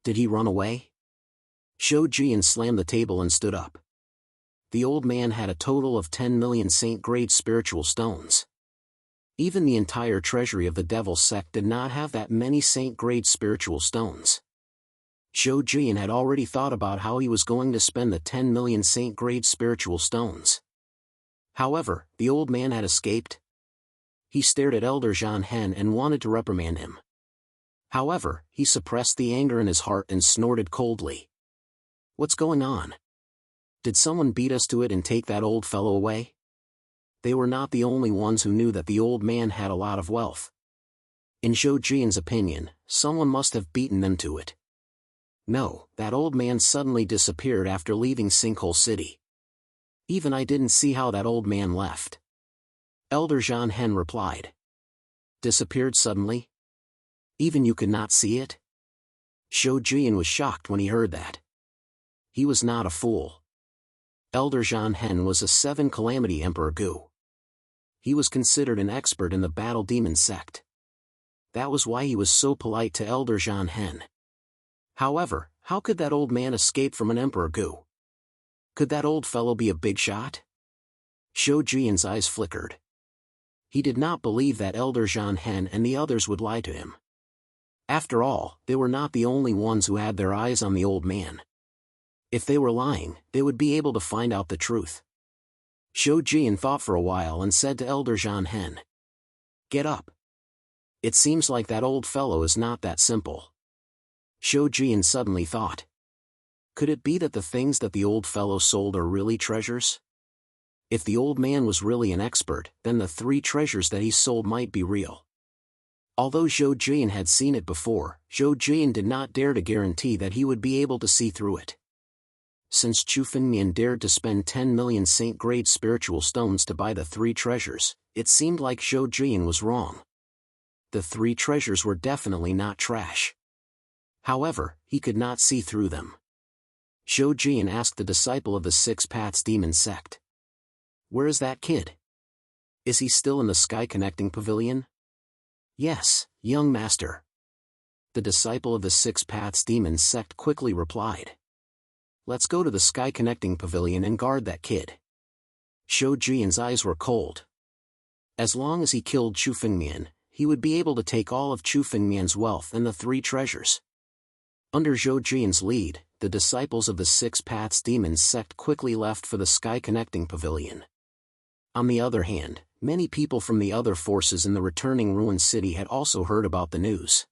Did he run away? Zhou Jian slammed the table and stood up. The old man had a total of 10 million saint-grade spiritual stones. Even the entire treasury of the Devil sect did not have that many saint-grade spiritual stones. Zhou Jian had already thought about how he was going to spend the 10 million saint-grade spiritual stones. However, the old man had escaped. He stared at Elder Zhan Hen and wanted to reprimand him. However, he suppressed the anger in his heart and snorted coldly. What's going on? Did someone beat us to it and take that old fellow away? they were not the only ones who knew that the old man had a lot of wealth. In Zhou Jian's opinion, someone must have beaten them to it. No, that old man suddenly disappeared after leaving Sinkhole City. Even I didn't see how that old man left. Elder Zhan Hen replied. Disappeared suddenly? Even you could not see it? Zhou Jian was shocked when he heard that. He was not a fool. Elder Zhan Hen was a 7 Calamity Emperor Gu. He was considered an expert in the Battle Demon sect. That was why he was so polite to Elder Zhan Hen. However, how could that old man escape from an Emperor Gu? Could that old fellow be a big shot? Zhou Jian's eyes flickered. He did not believe that Elder Zhan Hen and the others would lie to him. After all, they were not the only ones who had their eyes on the old man. If they were lying, they would be able to find out the truth. Zhou Jian thought for a while and said to Elder Zhan Hen, "Get up. It seems like that old fellow is not that simple." Zhou Jian suddenly thought. Could it be that the things that the old fellow sold are really treasures? If the old man was really an expert, then the 3 treasures that he sold might be real. Although Zhou Jian had seen it before, Zhou Jian did not dare to guarantee that he would be able to see through it. Since Chu Fengmian dared to spend 10 million saint-grade spiritual stones to buy the 3 treasures, it seemed like Zhou Jian was wrong. The 3 treasures were definitely not trash. However, he could not see through them. Zhou Jian asked the disciple of the 6 Paths Demon sect. Where is that kid? Is he still in the Sky Connecting Pavilion? Yes, young master. The disciple of the 6 Paths Demon sect quickly replied. Let's go to the Sky Connecting Pavilion and guard that kid. Zhou Jian's eyes were cold. As long as he killed Chu Fengmian, he would be able to take all of Chu Fengmian's wealth and the 3 treasures. Under Zhou Jian's lead, the disciples of the 6 Paths Demon sect quickly left for the Sky Connecting Pavilion. On the other hand, many people from the other forces in the returning ruined city had also heard about the news.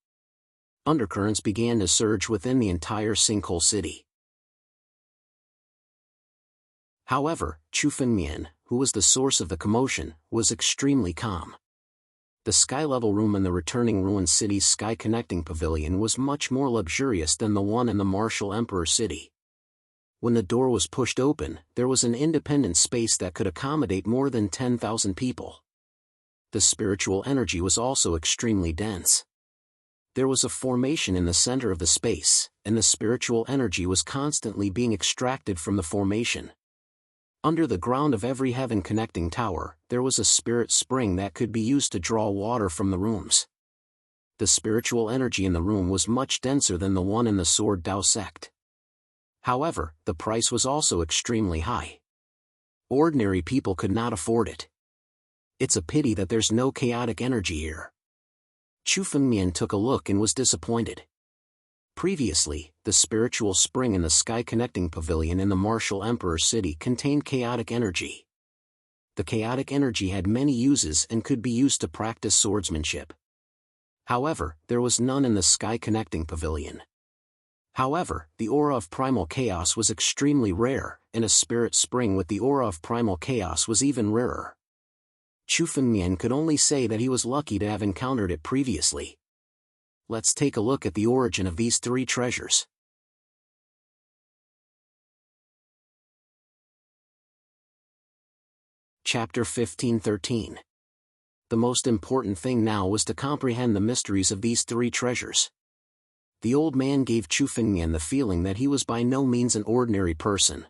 Undercurrents began to surge within the entire Sinkhole City. However, Chu Fengmian, who was the source of the commotion, was extremely calm. The sky-level room in the returning ruined city's Sky Connecting Pavilion was much more luxurious than the one in the Martial Emperor City. When the door was pushed open, there was an independent space that could accommodate more than 10,000 people. The spiritual energy was also extremely dense. There was a formation in the center of the space, and the spiritual energy was constantly being extracted from the formation. Under the ground of every heaven connecting tower, there was a spirit spring that could be used to draw water from the rooms. The spiritual energy in the room was much denser than the one in the Sword Dao sect. However, the price was also extremely high. Ordinary people could not afford it. It's a pity that there's no chaotic energy here. Chu Fengmian took a look and was disappointed. Previously, the spiritual spring in the Sky Connecting Pavilion in the Martial Emperor City contained chaotic energy. The chaotic energy had many uses and could be used to practice swordsmanship. However, there was none in the Sky Connecting Pavilion. However, the aura of primal chaos was extremely rare, and a spirit spring with the aura of primal chaos was even rarer. Chu Fengmian could only say that he was lucky to have encountered it previously. Let's take a look at the origin of these 3 treasures. Chapter 15-13. The most important thing now was to comprehend the mysteries of these 3 treasures. The old man gave Chu Fengmian the feeling that he was by no means an ordinary person.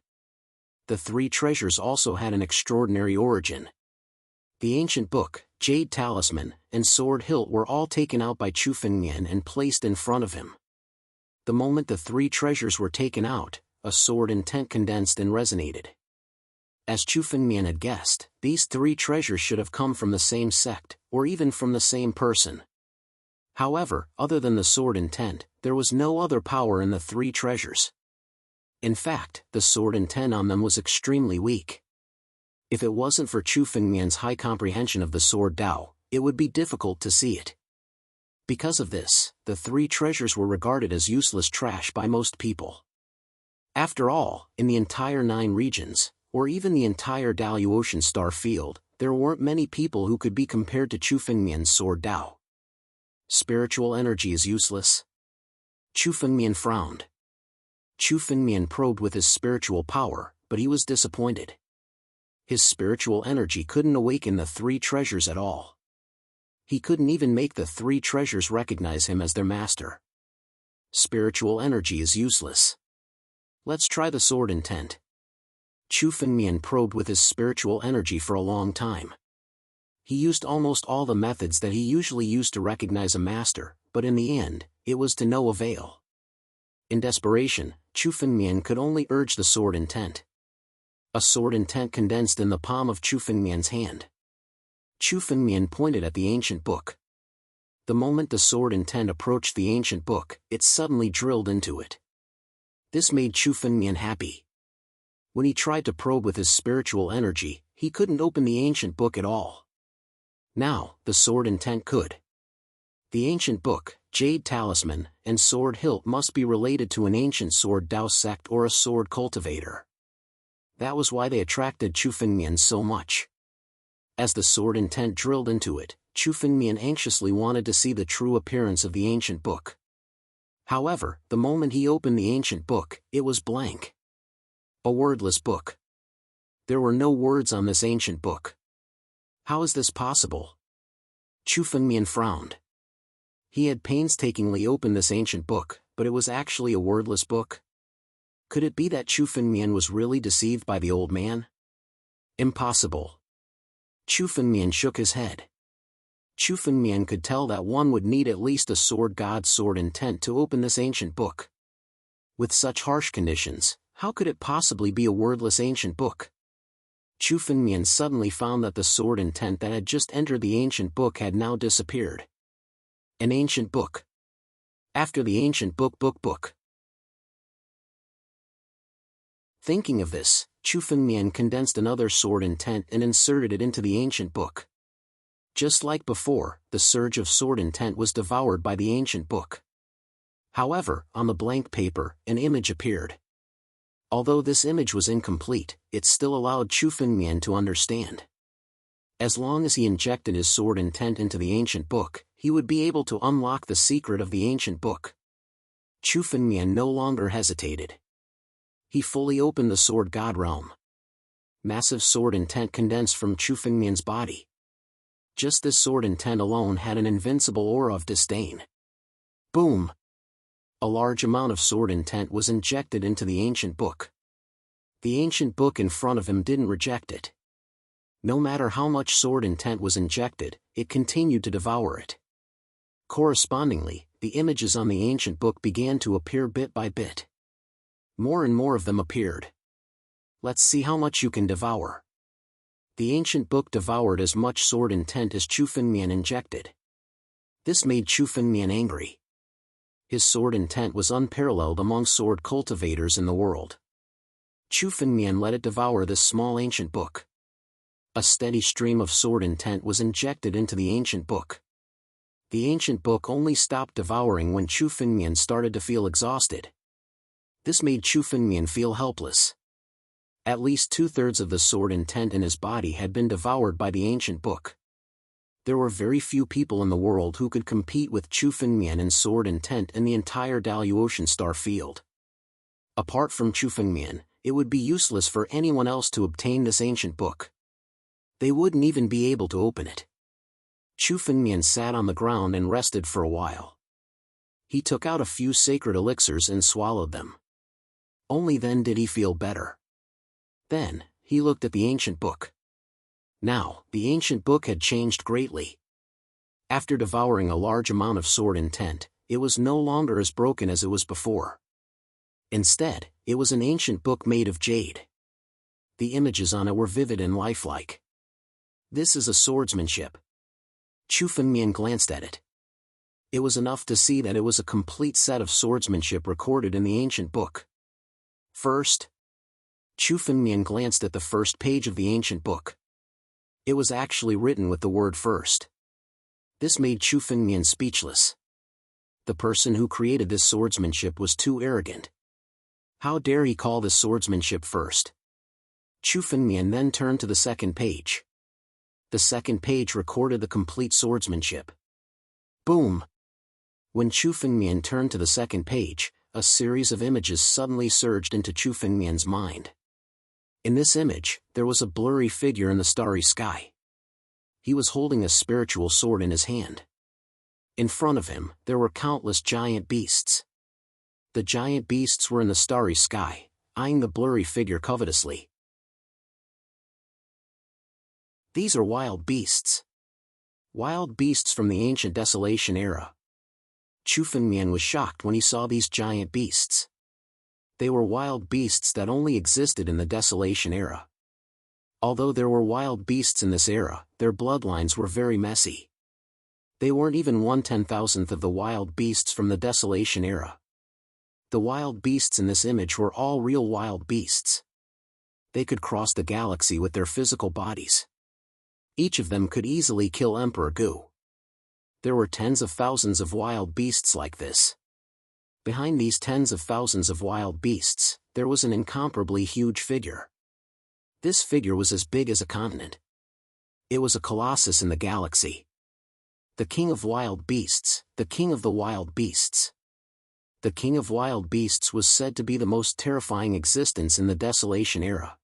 The 3 treasures also had an extraordinary origin. The ancient book, Jade Talisman, and Sword Hilt were all taken out by Chu Fengmian and placed in front of him. The moment the 3 treasures were taken out, a sword intent condensed and resonated. As Chu Fengmian had guessed, these 3 treasures should have come from the same sect, or even from the same person. However, other than the sword intent, there was no other power in the 3 treasures. In fact, the sword intent on them was extremely weak. If it wasn't for Chu Fengmian's high comprehension of the Sword Dao, it would be difficult to see it. Because of this, the 3 treasures were regarded as useless trash by most people. After all, in the entire 9 regions, or even the entire Daluotian star field, there weren't many people who could be compared to Chu Fengmian's sword Dao. Spiritual energy is useless. Chu Fengmian frowned. Chu Fengmian probed with his spiritual power, but he was disappointed. His spiritual energy couldn't awaken the three treasures at all. He couldn't even make the three treasures recognize him as their master. Spiritual energy is useless. Let's try the sword intent. Chu Fengmian probed with his spiritual energy for a long time. He used almost all the methods that he usually used to recognize a master, but in the end, it was to no avail. In desperation, Chu Fengmian could only urge the sword intent. A sword intent condensed in the palm of Chu Fengmian's hand. Chu Fengmian pointed at the ancient book. The moment the sword intent approached the ancient book, it suddenly drilled into it. This made Chu Fengmian happy. When he tried to probe with his spiritual energy, he couldn't open the ancient book at all. Now, the sword intent could. The ancient book, Jade Talisman, and sword hilt must be related to an ancient sword Dao sect or a sword cultivator. That was why they attracted Chu Fengmian so much. As the sword intent drilled into it, Chu Fengmian anxiously wanted to see the true appearance of the ancient book. However, the moment he opened the ancient book, it was blank. A wordless book. There were no words on this ancient book. How is this possible? Chu Fengmian frowned. He had painstakingly opened this ancient book, but it was actually a wordless book. Could it be that Chu Fengmian was really deceived by the old man? Impossible. Chu Fengmian shook his head. Chu Fengmian could tell that one would need at least a sword god's sword intent to open this ancient book. With such harsh conditions, how could it possibly be a wordless ancient book? Chu Fengmian suddenly found that the sword intent that had just entered the ancient book had now disappeared. An ancient book. After the ancient book. Thinking of this, Chu Fengmian condensed another sword intent and inserted it into the ancient book. Just like before, the surge of sword intent was devoured by the ancient book. However, on the blank paper, an image appeared. Although this image was incomplete, it still allowed Chu Fengmian to understand. As long as he injected his sword intent into the ancient book, he would be able to unlock the secret of the ancient book. Chu Fengmian no longer hesitated. He fully opened the sword god realm. Massive sword intent condensed from Chu Fengmian's body. Just this sword intent alone had an invincible aura of disdain. Boom! A large amount of sword intent was injected into the ancient book. The ancient book in front of him didn't reject it. No matter how much sword intent was injected, it continued to devour it. Correspondingly, the images on the ancient book began to appear bit by bit. More and more of them appeared. Let's see how much you can devour. The ancient book devoured as much sword intent as Chu Fengmian injected. This made Chu Fengmian angry. His sword intent was unparalleled among sword cultivators in the world. Chu Fengmian let it devour this small ancient book. A steady stream of sword intent was injected into the ancient book. The ancient book only stopped devouring when Chu Fengmian started to feel exhausted. This made Chu Fengmian feel helpless. At least 2/3 of the sword intent in his body had been devoured by the ancient book. There were very few people in the world who could compete with Chu Fengmian in sword intent in the entire Daluotian star field. Apart from Chu Fengmian, it would be useless for anyone else to obtain this ancient book. They wouldn't even be able to open it. Chu Fengmian sat on the ground and rested for a while. He took out a few sacred elixirs and swallowed them. Only then did he feel better. Then, he looked at the ancient book. Now, the ancient book had changed greatly. After devouring a large amount of sword intent, it was no longer as broken as it was before. Instead, it was an ancient book made of jade. The images on it were vivid and lifelike. This is a swordsmanship. Chu Fengmian glanced at it. It was enough to see that it was a complete set of swordsmanship recorded in the ancient book. First, Chu Fengmian glanced at the first page of the ancient book. It was actually written with the word first. This made Chu Fengmian speechless. The person who created this swordsmanship was too arrogant. How dare he call this swordsmanship first? Chu Fengmian then turned to the second page. The second page recorded the complete swordsmanship. Boom! When Chu Fengmian turned to the second page, a series of images suddenly surged into Chu Fengmian's mind. In this image, there was a blurry figure in the starry sky. He was holding a spiritual sword in his hand. In front of him, there were countless giant beasts. The giant beasts were in the starry sky, eyeing the blurry figure covetously. These are wild beasts. Wild beasts from the ancient Desolation era. Chu Fengmian was shocked when he saw these giant beasts. They were wild beasts that only existed in the Desolation era. Although there were wild beasts in this era, their bloodlines were very messy. They weren't even 1/10,000th of the wild beasts from the Desolation era. The wild beasts in this image were all real wild beasts. They could cross the galaxy with their physical bodies. Each of them could easily kill Emperor Gu. There were tens of thousands of wild beasts like this. Behind these tens of thousands of wild beasts, there was an incomparably huge figure. This figure was as big as a continent. It was a colossus in the galaxy. The king of wild beasts, the king of the wild beasts. The king of wild beasts was said to be the most terrifying existence in the Desolation era.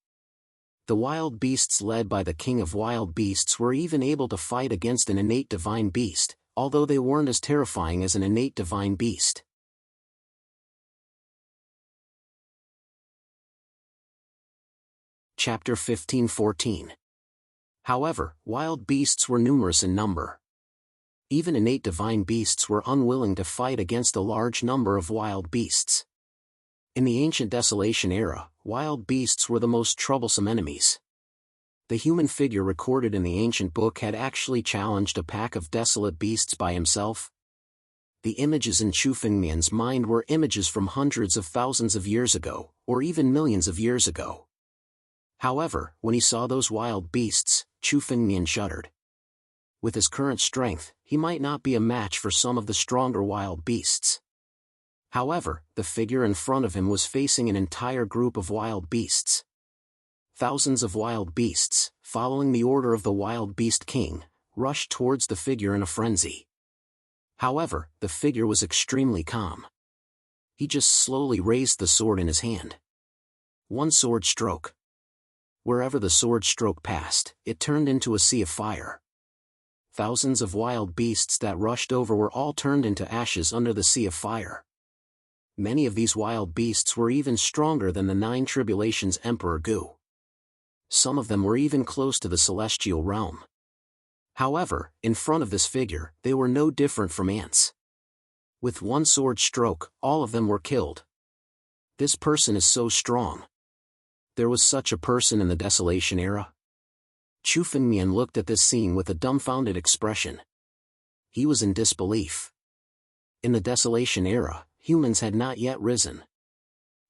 The wild beasts led by the king of wild beasts were even able to fight against an innate divine beast, although they weren't as terrifying as an innate divine beast. Chapter 15-14. However, wild beasts were numerous in number. Even innate divine beasts were unwilling to fight against a large number of wild beasts. In the ancient Desolation era, wild beasts were the most troublesome enemies. The human figure recorded in the ancient book had actually challenged a pack of desolate beasts by himself. The images in Chu Fengmian's mind were images from hundreds of thousands of years ago, or even millions of years ago. However, when he saw those wild beasts, Chu Fengmian shuddered. With his current strength, he might not be a match for some of the stronger wild beasts. However, the figure in front of him was facing an entire group of wild beasts. Thousands of wild beasts, following the order of the wild beast king, rushed towards the figure in a frenzy. However, the figure was extremely calm. He just slowly raised the sword in his hand. One sword stroke. Wherever the sword stroke passed, it turned into a sea of fire. Thousands of wild beasts that rushed over were all turned into ashes under the sea of fire. Many of these wild beasts were even stronger than the 9 Tribulations Emperor Gu. Some of them were even close to the celestial realm. However, in front of this figure, they were no different from ants. With one sword stroke, all of them were killed. This person is so strong. There was such a person in the Desolation era? Chu Fengmian looked at this scene with a dumbfounded expression. He was in disbelief. In the Desolation era, humans had not yet risen.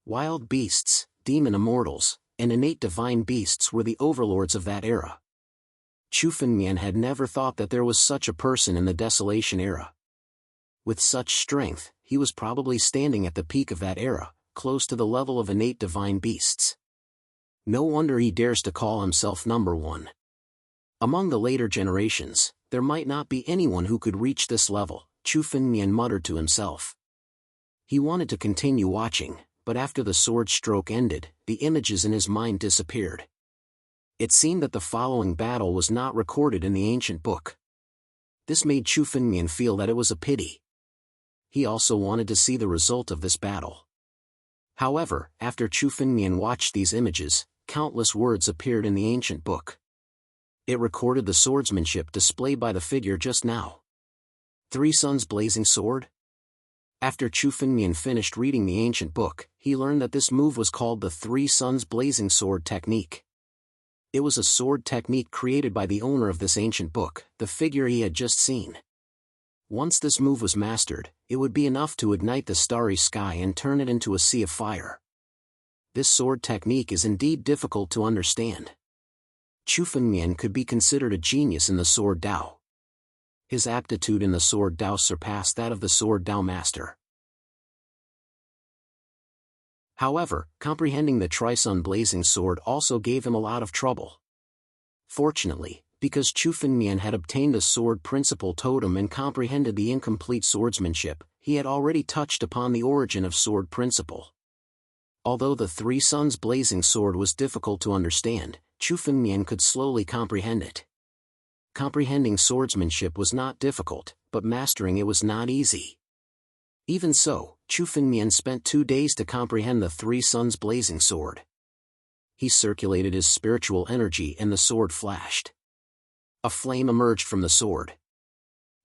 Wild beasts, demon immortals, and innate divine beasts were the overlords of that era. Chu Fengmian had never thought that there was such a person in the Desolation era. With such strength, he was probably standing at the peak of that era, close to the level of innate divine beasts. No wonder he dares to call himself number one. Among the later generations, there might not be anyone who could reach this level, Chu Fengmian muttered to himself. He wanted to continue watching, but after the sword stroke ended, the images in his mind disappeared. It seemed that the following battle was not recorded in the ancient book. This made Chu Fengmian feel that it was a pity. He also wanted to see the result of this battle. However, after Chu Fengmian watched these images, countless words appeared in the ancient book. It recorded the swordsmanship displayed by the figure just now. 3 Suns Blazing Sword? After Chu Fengmian finished reading the ancient book, he learned that this move was called the 3 Suns Blazing Sword technique. It was a sword technique created by the owner of this ancient book, the figure he had just seen. Once this move was mastered, it would be enough to ignite the starry sky and turn it into a sea of fire. This sword technique is indeed difficult to understand. Chu Fengmian could be considered a genius in the sword Dao. His aptitude in the sword Dao surpassed that of the sword Dao master. However, comprehending the Tri-Sun Blazing Sword also gave him a lot of trouble. Fortunately, Because Chu Fengmian had obtained the sword principle totem and comprehended the incomplete swordsmanship, he had already touched upon the origin of sword principle. Although the Three Suns blazing sword was difficult to understand, Chu Fengmian could slowly comprehend it. Comprehending swordsmanship was not difficult, but mastering it was not easy. Even so, Chu Fengmian spent 2 days to comprehend the Three Suns blazing sword. He circulated his spiritual energy and the sword flashed. A flame emerged from the sword.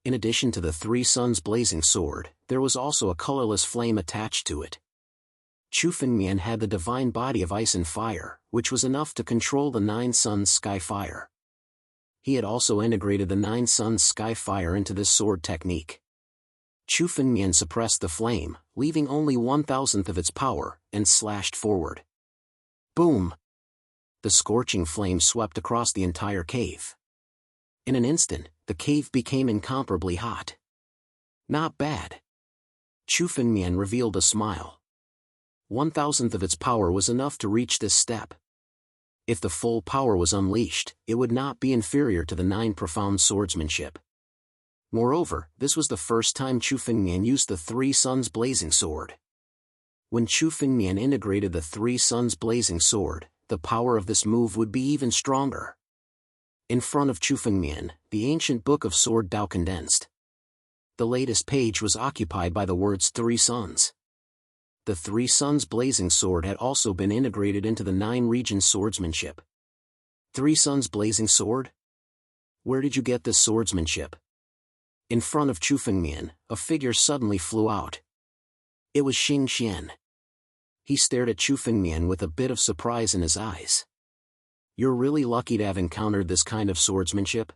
In addition to the Three Suns blazing sword, there was also a colorless flame attached to it. Chu Fengmian had the divine body of ice and fire, which was enough to control the Nine Suns sky fire. He had also integrated the Nine Suns sky fire into this sword technique. Chu Fengmian suppressed the flame, leaving only 1/1000th of its power, and slashed forward. Boom! The scorching flame swept across the entire cave. In an instant, the cave became incomparably hot. Not bad. Chu Fengmian revealed a smile. 1/1000th of its power was enough to reach this step. If the full power was unleashed, it would not be inferior to the 9 profound swordsmanship. Moreover, this was the first time Chu Fengmian used the Three Suns blazing sword. When Chu Fengmian integrated the Three Suns blazing sword, the power of this move would be even stronger. In front of Chu Fengmian, the ancient book of Sword Dao condensed. The latest page was occupied by the words Three Suns. The Three Suns blazing sword had also been integrated into the 9 regions swordsmanship. Three Suns blazing sword? Where did you get this swordsmanship? In front of Chu Fengmian, a figure suddenly flew out. It was Xing Xian. He stared at Chu Fengmian with a bit of surprise in his eyes. You're really lucky to have encountered this kind of swordsmanship?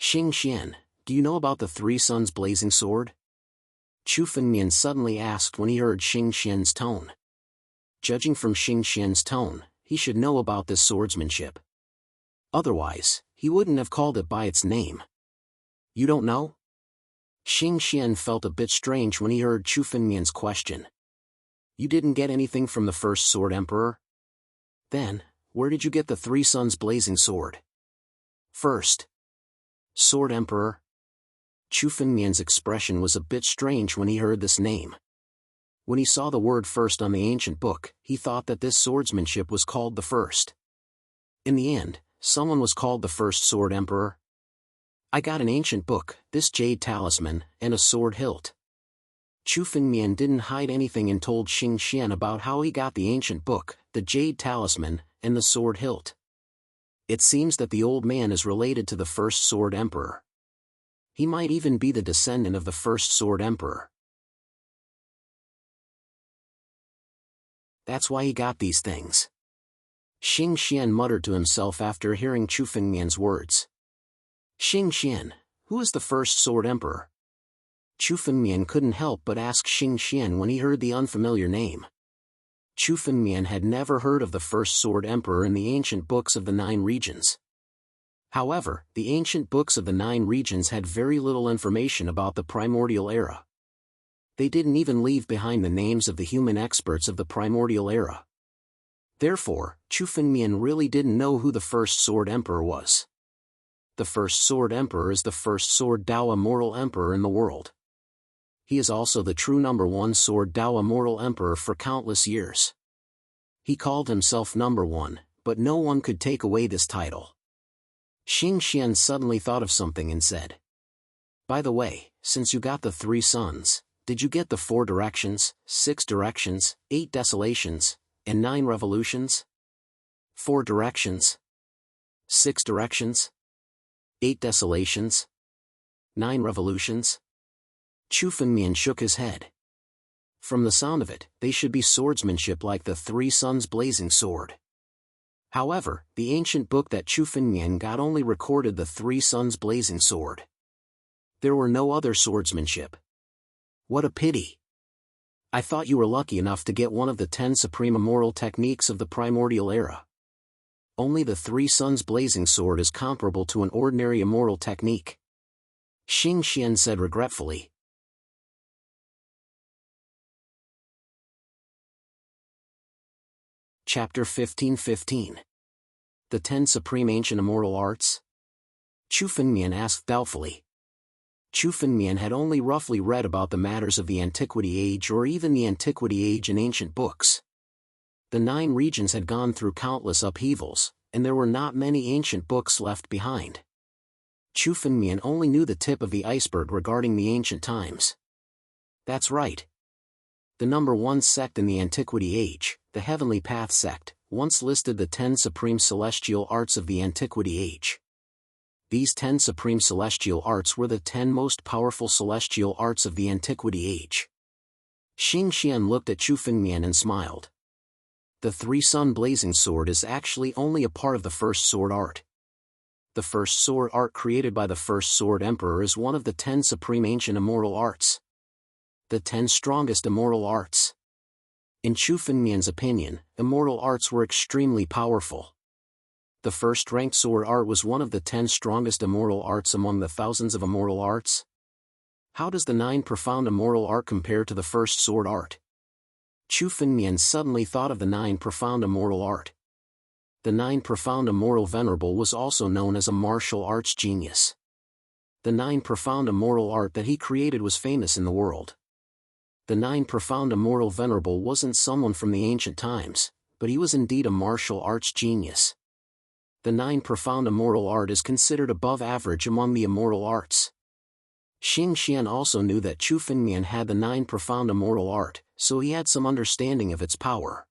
Xing Xian, do you know about the Three Suns blazing sword? Chu Fengmian suddenly asked when he heard Xing Xian's tone. Judging from Xing Xian's tone, he should know about this swordsmanship. Otherwise, he wouldn't have called it by its name. You don't know? Xing Xian felt a bit strange when he heard Chu Fengmian's question. You didn't get anything from the first Sword Emperor? Then, where did you get the Three Suns blazing sword? First Sword Emperor? Chu Fengmian's expression was a bit strange when he heard this name. When he saw the word first on the ancient book, he thought that this swordsmanship was called the first. In the end, someone was called the first Sword Emperor. I got an ancient book, this jade talisman, and a sword hilt. Chu Fengmian didn't hide anything and told Xing Xian about how he got the ancient book, the jade talisman, and the sword hilt. It seems that the old man is related to the first Sword Emperor. He might even be the descendant of the first Sword Emperor. That's why he got these things. Xing Xian muttered to himself after hearing Chu Fengmian's words. Xing Xian, who is the first Sword Emperor? Chu Fengmian couldn't help but ask Xing Xian when he heard the unfamiliar name. Chu Fengmian had never heard of the first Sword Emperor in the ancient books of the 9 regions. However, the ancient books of the 9 regions had very little information about the primordial era. They didn't even leave behind the names of the human experts of the primordial era. Therefore, Chu Fengmian really didn't know who the first Sword Emperor was. The first Sword Emperor is the first Sword Dao Immortal Emperor in the world. He is also the true number 1 Sword Dao Immortal Emperor for countless years. He called himself number 1, but no one could take away this title. Xing Xian suddenly thought of something and said, by the way, since you got the 3 suns, did you get the 4 directions, 6 directions, 8 desolations, and 9 revolutions? 4 directions, 6 directions, 8 desolations, 9 revolutions? Chu Fengmian shook his head. From the sound of it, they should be swordsmanship like the Three Suns blazing sword. However, the ancient book that Chu Fengmian got only recorded the Three Suns blazing sword. There were no other swordsmanship. What a pity. I thought you were lucky enough to get one of the 10 supreme immortal techniques of the primordial era. Only the Three Suns blazing sword is comparable to an ordinary immortal technique. Xing Xian said regretfully. Chapter 15:15. The 10 Supreme Ancient Immortal Arts? Chu Fengmian asked doubtfully. Chu Fengmian had only roughly read about the matters of the Antiquity Age or even the Antiquity Age in ancient books. The 9 regions had gone through countless upheavals, and there were not many ancient books left behind. Chu Fengmian only knew the tip of the iceberg regarding the ancient times. That's right. The number 1 sect in the Antiquity Age, the Heavenly Path sect, once listed the 10 supreme celestial arts of the Antiquity Age. These 10 supreme celestial arts were the 10 most powerful celestial arts of the Antiquity Age. Xing Xian looked at Chu Fengmian and smiled. The 3-sun blazing sword is actually only a part of the first sword art. The first sword art created by the first sword emperor is one of the 10 supreme ancient immortal arts. The 10 strongest immortal arts. In Chu Fengmian's opinion, immortal arts were extremely powerful. The first ranked sword art was one of the 10 strongest immortal arts among the thousands of immortal arts. How does the 9 profound immortal art compare to the first sword art? Chu Fengmian suddenly thought of the 9 profound immortal art. The 9 profound immortal venerable was also known as a martial arts genius. The 9 profound immortal art that he created was famous in the world. The 9 profound immortal venerable wasn't someone from the ancient times, but he was indeed a martial arts genius. The 9 profound immortal art is considered above average among the immortal arts. Xing Xian also knew that Chu Fengmian had the 9 profound immortal art, so he had some understanding of its power.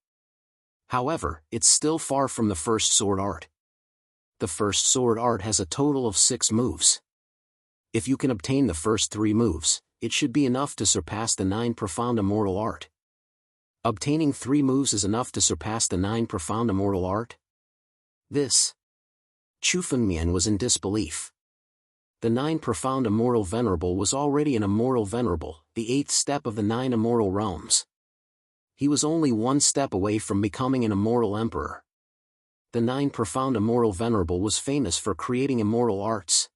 However, it's still far from the first sword art. The first sword art has a total of 6 moves. If you can obtain the first 3 moves, it should be enough to surpass the 9 profound immortal art. Obtaining 3 moves is enough to surpass the 9 profound immortal art? This. Chu Fengmian was in disbelief. The 9 profound immortal venerable was already an immortal venerable, the 8th step of the 9 immortal realms. He was only 1 step away from becoming an immortal emperor. The 9 profound immortal venerable was famous for creating immortal arts.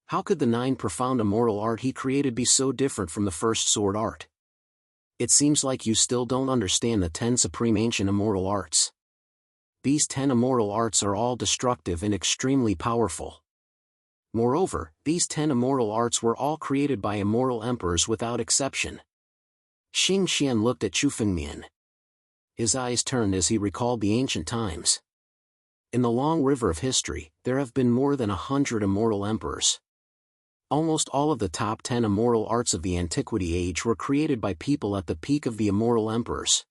How could the 9 profound immortal art he created be so different from the first sword art? It seems like you still don't understand the 10 supreme ancient immortal arts. These 10 immortal arts are all destructive and extremely powerful. Moreover, these 10 immortal arts were all created by immortal emperors without exception. Xing Xian looked at Chu Fengmian. His eyes turned as he recalled the ancient times. In the long river of history, there have been more than 100 immortal emperors. Almost all of the top 10 immortal arts of the Antiquity Age were created by people at the peak of the immortal emperors.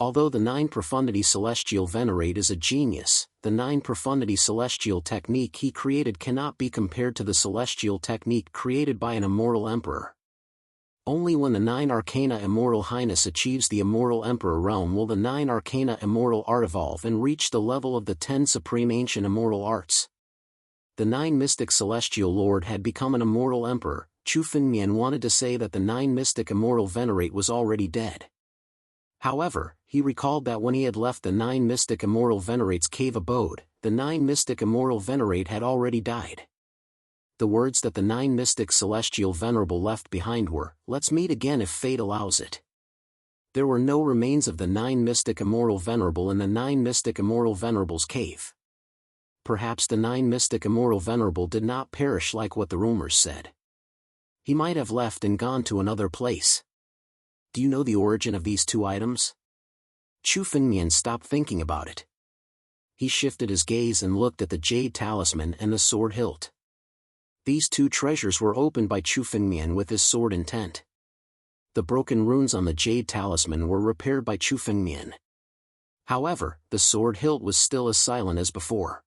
Although the 9 Profundity Celestial Venerate is a genius, the 9 Profundity Celestial technique he created cannot be compared to the celestial technique created by an immortal emperor. Only when the 9 Arcana Immortal Highness achieves the Immortal Emperor realm will the 9 Arcana Immortal Art evolve and reach the level of the 10 Supreme Ancient Immortal Arts. The 9 Mystic Celestial Lord had become an Immortal Emperor. Chu Fengmian wanted to say that the 9 Mystic Immortal Venerate was already dead. However, he recalled that when he had left the 9 Mystic Immortal Venerate's cave abode, the 9 Mystic Immortal Venerate had already died. The words that the 9 Mystic Celestial Venerable left behind were, "Let's meet again if fate allows it." There were no remains of the 9 Mystic Immortal Venerable in the 9 Mystic Immortal Venerable's cave. Perhaps the 9 Mystic Immortal Venerable did not perish like what the rumors said. He might have left and gone to another place. Do you know the origin of these 2 items? Chu Fengmian stopped thinking about it. He shifted his gaze and looked at the jade talisman and the sword hilt. These 2 treasures were opened by Chu Fengmian with his sword intent. The broken runes on the jade talisman were repaired by Chu Fengmian. However, the sword hilt was still as silent as before.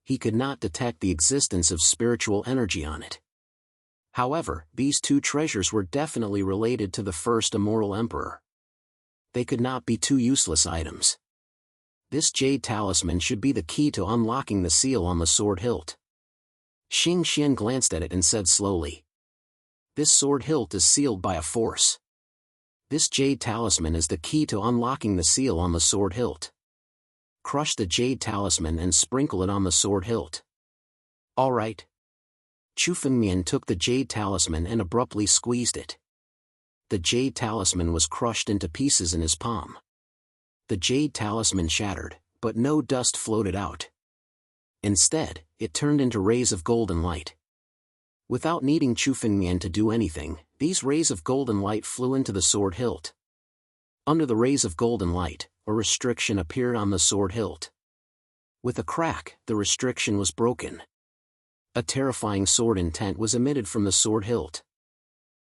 He could not detect the existence of spiritual energy on it. However, these 2 treasures were definitely related to the first immortal emperor. They could not be 2 useless items. This jade talisman should be the key to unlocking the seal on the sword hilt. Xing Xian glanced at it and said slowly, "This sword hilt is sealed by a force. This jade talisman is the key to unlocking the seal on the sword hilt. Crush the jade talisman and sprinkle it on the sword hilt." "All right." Chu Fengmian took the jade talisman and abruptly squeezed it. The jade talisman was crushed into pieces in his palm. The jade talisman shattered, but no dust floated out. Instead, it turned into rays of golden light. Without needing Chu Fengmian to do anything, these rays of golden light flew into the sword hilt. Under the rays of golden light, a restriction appeared on the sword hilt. With a crack, the restriction was broken. A terrifying sword intent was emitted from the sword hilt.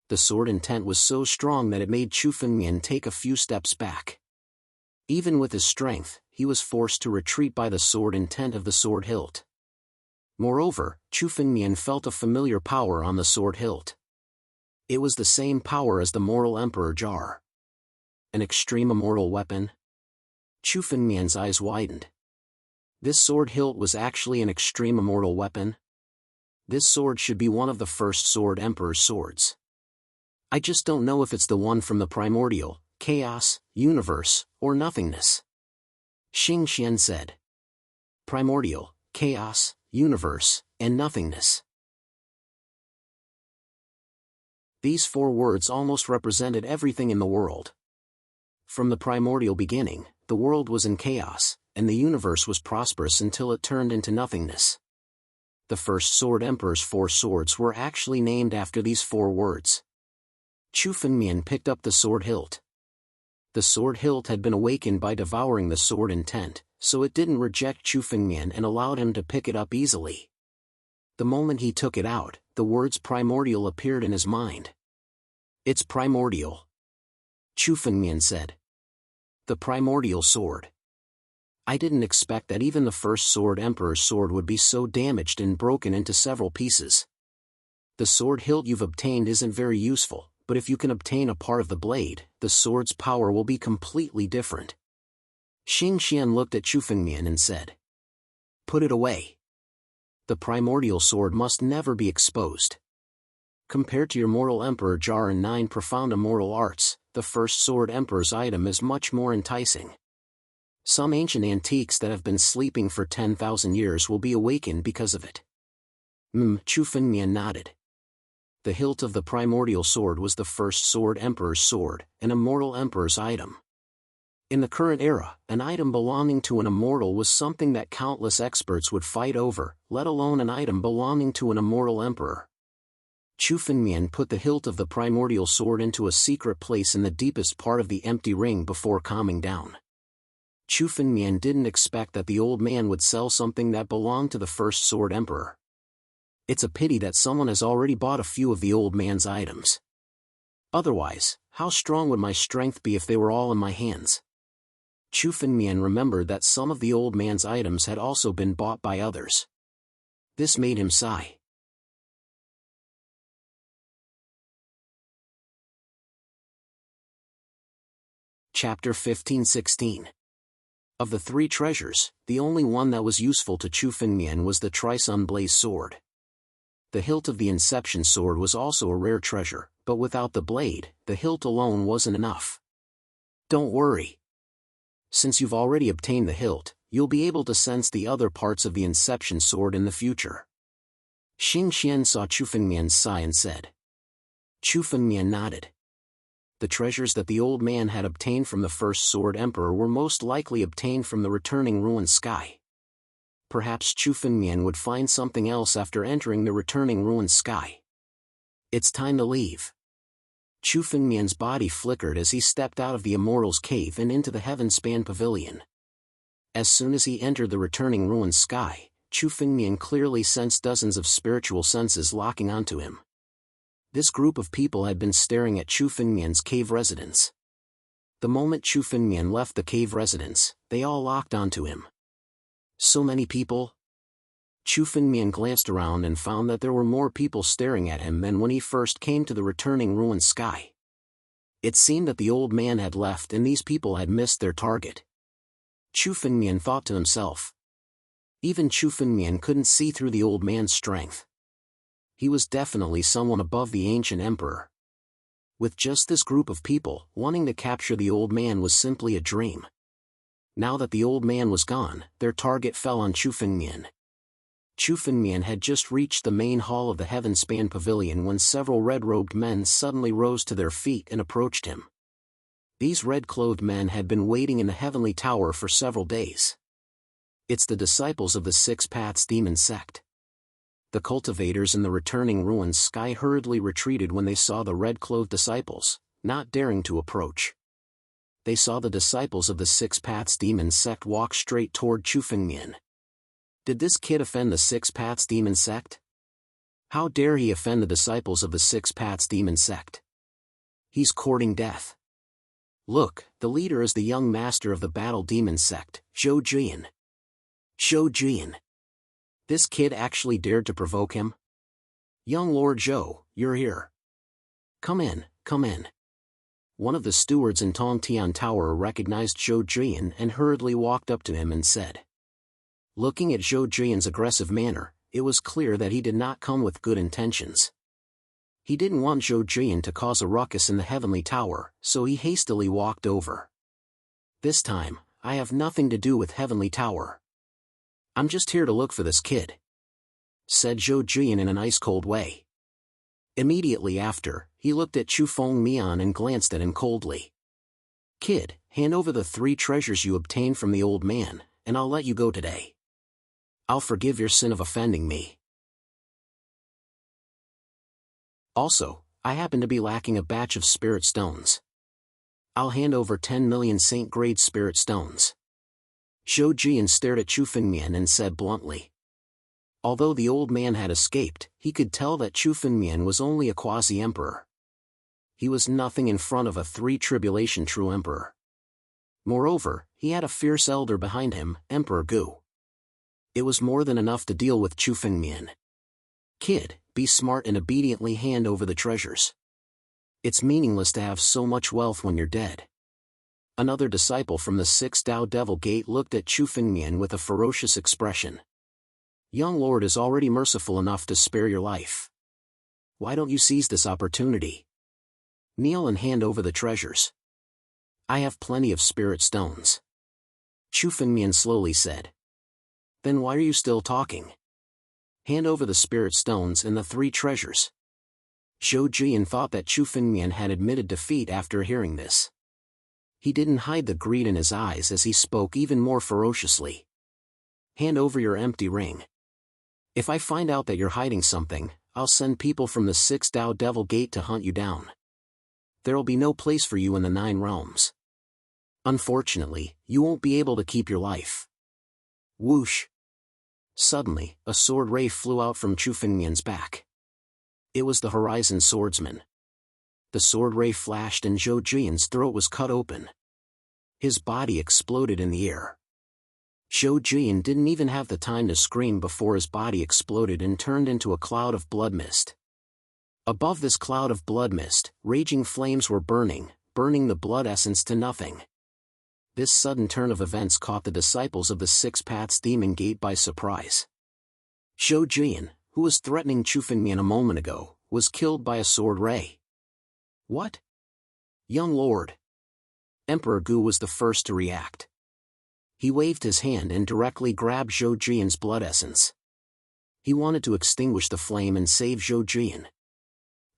The sword intent was so strong that it made Chu Fengmian take a few steps back. Even with his strength, he was forced to retreat by the sword intent of the sword hilt. Moreover, Chu Fengmian felt a familiar power on the sword hilt. It was the same power as the Moral Emperor Jar. An extreme immortal weapon? Chu Fengmian's eyes widened. This sword hilt was actually an extreme immortal weapon? This sword should be one of the first Sword Emperor's swords. I just don't know if it's the one from the primordial, chaos, universe, or nothingness. Xing Xian said. Primordial, chaos, universe, and nothingness. These 4 words almost represented everything in the world. From the primordial beginning, the world was in chaos, and the universe was prosperous until it turned into nothingness. The first Sword Emperor's 4 swords were actually named after these 4 words. Chu Fengmian picked up the sword hilt. The sword hilt had been awakened by devouring the sword intent, so it didn't reject Chu Fengmian and allowed him to pick it up easily. The moment he took it out, the words primordial appeared in his mind. It's primordial. Chu Fengmian said. The primordial sword. I didn't expect that even the first Sword Emperor's sword would be so damaged and broken into several pieces. The sword hilt you've obtained isn't very useful, but if you can obtain a part of the blade, the sword's power will be completely different. Xing Xian looked at Chu Fengmian and said. Put it away. The primordial sword must never be exposed. Compared to your Mortal Emperor Jar and 9 profound immortal arts, the first Sword Emperor's item is much more enticing. Some ancient antiques that have been sleeping for 10,000 years will be awakened because of it. Chu Fengmian nodded. The hilt of the primordial sword was the first Sword Emperor's sword, an immortal emperor's item. In the current era, an item belonging to an immortal was something that countless experts would fight over, let alone an item belonging to an immortal emperor. Chu Fengmian put the hilt of the primordial sword into a secret place in the deepest part of the empty ring before calming down. Chu Fengmian didn't expect that the old man would sell something that belonged to the first Sword Emperor. It's a pity that someone has already bought a few of the old man's items. Otherwise, how strong would my strength be if they were all in my hands? Chu Fengmian remembered that some of the old man's items had also been bought by others. This made him sigh. Chapter 15-16. Of the 3 treasures, the only one that was useful to Chu Fengmian was the Trice Unblazed sword. The hilt of the Inception sword was also a rare treasure, but without the blade, the hilt alone wasn't enough. Don't worry. Since you've already obtained the hilt, you'll be able to sense the other parts of the Inception sword in the future. Xing Xian saw Chu Fengmian's sigh and said. Chu Fengmian nodded. The treasures that the old man had obtained from the first Sword Emperor were most likely obtained from the returning ruined sky. Perhaps Chu Fengmian would find something else after entering the returning ruined sky. It's time to leave. Chu Fengmian's body flickered as he stepped out of the Immortal's cave and into the Heaven-Span Pavilion. As soon as he entered the returning ruined sky, Chu Fengmian clearly sensed dozens of spiritual senses locking onto him. This group of people had been staring at Chu Fengmian's cave residence. The moment Chu Fengmian left the cave residence, they all locked onto him. So many people? Chu Fengmian glanced around and found that there were more people staring at him than when he first came to the returning ruined sky. It seemed that the old man had left and these people had missed their target. Chu Fengmian thought to himself. Even Chu Fengmian couldn't see through the old man's strength. He was definitely someone above the ancient emperor. With just this group of people, wanting to capture the old man was simply a dream. Now that the old man was gone, their target fell on Chu Fengmian. Chu Fengmian had just reached the main hall of the Heaven-Span Pavilion when several red-robed men suddenly rose to their feet and approached him. These red-clothed men had been waiting in the heavenly tower for several days. It's the disciples of the Six Paths Demon Sect. The cultivators in the returning ruins sky hurriedly retreated when they saw the red-clothed disciples, not daring to approach. They saw the disciples of the Six Paths Demon Sect walk straight toward Chufengmian. Did this kid offend the Six Paths Demon Sect? How dare he offend the disciples of the Six Paths Demon Sect? He's courting death. Look, the leader is the young master of the Battle Demon Sect, Zhou Jian. Zhou Jian. This kid actually dared to provoke him? Young Lord Zhou, you're here. Come in, come in. One of the stewards in Tongtian Tower recognized Zhou Jian and hurriedly walked up to him and said. Looking at Zhou Jian's aggressive manner, it was clear that he did not come with good intentions. He didn't want Zhou Jian to cause a ruckus in the Heavenly Tower, so he hastily walked over. This time, I have nothing to do with Heavenly Tower. I'm just here to look for this kid, said Zhou Jian in an ice-cold way. Immediately after, he looked at Chufengmian and glanced at him coldly. Kid, hand over the 3 treasures you obtained from the old man, and I'll let you go today. I'll forgive your sin of offending me. Also, I happen to be lacking a batch of spirit stones. I'll hand over 10 million Saint-grade spirit stones. Zhou Jian stared at Chufengmian and said bluntly. Although the old man had escaped, he could tell that Chufengmian was only a quasi-emperor. He was nothing in front of a 3-tribulation true emperor. Moreover, he had a fierce elder behind him, Emperor Gu. It was more than enough to deal with Chufengmian. Kid, be smart and obediently hand over the treasures. It's meaningless to have so much wealth when you're dead. Another disciple from the 6th Dao Devil Gate looked at Chufengmian with a ferocious expression. Young Lord is already merciful enough to spare your life. Why don't you seize this opportunity? Kneel and hand over the treasures. I have plenty of spirit stones. Chufengmian slowly said. Then why are you still talking? Hand over the spirit stones and the 3 treasures. Zhou Jian thought that Chufengmian had admitted defeat after hearing this. He didn't hide the greed in his eyes as he spoke even more ferociously. Hand over your empty ring. If I find out that you're hiding something, I'll send people from the 6th Dao Devil Gate to hunt you down. There'll be no place for you in the 9 realms. Unfortunately, you won't be able to keep your life. Whoosh! Suddenly, a sword ray flew out from Chufengmian's back. It was the Horizon Swordsman. The sword ray flashed and Zhou Jian's throat was cut open. His body exploded in the air. Zhou Jian didn't even have the time to scream before his body exploded and turned into a cloud of blood mist. Above this cloud of blood mist, raging flames were burning the blood essence to nothing. This sudden turn of events caught the disciples of the 6 Paths Demon Gate by surprise. Zhou Jian, who was threatening Chufengmian a moment ago, was killed by a sword ray. What? Young Lord. Emperor Gu was the first to react. He waved his hand and directly grabbed Zhou Jian's blood essence. He wanted to extinguish the flame and save Zhou Jian.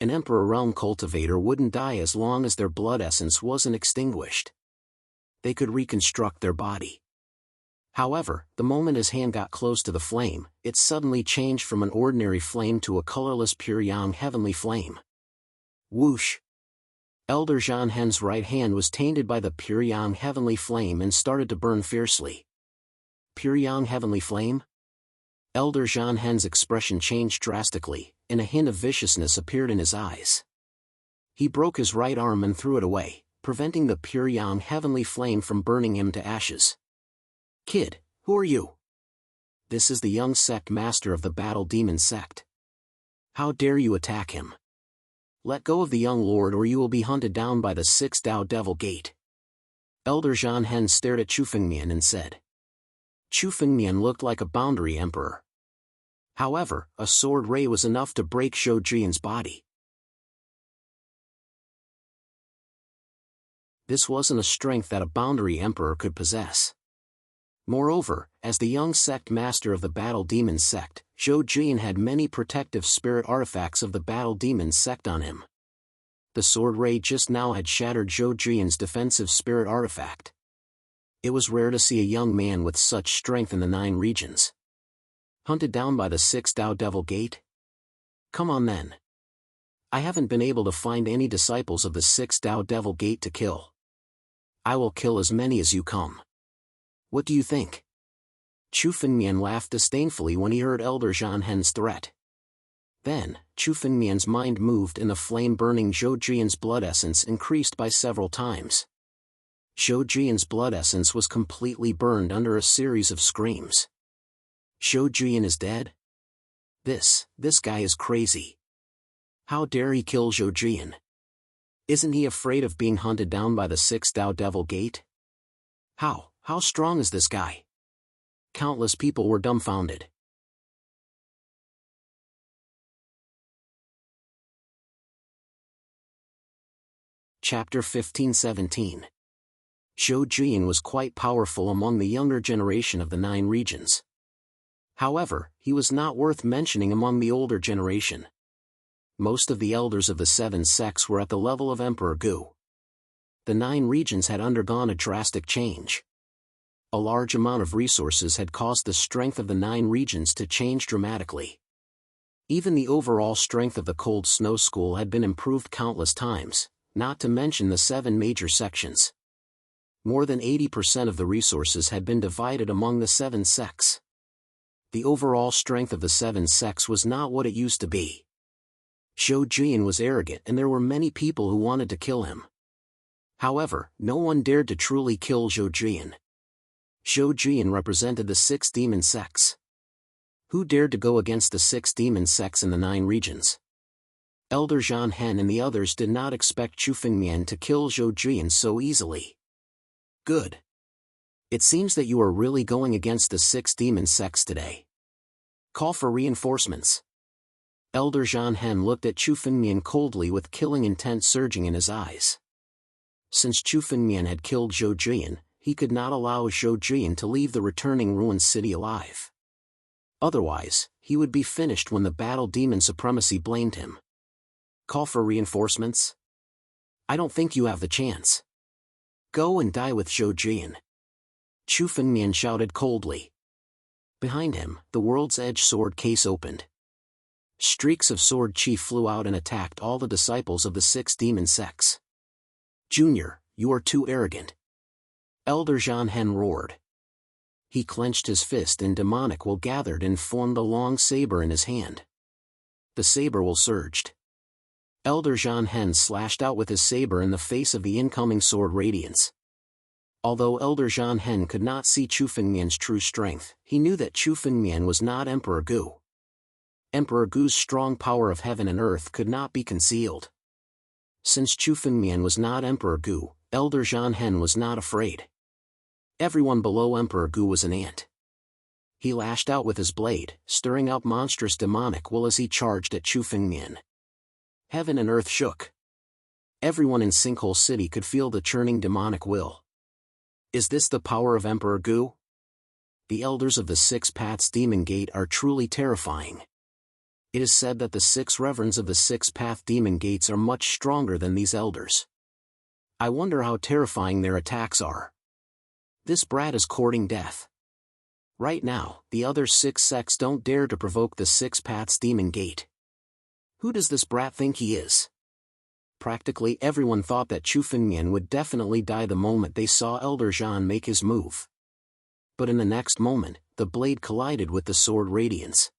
An Emperor Realm cultivator wouldn't die as long as their blood essence wasn't extinguished. They could reconstruct their body. However, the moment his hand got close to the flame, it suddenly changed from an ordinary flame to a colorless pure yang heavenly flame. Whoosh! Elder Zhan Hen's right hand was tainted by the pure yang heavenly flame and started to burn fiercely. Pure yang heavenly flame? Elder Zhan Hen's expression changed drastically, and a hint of viciousness appeared in his eyes. He broke his right arm and threw it away, preventing the pure yang heavenly flame from burning him to ashes. Kid, who are you? This is the young sect master of the Battle Demon Sect. How dare you attack him? Let go of the young lord or you will be hunted down by the 6th Dao Devil Gate. Elder Zhan Hen stared at Chufengmian and said. Chufengmian looked like a boundary emperor. However, a sword ray was enough to break Zhou Jian's body. This wasn't a strength that a boundary emperor could possess. Moreover, as the young sect master of the Battle Demon Sect, Zhou Jian had many protective spirit artifacts of the Battle Demon Sect on him. The sword ray just now had shattered Zhou Jian's defensive spirit artifact. It was rare to see a young man with such strength in the 9 regions. Hunted down by the 6 Tao Devil Gate? Come on then. I haven't been able to find any disciples of the 6 Tao Devil Gate to kill. I will kill as many as you come. What do you think? Chu Fengmian laughed disdainfully when he heard Elder Jianhen's threat. Then, Chu Fengmian's mind moved and the flame-burning Zhou Jian's blood essence increased by several times. Zhou Jian's blood essence was completely burned under a series of screams. Zhou Jian is dead? This guy is crazy. How dare he kill Zhou Jian? Isn't he afraid of being hunted down by the 6 Tao Devil Gate? How strong is this guy? Countless people were dumbfounded. Chapter 15-17. Zhou Jian was quite powerful among the younger generation of the 9 regions. However, he was not worth mentioning among the older generation. Most of the elders of the 7 sects were at the level of Emperor Gu. The 9 regions had undergone a drastic change. A large amount of resources had caused the strength of the 9 regions to change dramatically. Even the overall strength of the Cold Snow School had been improved countless times, not to mention the 7 major sections. More than 80% of the resources had been divided among the 7 sects. The overall strength of the 7 sects was not what it used to be. Zhou Jian was arrogant and there were many people who wanted to kill him. However, no one dared to truly kill Zhou Jian. Zhou Jian represented the 6 demon sects. Who dared to go against the 6 demon sects in the 9 regions? Elder Jianhen and the others did not expect Chu Fengmian to kill Zhou Jian so easily. Good. It seems that you are really going against the 6 demon sects today. Call for reinforcements. Elder Jianhen looked at Chu Fengmian coldly with killing intent surging in his eyes. Since Chu Fengmian had killed Zhou Jian, he could not allow Zhou Jian to leave the returning ruined city alive. Otherwise, he would be finished when the battle demon supremacy blamed him. Call for reinforcements? I don't think you have the chance. Go and die with Zhou Jian. Chu Fengmian shouted coldly. Behind him, the World's Edge sword case opened. Streaks of sword chi flew out and attacked all the disciples of the 6 demon sects. Junior, you are too arrogant. Elder Jianhen roared. He clenched his fist and demonic will gathered and formed a long saber in his hand. The saber will surged. Elder Jianhen slashed out with his saber in the face of the incoming sword radiance. Although Elder Jianhen could not see Chu Fengmian's true strength, he knew that Chu Fengmian was not Emperor Gu. Emperor Gu's strong power of heaven and earth could not be concealed. Since Chu Fengmian was not Emperor Gu, Elder Jianhen was not afraid. Everyone below Emperor Gu was an ant. He lashed out with his blade, stirring up monstrous demonic will as he charged at Chu Fengmian. Heaven and earth shook. Everyone in Sinkhole City could feel the churning demonic will. Is this the power of Emperor Gu? The elders of the 6 Paths Demon Gate are truly terrifying. It is said that the 6 reverends of the 6 Path Demon Gates are much stronger than these elders. I wonder how terrifying their attacks are. This brat is courting death. Right now, the other 6 sects don't dare to provoke the 6 Paths Demon Gate. Who does this brat think he is? Practically everyone thought that Chu Fengmian would definitely die the moment they saw Elder Jian make his move. But in the next moment, the blade collided with the sword radiance.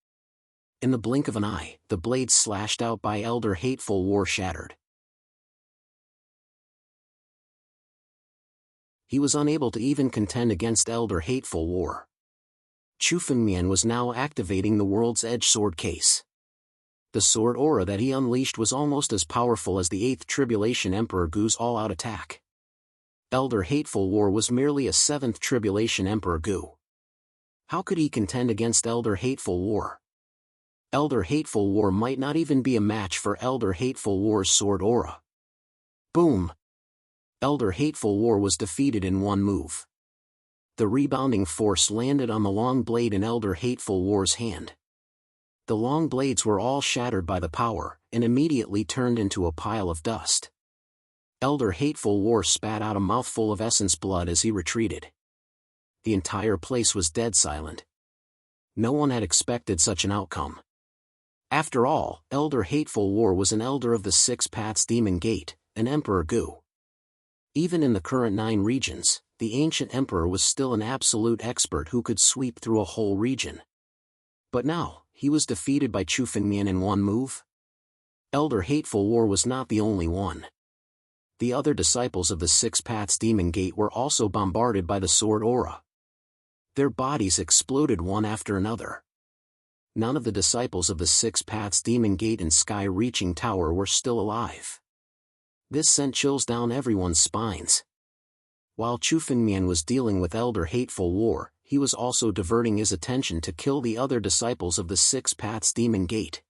In the blink of an eye, the blade slashed out by Elder Hateful War shattered. He was unable to even contend against Elder Hateful War. Chu Fengmian was now activating the World's Edge sword case. The sword aura that he unleashed was almost as powerful as the 8th Tribulation Emperor Gu's all-out attack. Elder Hateful War was merely a 7th Tribulation Emperor Gu. How could he contend against Elder Hateful War? Elder Hateful War might not even be a match for Elder Hateful War's sword aura. Boom! Elder Hateful War was defeated in one move. The rebounding force landed on the long blade in Elder Hateful War's hand. The long blades were all shattered by the power, and immediately turned into a pile of dust. Elder Hateful War spat out a mouthful of essence blood as he retreated. the entire place was dead silent. No one had expected such an outcome. After all, Elder Hateful War was an elder of the Six Paths Demon Gate, an Emperor Gu. Even in the current 9 regions, the ancient emperor was still an absolute expert who could sweep through a whole region. But now, he was defeated by Chu Fengmian in one move? Elder Hateful War was not the only one. The other disciples of the Six Paths Demon Gate were also bombarded by the sword aura. Their bodies exploded one after another. None of the disciples of the Six Paths Demon Gate and Sky-reaching Tower were still alive. This sent chills down everyone's spines. While Chu Fengmian was dealing with Elder Hateful War, he was also diverting his attention to kill the other disciples of the Six Paths Demon Gate.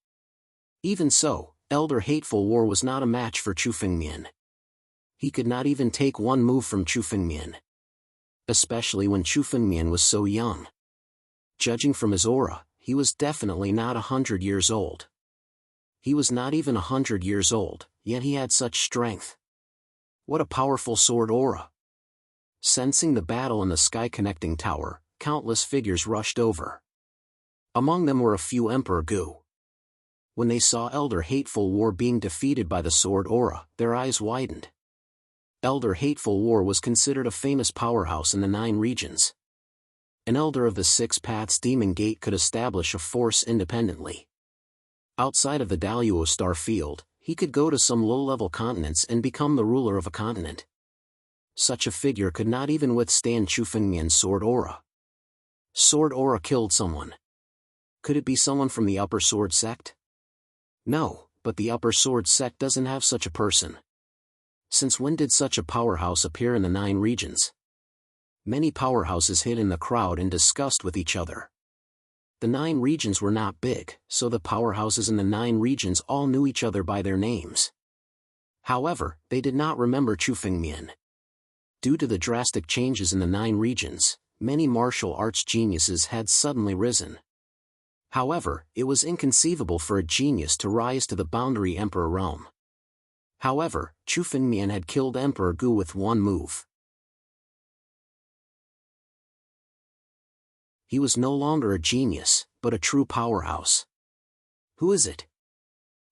Even so, Elder Hateful War was not a match for Chu Fengmian. He could not even take one move from Chu Fengmian. Especially when Chu Fengmian was so young. Judging from his aura, he was definitely not 100 years old. He was not even 100 years old, yet he had such strength. What a powerful sword aura! Sensing the battle in the sky-connecting tower, countless figures rushed over. Among them were a few Emperor Gu. When they saw Elder Hateful War being defeated by the sword aura, their eyes widened. Elder Hateful War was considered a famous powerhouse in the 9 regions. An elder of the Six Paths Demon Gate could establish a force independently. Outside of the Daluo star field, he could go to some low-level continents and become the ruler of a continent. Such a figure could not even withstand Chu Fengmian's sword aura. Sword aura killed someone. Could it be someone from the Upper Sword Sect? No, but the Upper Sword Sect doesn't have such a person. Since when did such a powerhouse appear in the 9 regions? Many powerhouses hid in the crowd and discussed with each other. The 9 regions were not big, so the powerhouses in the 9 regions all knew each other by their names. However, they did not remember Chu Fengmian. Due to the drastic changes in the 9 regions, many martial arts geniuses had suddenly risen. However, it was inconceivable for a genius to rise to the Boundary Emperor realm. However, Chu Fengmian had killed Emperor Gu with one move. He was no longer a genius, but a true powerhouse. Who is it?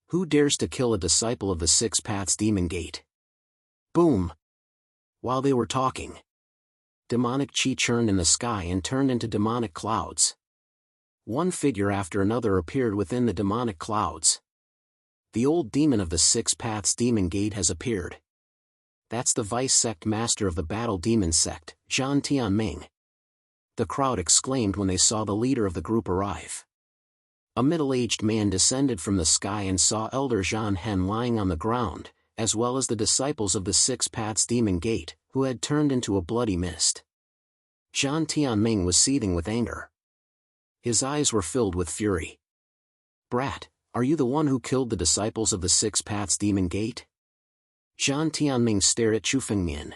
Who dares to kill a disciple of the Six Paths Demon Gate? Boom! While they were talking, demonic chi churned in the sky and turned into demonic clouds. One figure after another appeared within the demonic clouds. The old demon of the Six Paths Demon Gate has appeared. That's the vice sect master of the Battle Demon Sect, Jianwang. The crowd exclaimed when they saw the leader of the group arrive. A middle-aged man descended from the sky and saw Elder Jianhen lying on the ground, as well as the disciples of the Six Paths Demon Gate, who had turned into a bloody mist. Jian Tianming was seething with anger. His eyes were filled with fury. Brat, are you the one who killed the disciples of the Six Paths Demon Gate? Jian Tianming stared at Chu Fengmian.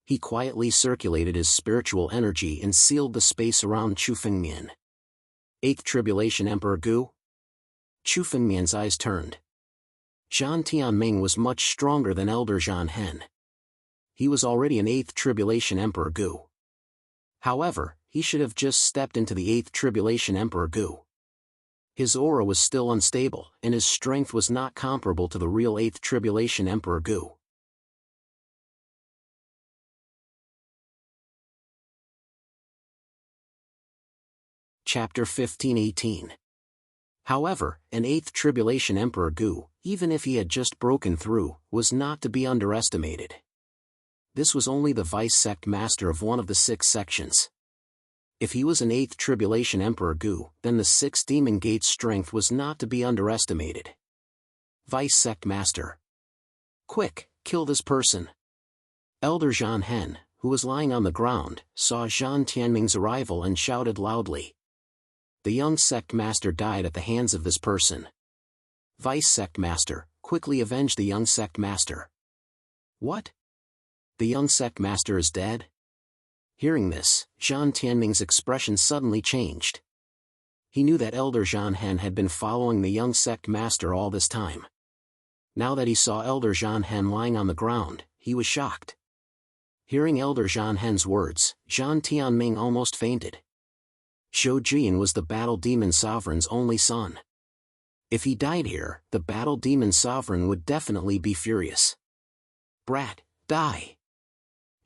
He quietly circulated his spiritual energy and sealed the space around Chu Fengmian. 8th Tribulation Emperor Gu? Chu Fengmian's eyes turned. Jian Tianming was much stronger than Elder Jianhen. He was already an 8th Tribulation Emperor Gu. However, he should have just stepped into the 8th Tribulation Emperor Gu. His aura was still unstable, and his strength was not comparable to the real 8th Tribulation Emperor Gu. Chapter 15:18. However, an 8th Tribulation Emperor Gu, even if he had just broken through, was not to be underestimated. This was only the vice sect master of one of the 6 sections. If he was an 8th Tribulation Emperor Gu, then the 6 Demon Gate's strength was not to be underestimated. Vice sect master. Quick, kill this person. Elder Jianhen, who was lying on the ground, saw Jian Tianming's arrival and shouted loudly. The young sect master died at the hands of this person. Vice sect master, quickly avenge the young sect master. What? The young sect master is dead? Hearing this, Jian Tianming's expression suddenly changed. He knew that Elder Jianhen had been following the young sect master all this time. Now that he saw Elder Jianhen lying on the ground, he was shocked. Hearing Elder Zhan Hen's words, Zhan Tianming almost fainted. Zhou Jian was the Battle Demon Sovereign's only son. If he died here, the Battle Demon Sovereign would definitely be furious. "Brat, die!"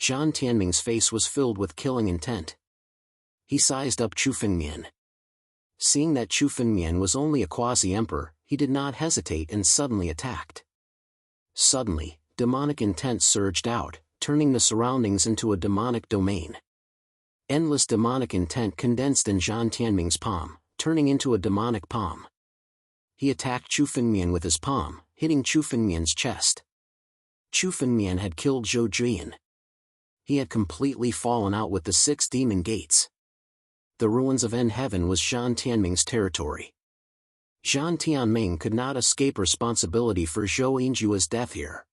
Zhan Tianming's face was filled with killing intent. He sized up Chu Fengmian. Seeing that Chu Fengmian was only a quasi-emperor, he did not hesitate and suddenly attacked. Suddenly, demonic intent surged out, turning the surroundings into a demonic domain. Endless demonic intent condensed in Zhan Tianming's palm, turning into a demonic palm. He attacked Chu Fengmian with his palm, hitting Chu Fengmian's chest. Chu Fengmian had killed Zhou Jian. He had completely fallen out with the 6 demon gates. The ruins of End Heaven was Zhan Tianming's territory. Zhan Tianming could not escape responsibility for Zhou Yingjua's death here.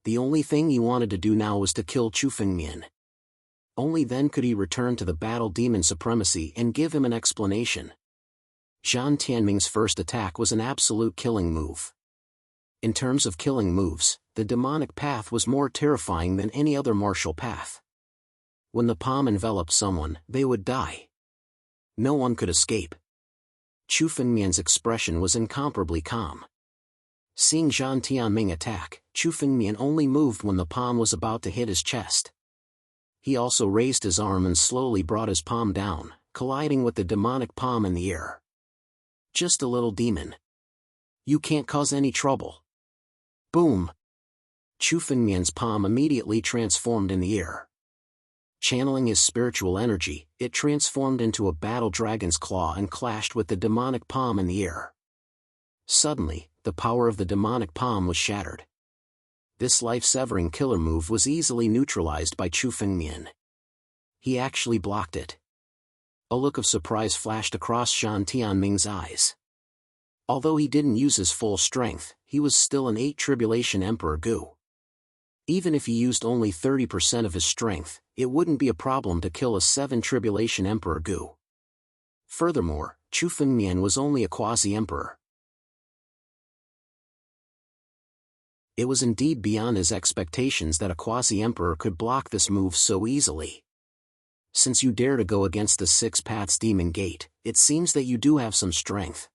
The only thing he wanted to do now was to kill Chu Fengmian. Only then could he return to the battle demon supremacy and give him an explanation. Zhan Tianming's first attack was an absolute killing move. In terms of killing moves, the demonic path was more terrifying than any other martial path. When the palm enveloped someone, they would die. No one could escape. Chu Fengmian's expression was incomparably calm. Seeing Zhan Tianming attack, Chu Fengmian only moved when the palm was about to hit his chest. He also raised his arm and slowly brought his palm down, colliding with the demonic palm in the air. "Just a little demon. You can't cause any trouble." Boom! Chu Fengmian's palm immediately transformed in the air. Channeling his spiritual energy, it transformed into a battle dragon's claw and clashed with the demonic palm in the air. Suddenly, the power of the demonic palm was shattered. This life-severing killer move was easily neutralized by Chu Fengmian. He actually blocked it. A look of surprise flashed across Zhan Tianming's eyes. Although he didn't use his full strength, he was still an 8 Tribulation Emperor Gu. Even if he used only 30% of his strength, it wouldn't be a problem to kill a 7 Tribulation Emperor Gu. Furthermore, Chu Fengmian was only a quasi-emperor. It was indeed beyond his expectations that a quasi-emperor could block this move so easily. "Since you dare to go against the 6 Paths Demon Gate, it seems that you do have some strength."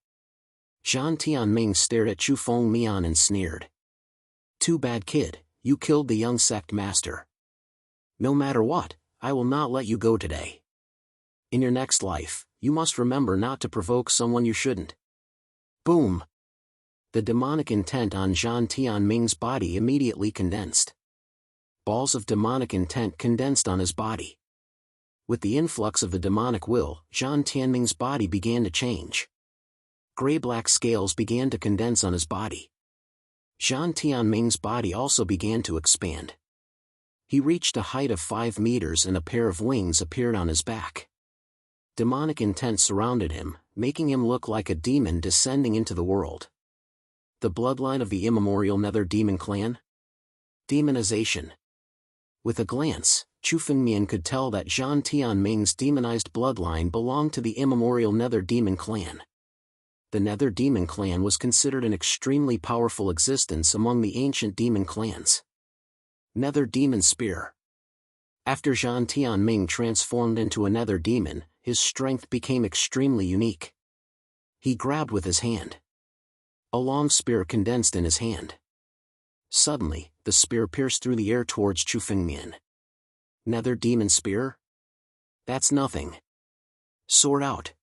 Zhan Tianming stared at Chu Fengmian and sneered. "Too bad, kid, you killed the young sect master. No matter what, I will not let you go today. In your next life, you must remember not to provoke someone you shouldn't." Boom! The demonic intent on Zhan Tianming's body immediately condensed. Balls of demonic intent condensed on his body. With the influx of the demonic will, Zhan Tianming's body began to change. Gray-black scales began to condense on his body. Zhan Tianming's body also began to expand. He reached a height of 5 meters and a pair of wings appeared on his back. Demonic intent surrounded him, making him look like a demon descending into the world. The bloodline of the immemorial Nether Demon clan? Demonization. With a glance, Chu Fengmian could tell that Zhan Tianming's demonized bloodline belonged to the immemorial Nether Demon clan. The Nether Demon clan was considered an extremely powerful existence among the ancient demon clans. Nether Demon Spear. After Zhan Tianming transformed into a Nether Demon, his strength became extremely unique. He grabbed with his hand. A long spear condensed in his hand. Suddenly, the spear pierced through the air towards Chu Fengmian. Nether Demon Spear? That's nothing. Sword out.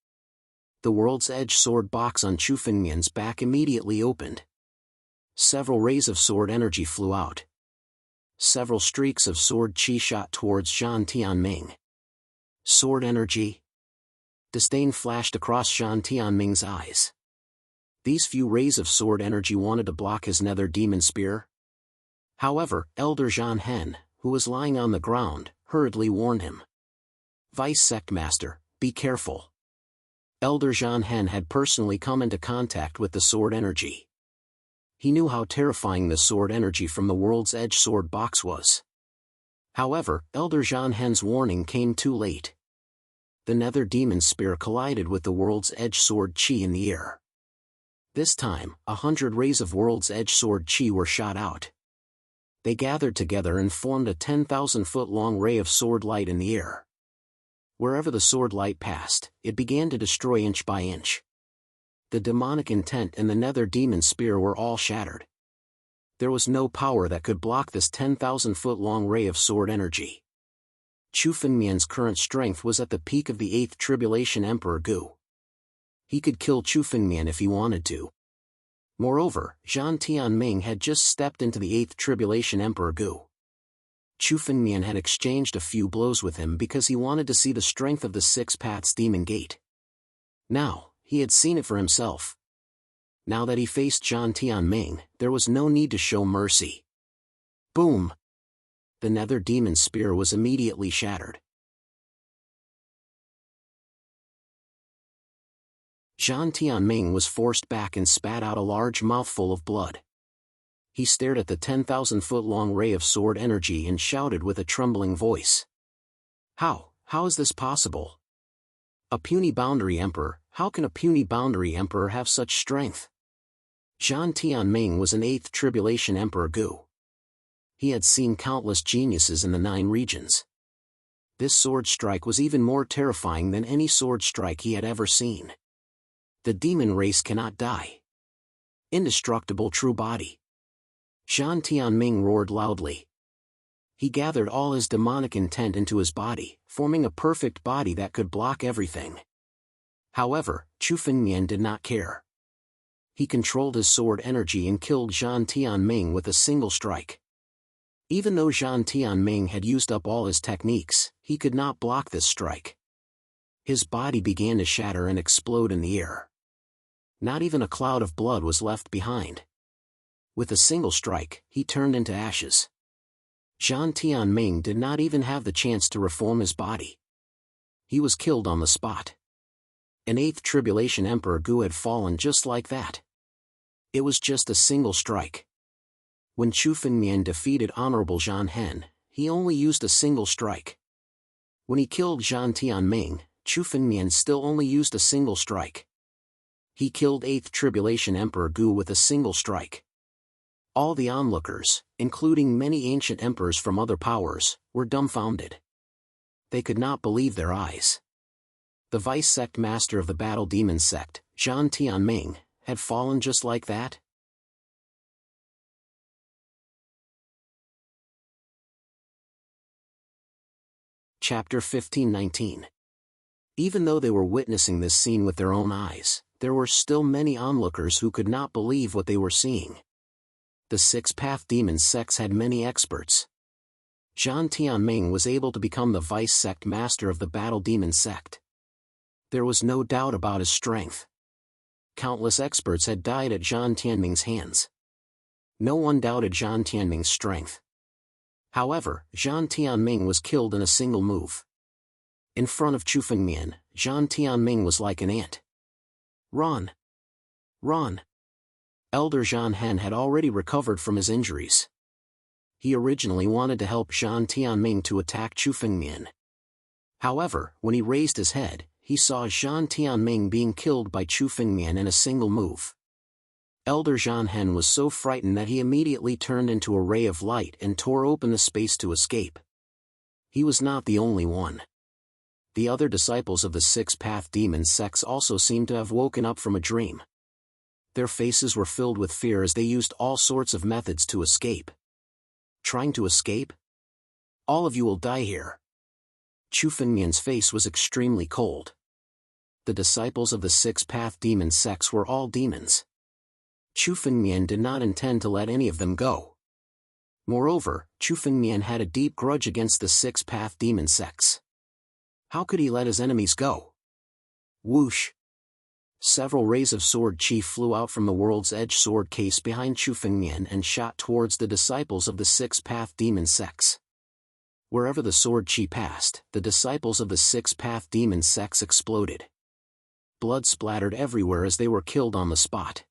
The World's Edge sword box on Chu Fengmian's back immediately opened. Several rays of sword energy flew out. Several streaks of sword chi shot towards Zhan Tianming. Sword energy? Disdain flashed across Zhan Tianming's eyes. These few rays of sword energy wanted to block his Nether Demon Spear. However, Elder Zhan Hen, who was lying on the ground, hurriedly warned him. "Vice Sect Master, be careful." Elder Zhan Hen had personally come into contact with the sword energy. He knew how terrifying the sword energy from the World's Edge sword box was. However, Elder Zhan Hen's warning came too late. The Nether Demon Spear collided with the World's Edge sword chi in the air. This time, 100 rays of World's Edge sword chi were shot out. They gathered together and formed a 10,000-foot-long ray of sword light in the air. Wherever the sword light passed, it began to destroy inch by inch. The demonic intent and the nether demon spear were all shattered. There was no power that could block this 10,000-foot-long ray of sword energy. Chu Fengmian's current strength was at the peak of the 8th Tribulation Emperor Gu. He could kill Chu Fengmian if he wanted to. Moreover, Zhan Tianming had just stepped into the 8th Tribulation Emperor Gu. Chu Fengmian had exchanged a few blows with him because he wanted to see the strength of the Six Paths Demon Gate. Now, he had seen it for himself. Now that he faced Zhan Tianming, there was no need to show mercy. Boom! The nether demon spear was immediately shattered. Zhan Tianming was forced back and spat out a large mouthful of blood. He stared at the 10,000-foot-long ray of sword energy and shouted with a trembling voice. How is this possible? A puny boundary emperor, how can a puny boundary emperor have such strength? Zhan Tianming was an 8th Tribulation Emperor Gu. He had seen countless geniuses in the 9 regions. This sword strike was even more terrifying than any sword strike he had ever seen. The demon race cannot die. Indestructible true body. Zhan Tianming roared loudly. He gathered all his demonic intent into his body, forming a perfect body that could block everything. However, Chu Fengmian did not care. He controlled his sword energy and killed Zhan Tianming with a single strike. Even though Zhan Tianming had used up all his techniques, he could not block this strike. His body began to shatter and explode in the air. Not even a cloud of blood was left behind. With a single strike, he turned into ashes. Zhan Tianming did not even have the chance to reform his body. He was killed on the spot. An 8th Tribulation Emperor Gu had fallen just like that. It was just a single strike. When Chu Fengmian defeated Honorable Zhan Hen, he only used a single strike. When he killed Zhan Tianming, Chu Fengmian still only used a single strike. He killed 8th Tribulation Emperor Gu with a single strike. All the onlookers, including many ancient emperors from other powers, were dumbfounded. They could not believe their eyes. The vice sect master of the Battle Demon sect, Zhan Tianming, had fallen just like that? Chapter 15-19. Even though they were witnessing this scene with their own eyes, there were still many onlookers who could not believe what they were seeing. The Six-Path Demon sects had many experts. Zhan Tianming was able to become the vice sect master of the Battle Demon sect. There was no doubt about his strength. Countless experts had died at Zhan Tianming's hands. No one doubted Zhan Tianming's strength. However, Zhan Tianming was killed in a single move. In front of Chu Fengmian, Zhan Tianming was like an ant. Run! Run! Elder Zhan Hen had already recovered from his injuries. He originally wanted to help Zhan Tianming to attack Chu Fengmian. However, when he raised his head, he saw Zhan Tianming being killed by Chu Fengmian in a single move. Elder Zhan Hen was so frightened that he immediately turned into a ray of light and tore open the space to escape. He was not the only one. The other disciples of the Six-Path Demon sects also seemed to have woken up from a dream. Their faces were filled with fear as they used all sorts of methods to escape. Trying to escape? All of you will die here. Chu Fengmian's face was extremely cold. The disciples of the Six-Path Demon sects were all demons. Chu Fengmian did not intend to let any of them go. Moreover, Chu Fengmian had a deep grudge against the Six-Path Demon sects. How could he let his enemies go? Whoosh! Several rays of sword chi flew out from the world's edge sword case behind Chu Fengmian and shot towards the disciples of the Six-Path Demon sects. Wherever the sword chi passed, the disciples of the Six-Path Demon sects exploded. Blood splattered everywhere as they were killed on the spot.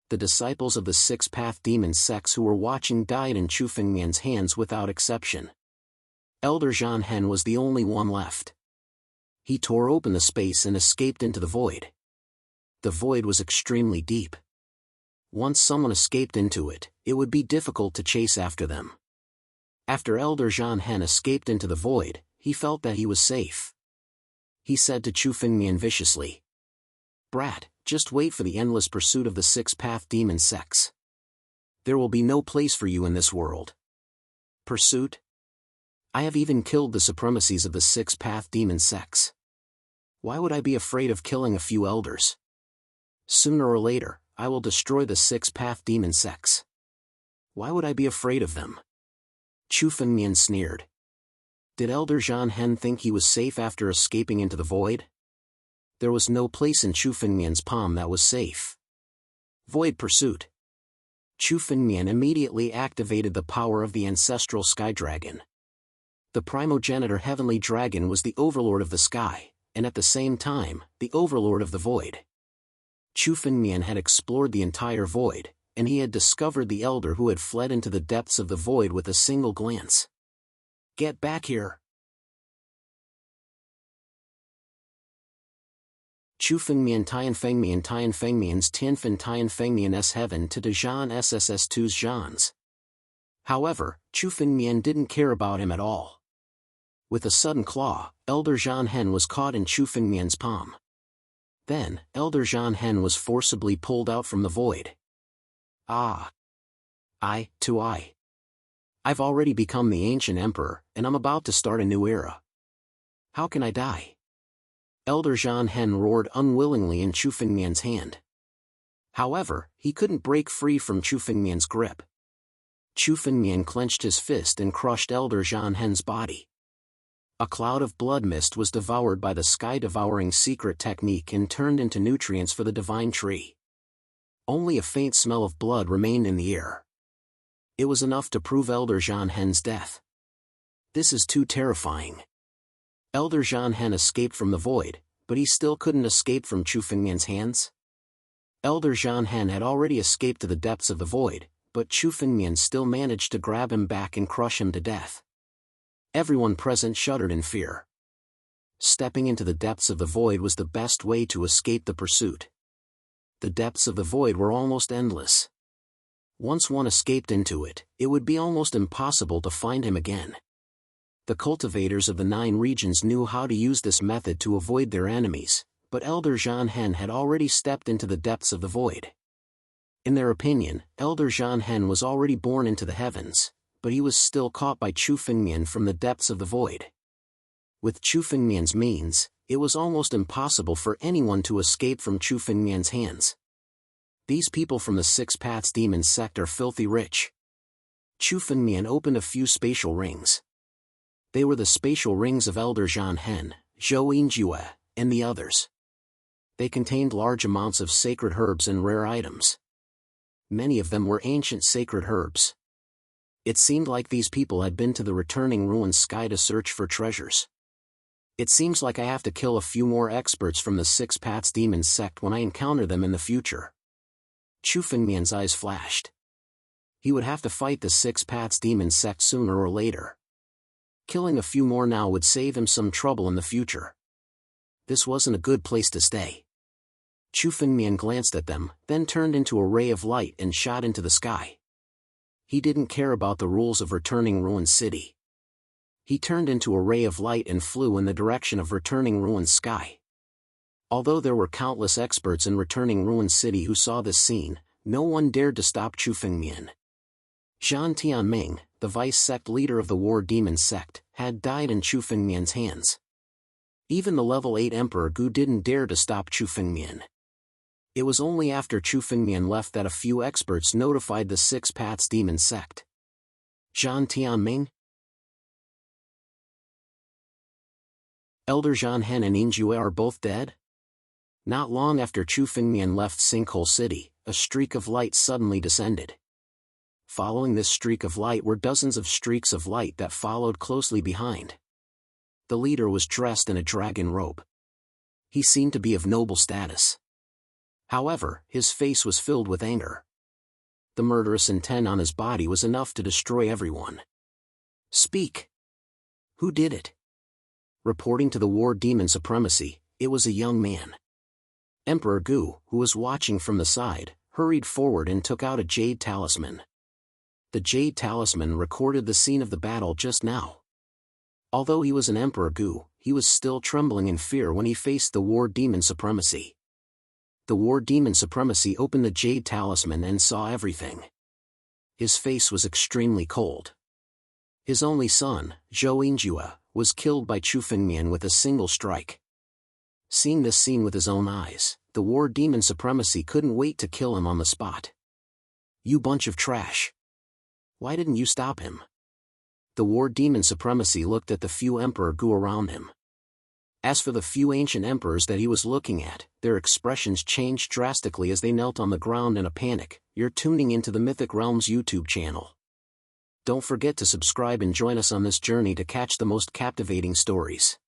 The disciples of the Six-Path Demon sects who were watching died in Chu Fengmian's hands without exception. Elder Zhan Hen was the only one left. He tore open the space and escaped into the void. The void was extremely deep. Once someone escaped into it, it would be difficult to chase after them. After Elder Jianhen escaped into the void, he felt that he was safe. He said to Chu Fengmian viciously, "Brat, just wait for the endless pursuit of the six-path demon sects. There will be no place for you in this world." Pursuit? I have even killed the supremacies of the six-path demon sects. Why would I be afraid of killing a few elders? Sooner or later, I will destroy the six-path demon sects. Why would I be afraid of them? Chu Fengmian sneered. Did Elder Jianhen think he was safe after escaping into the void? There was no place in Chu Fengmian's palm that was safe. Void pursuit. Chu Fengmian immediately activated the power of the ancestral sky dragon. The primogenitor heavenly dragon was the overlord of the sky, and at the same time, the overlord of the void. Chu Fengmian had explored the entire void, and he had discovered the elder who had fled into the depths of the void with a single glance. Get back here! Chu Fengmian Tianfengmian's Tianfen Tianfengmian's heaven to Dejan SSS2's Zhan's. However, Chu Fengmian didn't care about him at all. With a sudden claw, Elder Jianhen was caught in Chu Fengmian's palm. Then, Elder Jianhen was forcibly pulled out from the void. Ah! I've already become the ancient emperor, and I'm about to start a new era. How can I die? Elder Jianhen roared unwillingly in Chu Fengmian's hand. However, he couldn't break free from Chu Fengmian's grip. Chu Fengmian clenched his fist and crushed Elder Jianhen's body. A cloud of blood mist was devoured by the sky-devouring secret technique and turned into nutrients for the divine tree. Only a faint smell of blood remained in the air. It was enough to prove Elder Jianhen's death. This is too terrifying. Elder Jianhen escaped from the void, but he still couldn't escape from Chu Fengmian's hands. Elder Jianhen had already escaped to the depths of the void, but Chu Fengmian still managed to grab him back and crush him to death. Everyone present shuddered in fear. Stepping into the depths of the void was the best way to escape the pursuit. The depths of the void were almost endless. Once one escaped into it, it would be almost impossible to find him again. The cultivators of the 9 regions knew how to use this method to avoid their enemies, but Elder Jianhen had already stepped into the depths of the void. In their opinion, Elder Jianhen was already born into the heavens, but he was still caught by Chu Fengmian from the depths of the void. With Chu Fengmian's means, it was almost impossible for anyone to escape from Chu Fengmian's hands. These people from the Six Paths Demon sect are filthy rich. Chu Fengmian opened a few spatial rings. They were the spatial rings of Elder Jianhen, Zhou Yingjue, and the others. They contained large amounts of sacred herbs and rare items. Many of them were ancient sacred herbs. It seemed like these people had been to the returning ruined sky to search for treasures. It seems like I have to kill a few more experts from the Six Paths Demon sect when I encounter them in the future. Chu Fengmian's eyes flashed. He would have to fight the Six Paths Demon sect sooner or later. Killing a few more now would save him some trouble in the future. This wasn't a good place to stay. Chu Fengmian glanced at them, then turned into a ray of light and shot into the sky. He didn't care about the rules of returning ruined city. He turned into a ray of light and flew in the direction of returning ruined sky. Although there were countless experts in returning ruined city who saw this scene, no one dared to stop Chu Fengmian. Zhan Tianming, the vice-sect leader of the War Demon sect, had died in Chu Fengmian's hands. Even the level 8 Emperor Gu didn't dare to stop Chu Fengmian. It was only after Chu Fengmian left that a few experts notified the Six Paths Demon sect. Zhan Tianming? Elder Jianhen and Yingjue are both dead? Not long after Chu Fengmian left Sinkhole City, a streak of light suddenly descended. Following this streak of light were dozens of streaks of light that followed closely behind. The leader was dressed in a dragon robe. He seemed to be of noble status. However, his face was filled with anger. The murderous intent on his body was enough to destroy everyone. Speak! Who did it? Reporting to the War Demon Supremacy, it was a young man. Emperor Gu, who was watching from the side, hurried forward and took out a jade talisman. The jade talisman recorded the scene of the battle just now. Although he was an Emperor Gu, he was still trembling in fear when he faced the War Demon Supremacy. The War Demon Supremacy opened the jade talisman and saw everything. His face was extremely cold. His only son, Zhou Yingjue, was killed by Chu Fengmian with a single strike. Seeing this scene with his own eyes, the War Demon Supremacy couldn't wait to kill him on the spot. "You bunch of trash. Why didn't you stop him?" The War Demon Supremacy looked at the few Emperor Gu around him. As for the few ancient emperors that he was looking at, their expressions changed drastically as they knelt on the ground in a panic. You're tuning into the Mythic Realms YouTube channel. Don't forget to subscribe and join us on this journey to catch the most captivating stories.